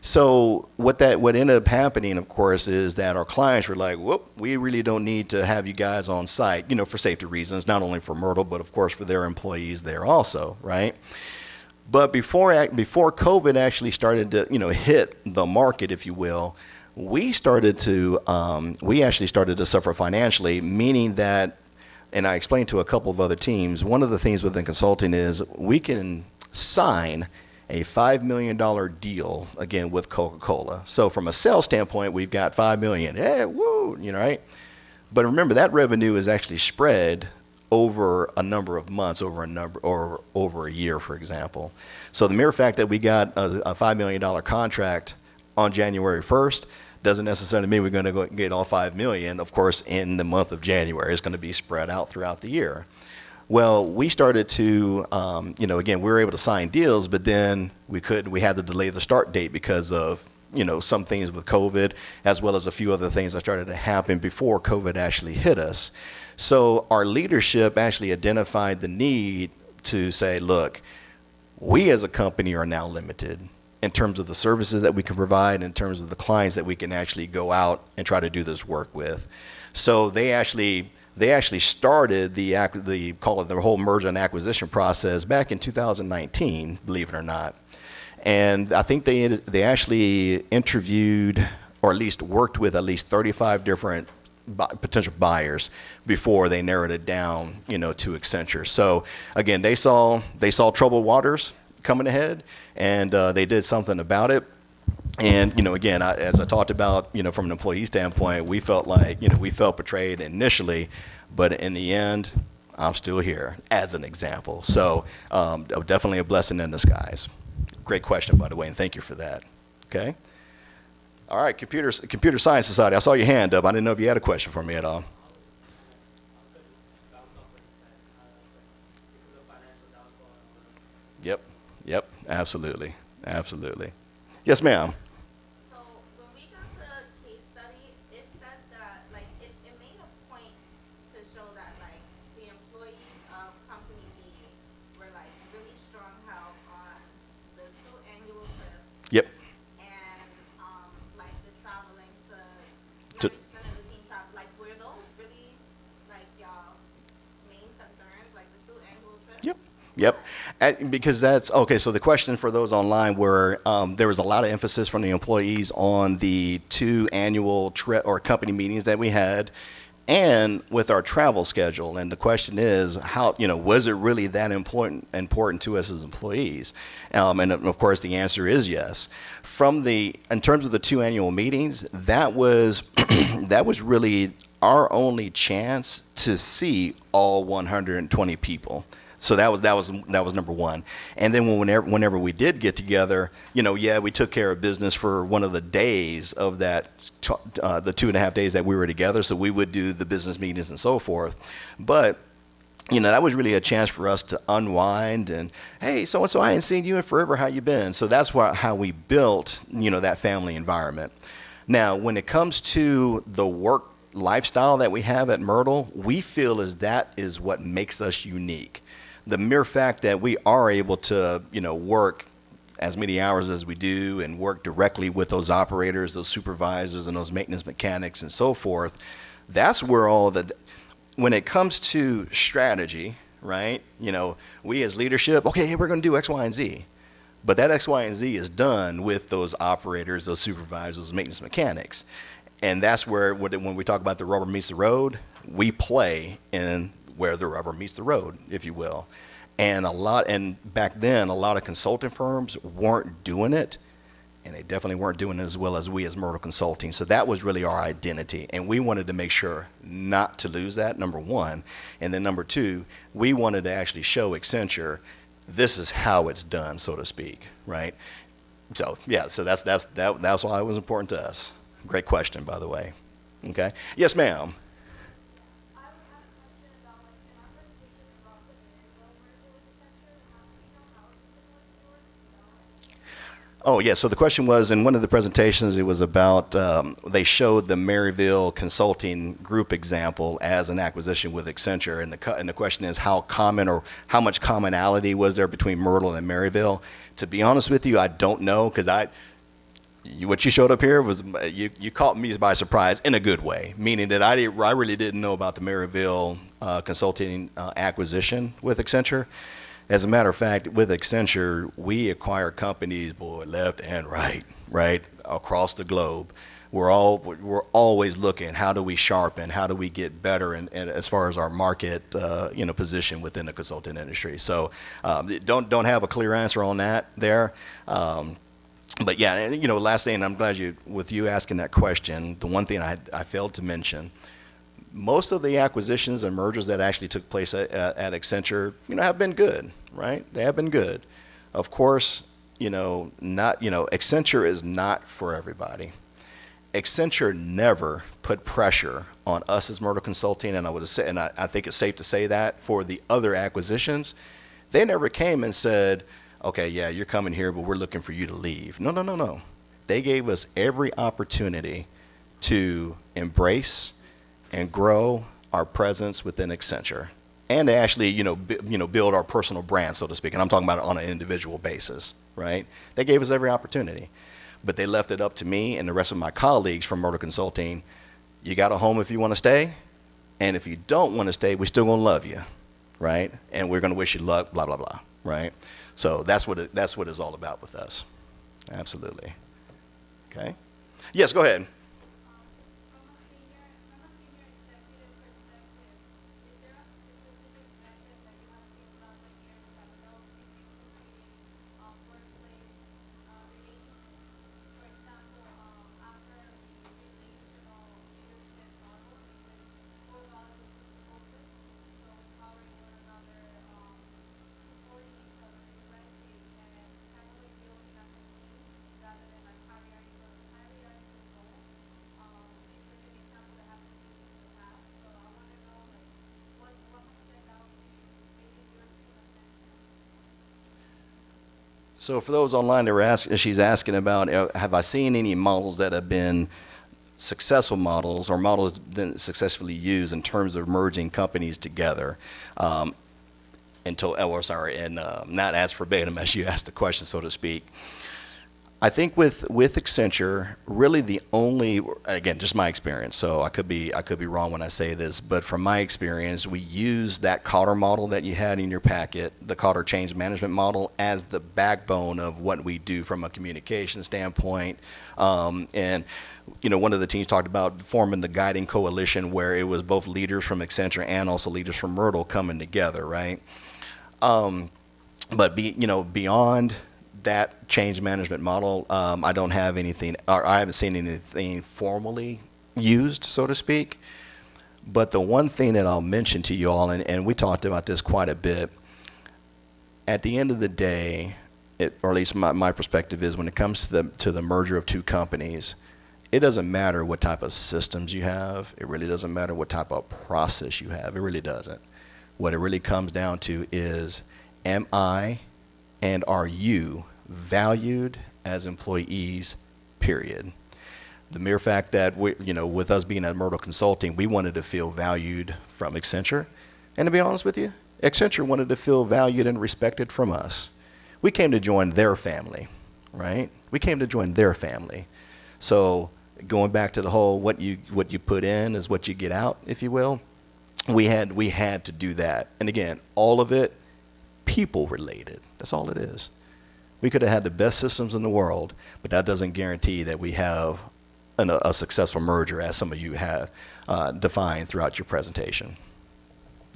So what ended up happening, of course, is that our clients were like, "Whoop, we really don't need to have you guys on site, for safety reasons, not only for Myrtle, but of course for their employees there also, right?" But before COVID actually started to hit the market, if you will, we actually started to suffer financially, meaning that, and I explained to a couple of other teams, one of the things within consulting is we can sign a $5 million deal, again, with Coca-Cola. So from a sales standpoint, we've got $5 million. Yeah, woo, right? But remember, that revenue is actually spread over a number of months, over a year, for example. So the mere fact that we got a $5 million contract on January 1st doesn't necessarily mean we're going to go get all $5 million, of course, in the month of January. It's going to be spread out throughout the year. Well, we started to, again, we were able to sign deals, but then we had to delay the start date because of, some things with COVID, as well as a few other things that started to happen before COVID actually hit us. So our leadership actually identified the need to say, look, we as a company are now limited in terms of the services that we can provide, in terms of the clients that we can actually go out and try to do this work with. So they actually started the whole merger and acquisition process back in 2019, believe it or not. And I think they actually interviewed, or at least worked with at least 35 different potential buyers before they narrowed it down, to Accenture. So again, they saw troubled waters coming ahead, and they did something about it. And again, as I talked about, from an employee standpoint, we felt like we felt betrayed initially, but in the end, I'm still here as an example. So definitely a blessing in disguise. Great question, by the way, and thank you for that. Okay. All right, Computer Science Society. I saw your hand up. I didn't know if you had a question for me at all. Yep. Absolutely. Yes, ma'am. Yep. Yep. Because that's okay. So the question for those online were there was a lot of emphasis from the employees on the 2 annual or company meetings that we had, and with our travel schedule. And the question is, how was it really that important to us as employees? And of course, the answer is yes. In terms of the 2 annual meetings, that was that was really our only chance to see all 120 people. So that was number one. And then whenever we did get together, we took care of business for one of the days of that, the 2.5 days that we were together. So we would do the business meetings and so forth. But that was really a chance for us to unwind and, hey, so-and-so, I ain't seen you in forever. How you been? So that's how we built, that family environment. Now, when it comes to the work lifestyle that we have at Myrtle, we feel that is what makes us unique. The mere fact that we are able to, work as many hours as we do and work directly with those operators, those supervisors, and those maintenance mechanics and so forth, that's where when it comes to strategy, right? We as leadership, okay, we're going to do X, Y, and Z. But that X, Y, and Z is done with those operators, those supervisors, those maintenance mechanics. And that's where, when we talk about the rubber meets the road, we play in where the rubber meets the road, if you will. And back then, a lot of consulting firms weren't doing it, and they definitely weren't doing it as well as we as Myrtle Consulting. So that was really our identity, and we wanted to make sure not to lose that, number one. And then number two, we wanted to actually show Accenture this is how it's done, so to speak, right? So yeah, so that's why it was important to us. Great question, by the way. Okay. Yes, ma'am. Oh, yeah. So the question was, in one of the presentations, it was about, they showed the Maryville Consulting Group example as an acquisition with Accenture. And the question is, how common or how much commonality was there between Myrtle and Maryville? To be honest with you, I don't know, because what you showed up here was, you caught me by surprise in a good way, meaning that I really didn't know about the Maryville Consulting acquisition with Accenture. As a matter of fact, with Accenture, we acquire companies, left and right, across the globe. We're always looking, how do we sharpen, how do we get better, and as far as our market, position within the consulting industry. So, don't have a clear answer on that there. But yeah, and last thing, and I'm glad with you asking that question, the one thing I failed to mention, most of the acquisitions and mergers that actually took place at Accenture, have been good, right? They have been good. Of course, Accenture is not for everybody. Accenture never put pressure on us as Myrtle Consulting, and I think it's safe to say that for the other acquisitions, they never came and said, okay, yeah, you're coming here, but we're looking for you to leave. No. They gave us every opportunity to embrace and grow our presence within Accenture, and to actually, build our personal brand, so to speak. And I'm talking about it on an individual basis, right? They gave us every opportunity, but they left it up to me and the rest of my colleagues from Myrtle Consulting. You got a home if you want to stay, and if you don't want to stay, we're still gonna love you, right? And we're gonna wish you luck, blah blah blah, right? So that's what it's all about with us. Absolutely. Okay. Yes, go ahead. So for those online that were asking, she's asking about, have I seen any models that have been successful models or models been successfully used in terms of merging companies together? Not as verbatim as you asked the question, so to speak. I think with Accenture, really the only, again, just my experience, so I could be wrong when I say this, but from my experience, we use that Cotter model that you had in your packet, the Cotter change management model, as the backbone of what we do from a communication standpoint. And one of the teams talked about forming the guiding coalition where it was both leaders from Accenture and also leaders from Myrtle coming together, right? But beyond that change management model, I don't have anything, or I haven't seen anything formally used, so to speak. But the one thing that I'll mention to you all, and we talked about this quite a bit, at the end of the day, or at least my perspective is when it comes to the merger of two companies, it doesn't matter what type of systems you have. It really doesn't matter what type of process you have. It really doesn't. What it really comes down to is, am I and are you valued as employees, period. The mere fact that with us being at Myrtle Consulting, we wanted to feel valued from Accenture. And to be honest with you, Accenture wanted to feel valued and respected from us. We came to join their family, right? We came to join their family. So going back to the whole what you put in is what you get out, if you will, we had to do that. And again, all of it people related. That's all it is. We could have had the best systems in the world, but that doesn't guarantee that we have a successful merger, as some of you have defined throughout your presentation.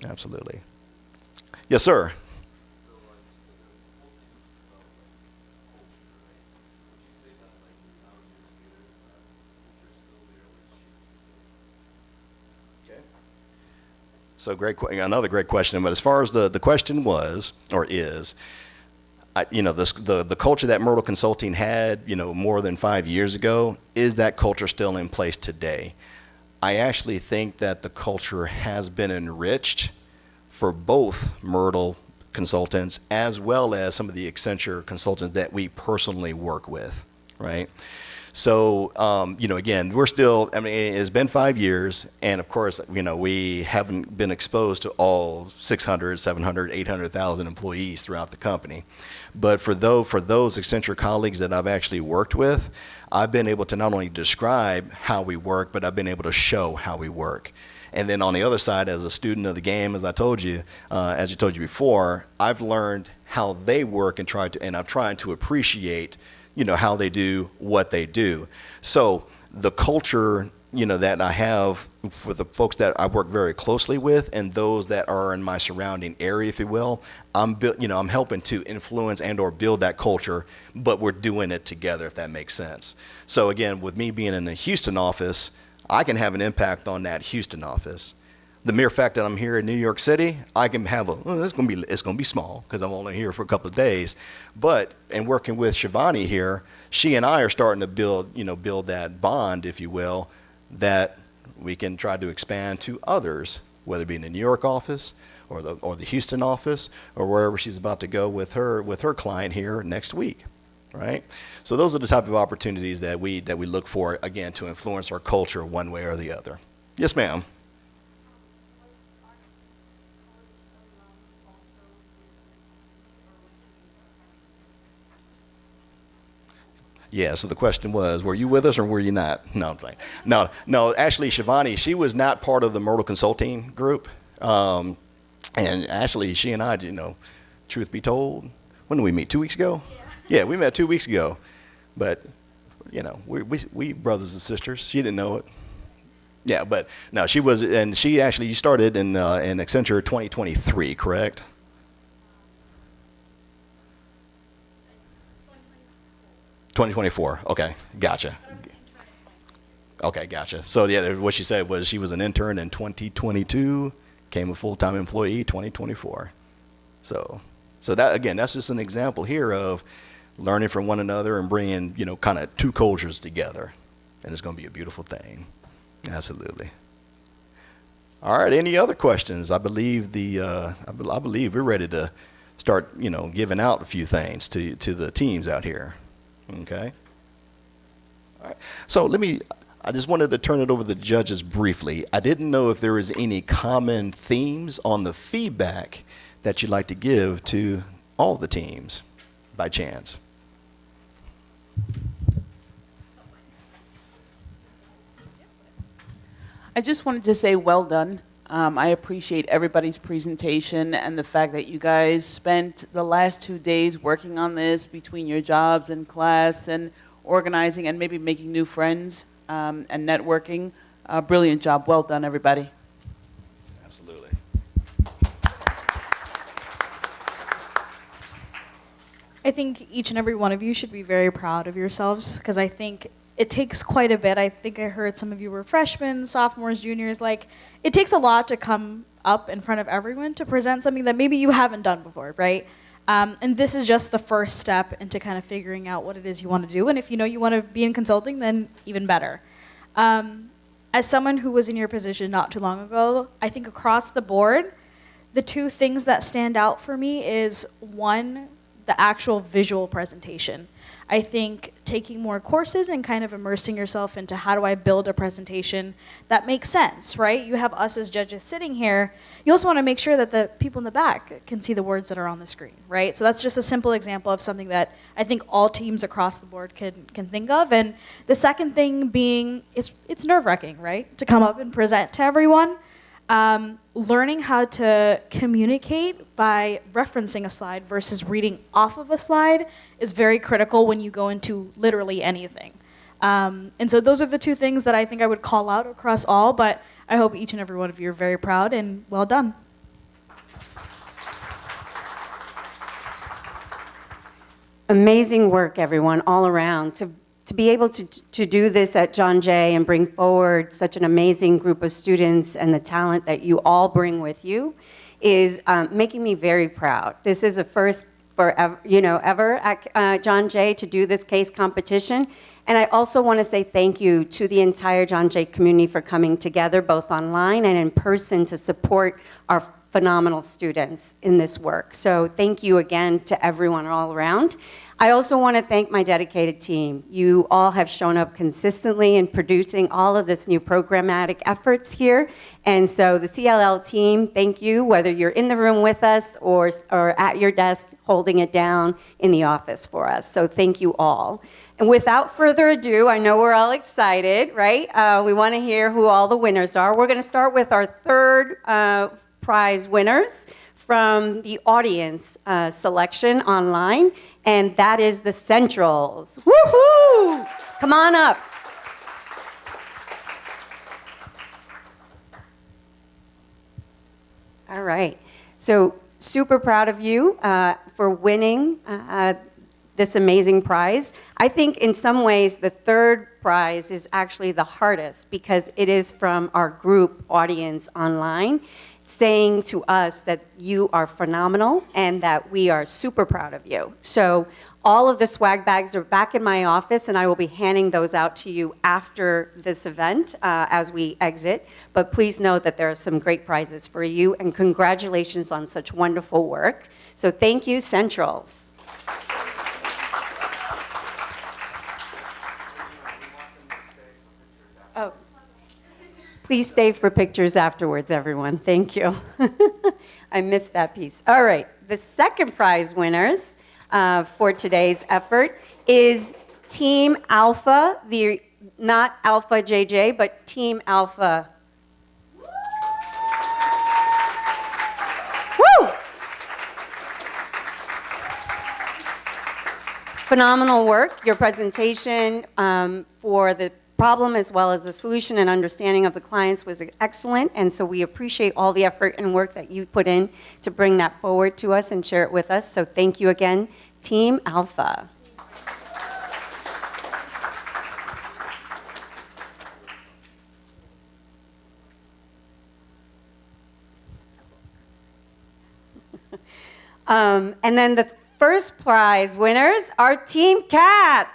Absolutely. Yes, sir. So another great question. But as far as the question was, or is, the culture that Myrtle Consulting had, more than 5 years ago, is that culture still in place today? I actually think that the culture has been enriched for both Myrtle consultants as well as some of the Accenture consultants that we personally work with, right? So, again, we're still, it's been 5 years, and of course, we haven't been exposed to all 600, 700, 800,000 employees throughout the company. But for those Accenture colleagues that I've actually worked with, I've been able to not only describe how we work, but I've been able to show how we work. And then on the other side, as a student of the game, as I told you before, I've learned how they work and I'm trying to appreciate how they do what they do. So the culture, that I have for the folks that I work very closely with and those that are in my surrounding area, if you will, I'm helping to influence and or build that culture, but we're doing it together, if that makes sense. So again, with me being in the Houston office, I can have an impact on that Houston office. The mere fact that I'm here in New York City, I can have it's going to be small because I'm only here for a couple of days. But in working with Shivani here, she and I are starting to build that bond, if you will, that we can try to expand to others, whether it be in the New York office or the Houston office or wherever she's about to go with her client here next week, right? So those are the type of opportunities that we look for, again, to influence our culture one way or the other. Yes, ma'am. Yeah, so the question was, were you with us or were you not? No, I'm playing. No, actually, Shivani, she was not part of the Myrtle Consulting group. And actually, she and I, truth be told, when did we meet? 2 weeks ago? Yeah, we met 2 weeks ago. but you know, we brothers and sisters. She didn't know it. Yeah, but no, she was, and she actually, you started in Accenture 2023, correct? $2024. Okay, gotcha. Okay, gotcha. So yeah, what she said was she was an intern in 2022, came a full-time employee 2024. So that, again, that's just an example here of learning from one another and bringing, you know, kind of two cultures together, and it's going to be a beautiful thing. Absolutely. All right. Any other questions? I believe I believe we're ready to start, you know, giving out a few things to the teams out here. Okay. All right. So I just wanted to turn it over to the judges briefly. I didn't know if there was any common themes on the feedback that you'd like to give to all the teams by chance. I just wanted to say well done. I appreciate everybody's presentation and the fact that you guys spent the last 2 days working on this between your jobs and class and organizing and maybe making new friends and networking. Brilliant job. Well done, everybody. Absolutely. I think each and every one of you should be very proud of yourselves because I think it takes quite a bit. I think I heard some of you were freshmen, sophomores, juniors. Like, it takes a lot to come up in front of everyone to present something that maybe you haven't done before, right? And this is just the first step into kind of figuring out what it is you want to do. And if you know you want to be in consulting, then even better. As someone who was in your position not too long ago, I think across the board, the two things that stand out for me is one, the actual visual presentation. I think taking more courses and kind of immersing yourself into how do I build a presentation that makes sense, right? You have us as judges sitting here. You also want to make sure that the people in the back can see the words that are on the screen, right? So that's just a simple example of something that I think all teams across the board can think of. And the second thing being, it's nerve-wracking, right? To come up and present to everyone. Learning how to communicate by referencing a slide versus reading off of a slide is very critical when you go into literally anything. And so those are the two things that I think I would call out across all, but I hope each and every one of you are very proud and well done. Amazing work, everyone, all around. To be able to do this at John Jay and bring forward such an amazing group of students and the talent that you all bring with you is making me very proud. This is a first for ever at John Jay to do this case competition. And I also want to say thank you to the entire John Jay community for coming together, both online and in person, to support our phenomenal students in this work. So thank you again to everyone all around. I also want to thank my dedicated team. You all have shown up consistently in producing all of this new programmatic efforts here. And so the CLL team, thank you, whether you're in the room with us or at your desk holding it down in the office for us. So thank you all. And without further ado, I know we're all excited, right? We want to hear who all the winners are. We're going to start with our third prize winners from the audience selection online, and that is the Centrals. Woohoo! Come on up. All right. So super proud of you for winning this amazing prize. I think in some ways the third prize is actually the hardest because it is from our group audience online, saying to us that you are phenomenal and that we are super proud of you. So all of the swag bags are back in my office and I will be handing those out to you after this event as we exit. But please know that there are some great prizes for you and congratulations on such wonderful work. So thank you, Centrals. Oh. Please stay for pictures afterwards, everyone. Thank you. I missed that piece. All right, the second prize winners for today's effort is Team Alpha, not Alpha JJ, but Team Alpha. Woo! Phenomenal work. Your presentation for the problem as well as the solution and understanding of the clients was excellent, and so we appreciate all the effort and work that you put in to bring that forward to us and share it with us. So thank you again, Team Alpha. And then the first prize winners are Team Cats.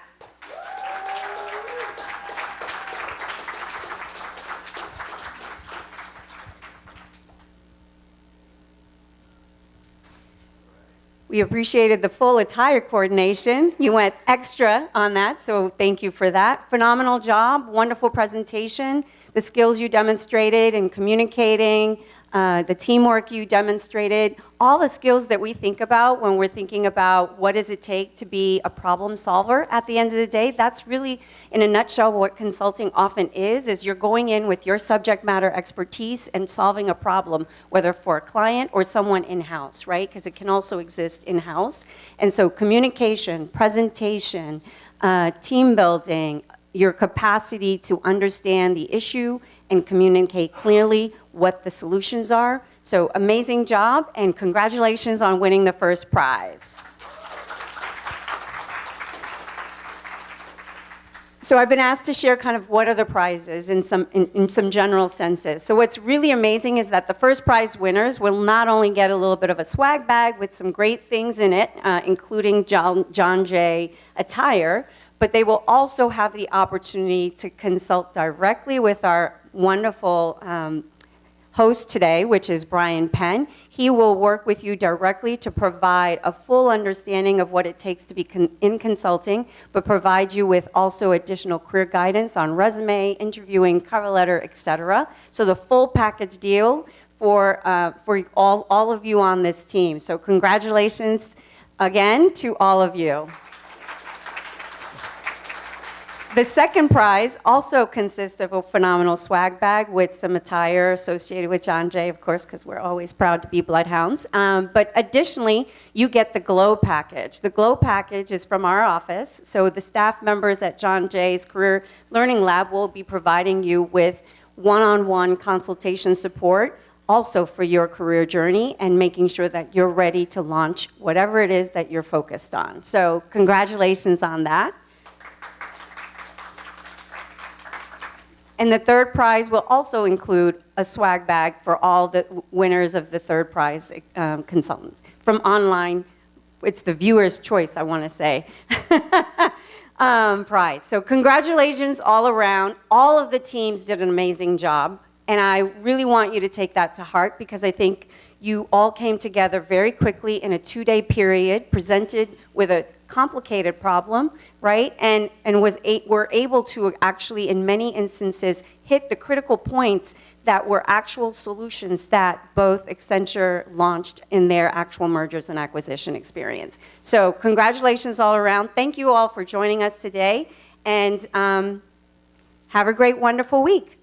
We appreciated the full attire coordination. You went extra on that, so thank you for that. Phenomenal job, wonderful presentation, the skills you demonstrated in communicating, the teamwork you demonstrated, all the skills that we think about when we're thinking about what does it take to be a problem solver at the end of the day. That's really, in a nutshell, what consulting often is you're going in with your subject matter expertise and solving a problem, whether for a client or someone in-house, right? Because it can also exist in-house. And so communication, presentation, team building, your capacity to understand the issue and communicate clearly what the solutions are. So amazing job, and congratulations on winning the first prize. So I've been asked to share kind of what are the prizes in some general senses. So what's really amazing is that the first prize winners will not only get a little bit of a swag bag with some great things in it, including John Jay attire, but they will also have the opportunity to consult directly with our wonderful host today, which is Brian Penn. He will work with you directly to provide a full understanding of what it takes to be in consulting, but provide you with also additional career guidance on resume, interviewing, cover letter, etc. So the full package deal for all of you on this team. So congratulations again to all of you. The second prize also consists of a phenomenal swag bag with some attire associated with John Jay, of course, because we're always proud to be bloodhounds. But additionally, you get the Glow package. The Glow package is from our office, so the staff members at John Jay's Career Learning Lab will be providing you with one-on-one consultation support also for your career journey and making sure that you're ready to launch whatever it is that you're focused on. So congratulations on that. And the third prize will also include a swag bag for all the winners of the third prize consultants. From online, it's the viewer's choice, I want to say, prize. So congratulations all around. All of the teams did an amazing job. And I really want you to take that to heart because I think you all came together very quickly in a 2-day period, presented with a complicated problem, right? And were able to actually, in many instances, hit the critical points that were actual solutions that both Accenture launched in their actual mergers and acquisition experience. So congratulations all around. Thank you all for joining us today, and have a great, wonderful week.